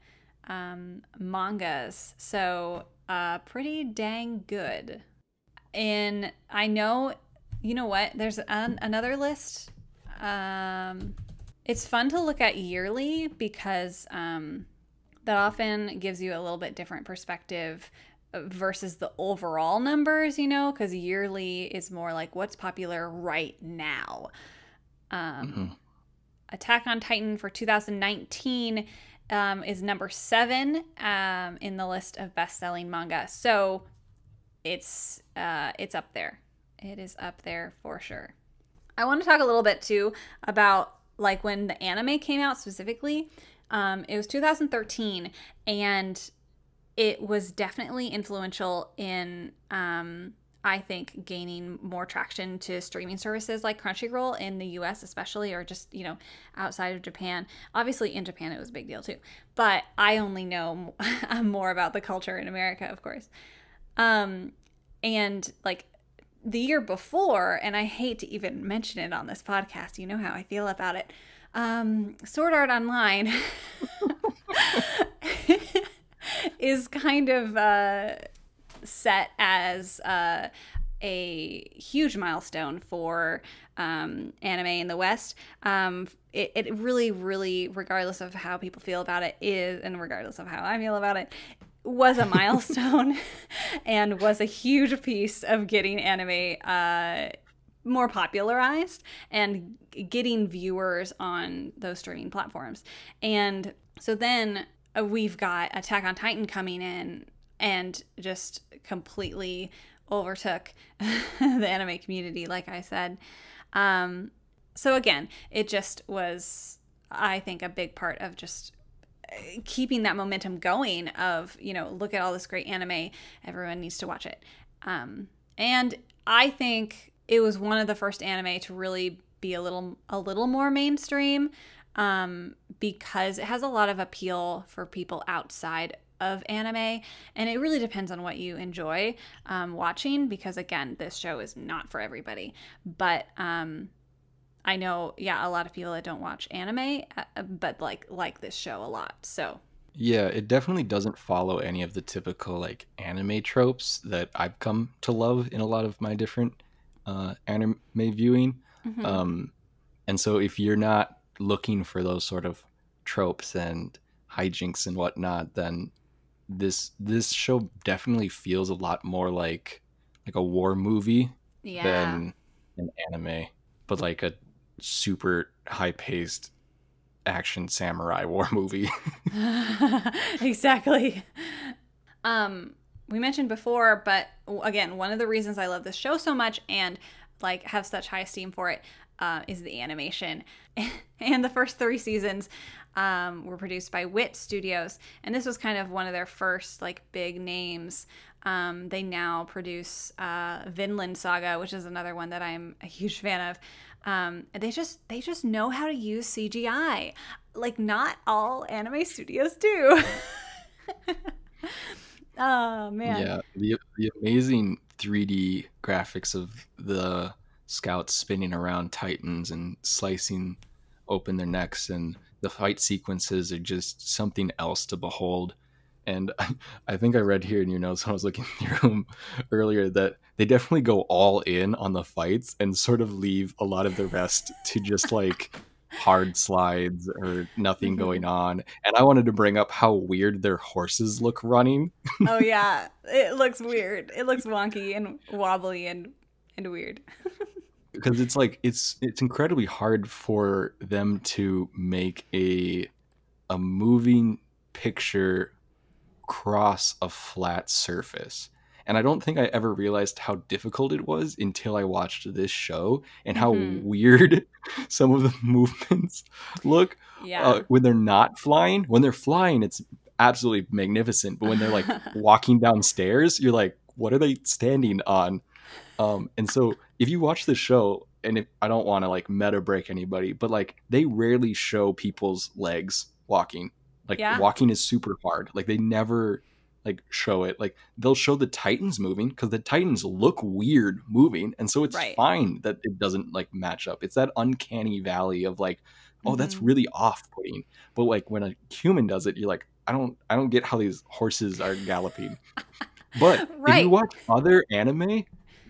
mangas. So pretty dang good. And I know, you know what? There's another list. It's fun to look at yearly because that often gives you a little bit different perspective versus the overall numbers, you know, because yearly is more like what's popular right now. Mm-hmm. Attack on Titan for 2019 is number 7 in the list of best-selling manga. So it's up there. It is up there for sure. I want to talk a little bit too about like when the anime came out specifically. It was 2013, and it was definitely influential in I think gaining more traction to streaming services like Crunchyroll in the US especially, or just, you know, outside of Japan. Obviously in Japan it was a big deal too, but I only know more about the culture in America, of course. And like the year before, and I hate to even mention it on this podcast, you know how I feel about it, Sword Art Online is kind of set as a huge milestone for anime in the West. It really, really, regardless of how people feel about it, is, and regardless of how I feel about it, was a milestone and was a huge piece of getting anime more popularized and getting viewers on those streaming platforms. And so then we've got Attack on Titan coming in and just completely overtook the anime community, like I said. So again, it just was, I think, a big part of just keeping that momentum going of, look at all this great anime. Everyone needs to watch it. And I think it was one of the first anime to really be a little more mainstream, because it has a lot of appeal for people outside of anime, and it really depends on what you enjoy watching, because again, this show is not for everybody. But I know, a lot of people that don't watch anime, but like this show a lot. So Yeah, it definitely doesn't follow any of the typical like anime tropes that I've come to love in a lot of my different anime viewing. mm-hmm. Um, and so if you're not looking for those sort of tropes and hijinks and whatnot, then this show definitely feels a lot more like a war movie Yeah. than an anime, but like a super high paced action samurai war movie. Exactly. We mentioned before, but again, one of the reasons I love this show so much and like have such high esteem for it is the animation. And the first 3 seasons were produced by Wit Studios, and this was kind of one of their first like big names. They now produce Vinland Saga, which is another one that I'm a huge fan of. They just know how to use CGI. Like not all anime studios do. Oh man. Yeah, the amazing 3D graphics of the scouts spinning around titans and slicing open their necks, and the fight sequences are just something else to behold. And I think I read here in your notes when I was looking through them earlier that they definitely go all in on the fights and sort of leave a lot of the rest to just like hard slides or nothing going Mhm. on. And I wanted to bring up how weird their horses look running, Oh yeah, it looks weird. It looks wonky and wobbly and weird. because it's like it's incredibly hard for them to make a moving picture cross a flat surface. And I don't think I ever realized how difficult it was until I watched this show and how Hmm. weird some of the movements look Yeah. when they're not flying. When they're flying, it's absolutely magnificent. But when they're like walking downstairs, you're like, what are they standing on? And so if you watch the show, and if I don't want to like meta break anybody, but like they rarely show people's legs walking. Like Yeah. walking is super hard. Like they never like show it. Like they'll show the Titans moving because the Titans look weird moving, and so it's Right. fine that it doesn't like match up. It's that uncanny valley of like, oh, that's Hmm. really off-putting. But like when a human does it, you're like, I don't get how these horses are galloping. But if you Right. watch other anime,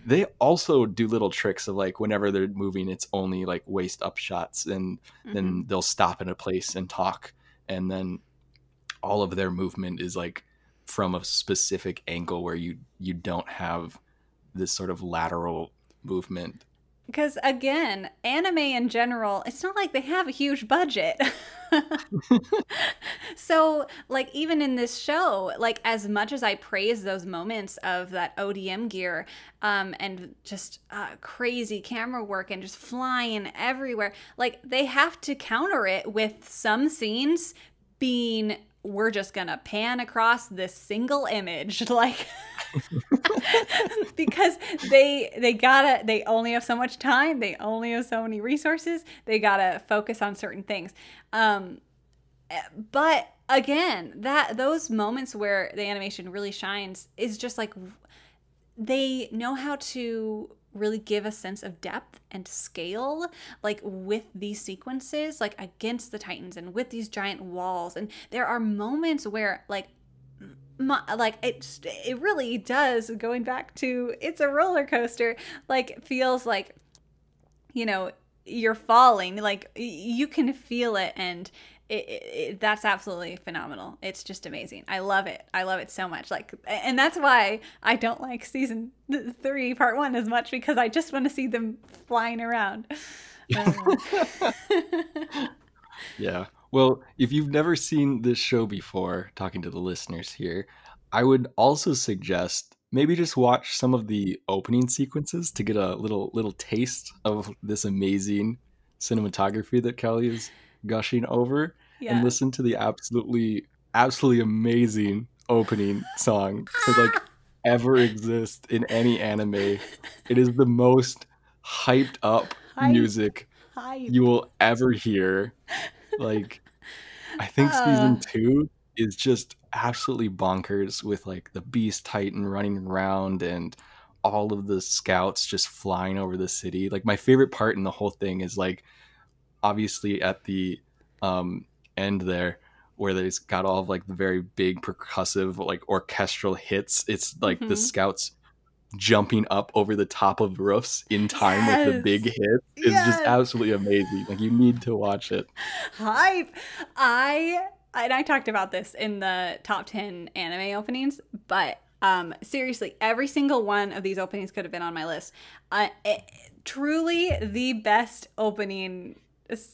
they also do little tricks of like whenever they're moving, it's only like waist up shots, and Hmm. then they'll stop in a place and talk, and then all of their movement is like from a specific angle where you don't have this sort of lateral movement. Because again, anime in general, it's not like they have a huge budget. So, like, even in this show, like, as much as I praise those moments of that ODM gear and just crazy camera work and just flying everywhere, like, they have to counter it with some scenes being, we're just gonna pan across this single image. Like, because they only have so much time, they only have so many resources, they gotta focus on certain things. um but again, that those moments where the animation really shines is just like they know how to really give a sense of depth and scale, like with these sequences, like against the titans and with these giant walls. And there are moments where like it really does, going back to it's a roller coaster, like feels like, you know, you're falling, like you can feel it. And that's absolutely phenomenal. It's just amazing. I love it. I love it so much. Like, and that's why I don't like season 3 part 1 as much, because I just want to see them flying around. Uh, Yeah. Well, if you've never seen this show before, talking to the listeners here, I would also suggest maybe just watch some of the opening sequences to get a little taste of this amazing cinematography that Kelly is gushing over, and Yeah. listen to the absolutely amazing opening song to like ever exist in any anime. It is the most hyped up Hype. music Hype. you will ever hear. Like, I think Uh, season 2 is just absolutely bonkers with like the Beast Titan running around and all of the scouts just flying over the city. Like, my favorite part in the whole thing is like obviously at the um end there, where they've got all of like the very big percussive like orchestral hits. It's like the mhm. scouts jumping up over the top of roofs in time with the big Yes. hits is just Yes. absolutely amazing. Like, you need to watch it. Hype. I talked about this in the top 10 anime openings, but seriously, every single one of these openings could have been on my list. Truly the best opening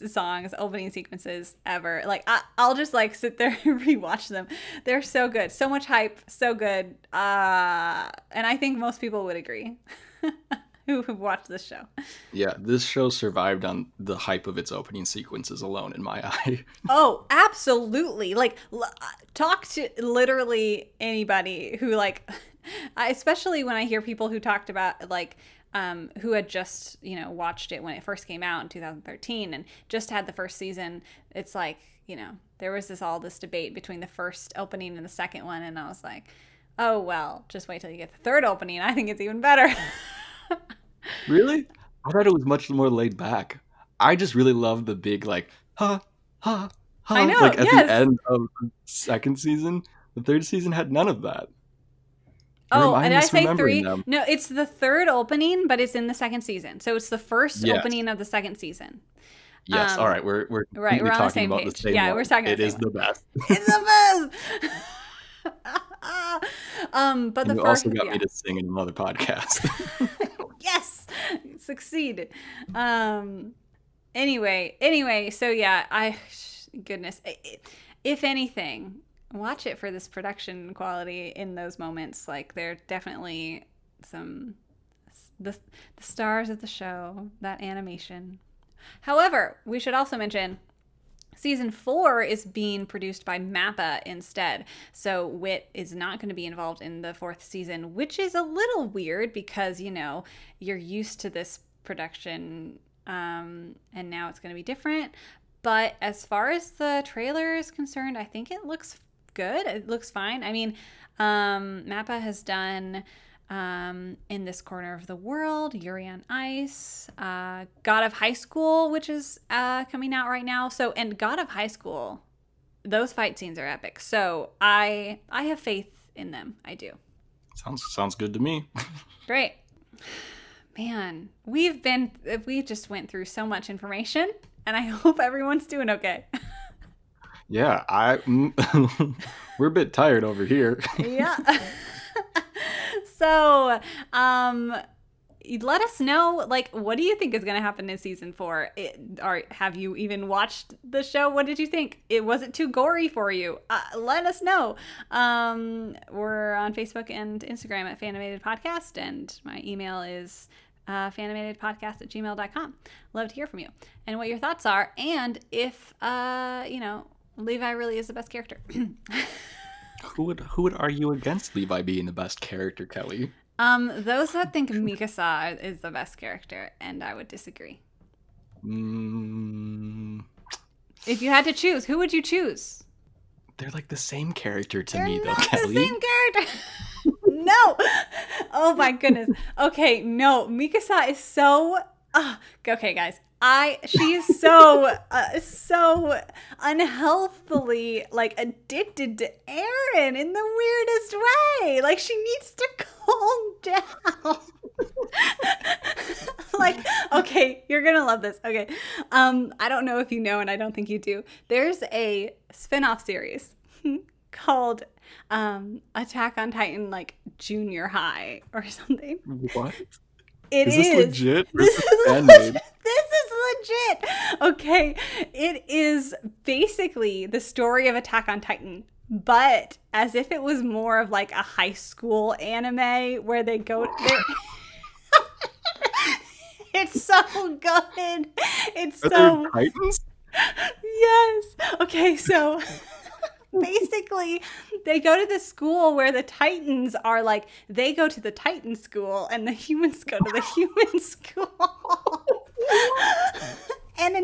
songs, opening sequences ever. Like, I'll just like sit there and rewatch them. They're so good. So much hype, so good. And I think most people would agree who have watched this show. Yeah, this show survived on the hype of its opening sequences alone, in my eye. Oh, absolutely. Like, talk to literally anybody who, like, especially when I hear people who talked about, like, who had just, watched it when it first came out in 2013 and just had the first season. It's like, there was all this debate between the first opening and the second one. And I was like, oh, well, just wait till you get the third opening. I think it's even better. Really? I thought it was much more laid back. I just really love the big like ha ha I ha, know. like at the Yes. end of the second season. The third season had none of that. Or am Oh, I did I say misremembering 3? them? No, it's the third opening, but it's in the second season. So it's the first Yes. opening of the second season. Yes. All right. We're Right, completely we're on the talking same about the page. same Yeah, one. we're talking about It the is same the one. best. It's the best. But And the you first, also got yeah. me to sing in another podcast. Yes, succeed. Anyway, so yeah, goodness, if anything, watch it for this production quality in those moments. Like, they're definitely the stars of the show, that animation. However, we should also mention Season 4 is being produced by MAPPA instead. So Wit is not going to be involved in the fourth season, which is a little weird because, you're used to this production, and now it's going to be different. But as far as the trailer is concerned, I think it looks good. It looks fine. I mean, MAPPA has done In This Corner of the World, Yuri on Ice, God of High School, which is coming out right now. So, and God of High School, those fight scenes are epic. So I have faith in them. I do. Sounds good to me. Great. Man, we just went through so much information, and I hope everyone's doing okay. Yeah, we're a bit tired over here. Yeah. So, let us know, like, what do you think is going to happen in season 4? Have you even watched the show? What did you think? Was it too gory for you? Let us know. We're on Facebook and Instagram at Fanimated Podcast, and my email is fanimatedpodcast@gmail.com. Love to hear from you and what your thoughts are, and if Levi really is the best character. Who would argue against Levi being the best character, Kelly? Those that think Mikasa is the best character, and I would disagree. If you had to choose, who would you choose? They're like the same character to They're me, though, not Kelly. the same character. No. Oh my goodness. Okay, no. Mikasa is so. Okay, guys. She is so unhealthily like addicted to Aaron in the weirdest way. Like, she needs to calm down. Like, okay, you're gonna love this. Okay, I don't know if you know, and I don't think you do. There's a spin-off series called Attack on Titan, like Junior High or something. What? Is this legit? This is legit. Okay, it is basically the story of Attack on Titan, but as if it was more of like a high school anime where they go. It's so good. It's Are so. there Titans? Yes. Okay, so basically they go to the school where the Titans are like, they go to the Titan school and the humans go to the human school. And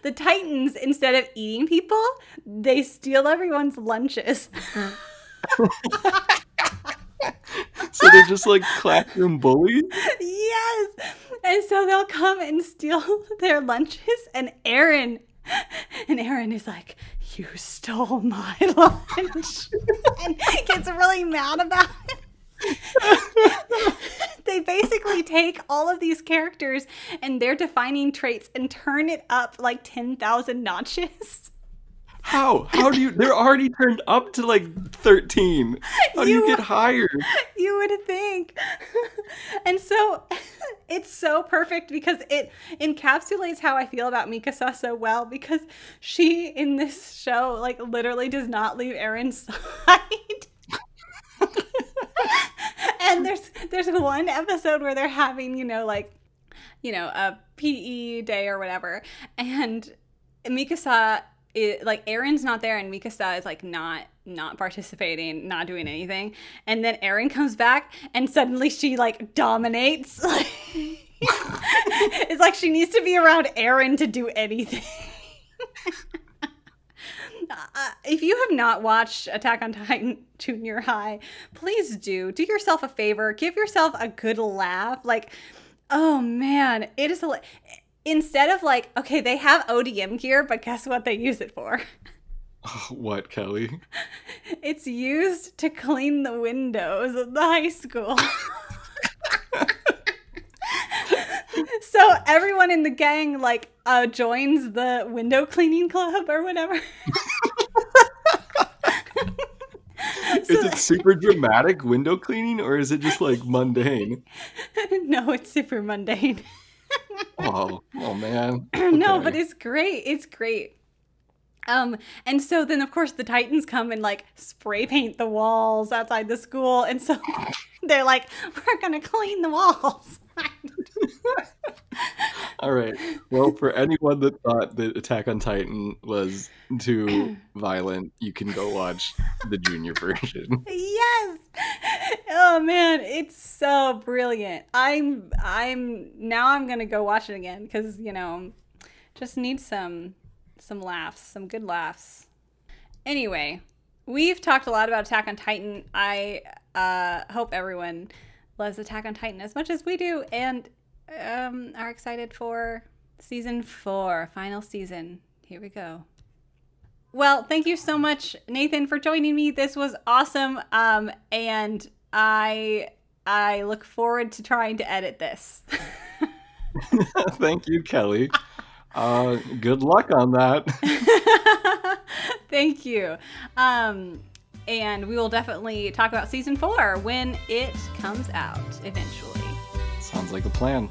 the Titans, instead of eating people, they steal everyone's lunches. So they're just like classroom bullies? Yes. And so they'll come and steal their lunches, and Aaron is like, you stole my lunch. And gets really mad about it. They basically take all of these characters and their defining traits and turn it up like 10,000 notches. How do you, they're already turned up to like 13. How do you get higher? You would think. And so it's so perfect because it encapsulates how I feel about Mikasa so well, because she in this show like literally does not leave Aaron's side. And there's one episode where they're having, a PE day or whatever, and Mikasa like Aaron's not there, and Mikasa is like not participating, not doing anything, and then Aaron comes back and suddenly she like dominates. It's like she needs to be around Aaron to do anything. If you have not watched Attack on Titan Junior High, please do yourself a favor, give yourself a good laugh. Like, oh man, it is instead of like, okay, they have ODM gear, but guess what they use it for? What, Kelly? It's used to clean the windows of the high school. So everyone in the gang like joins the window cleaning club or whatever. Is it super dramatic window cleaning, or is it just like mundane? No, it's super mundane. Oh man. Okay. No, but it's great. It's great. And so then of course the Titans come and like spray paint the walls outside the school, and so they're like, we're gonna clean the walls. All right. Well, for anyone that thought that Attack on Titan was too violent, you can go watch the junior version. Yes. Oh man, it's so brilliant. I'm gonna go watch it again because just need some laughs, some good laughs. Anyway, we've talked a lot about Attack on Titan. I hope everyone loves Attack on Titan as much as we do, and are excited for season 4, final season. Here we go. Well, thank you so much, Nathan, for joining me. This was awesome, and I look forward to trying to edit this. Thank you, Kelly. Good luck on that. Thank you. And we will definitely talk about season 4 when it comes out eventually. Sounds like a plan.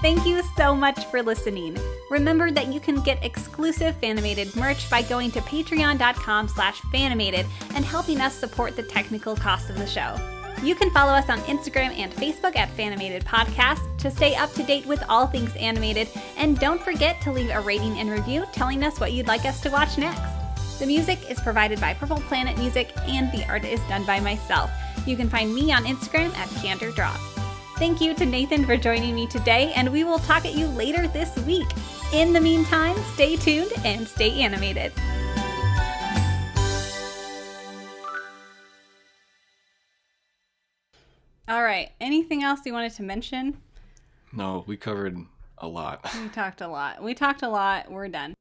Thank you so much for listening. Remember that you can get exclusive Fanimated merch by going to patreon.com/Fanimated and helping us support the technical cost of the show. You can follow us on Instagram and Facebook at Fanimated Podcast to stay up to date with all things animated, and don't forget to leave a rating and review telling us what you'd like us to watch next. The music is provided by Purple Planet Music, and the art is done by myself. You can find me on Instagram at CandorDrop. Thank you to Nathan for joining me today, and we will talk at you later this week. In the meantime, stay tuned and stay animated. All right. Anything else you wanted to mention? No, we covered a lot. We talked a lot. We're done.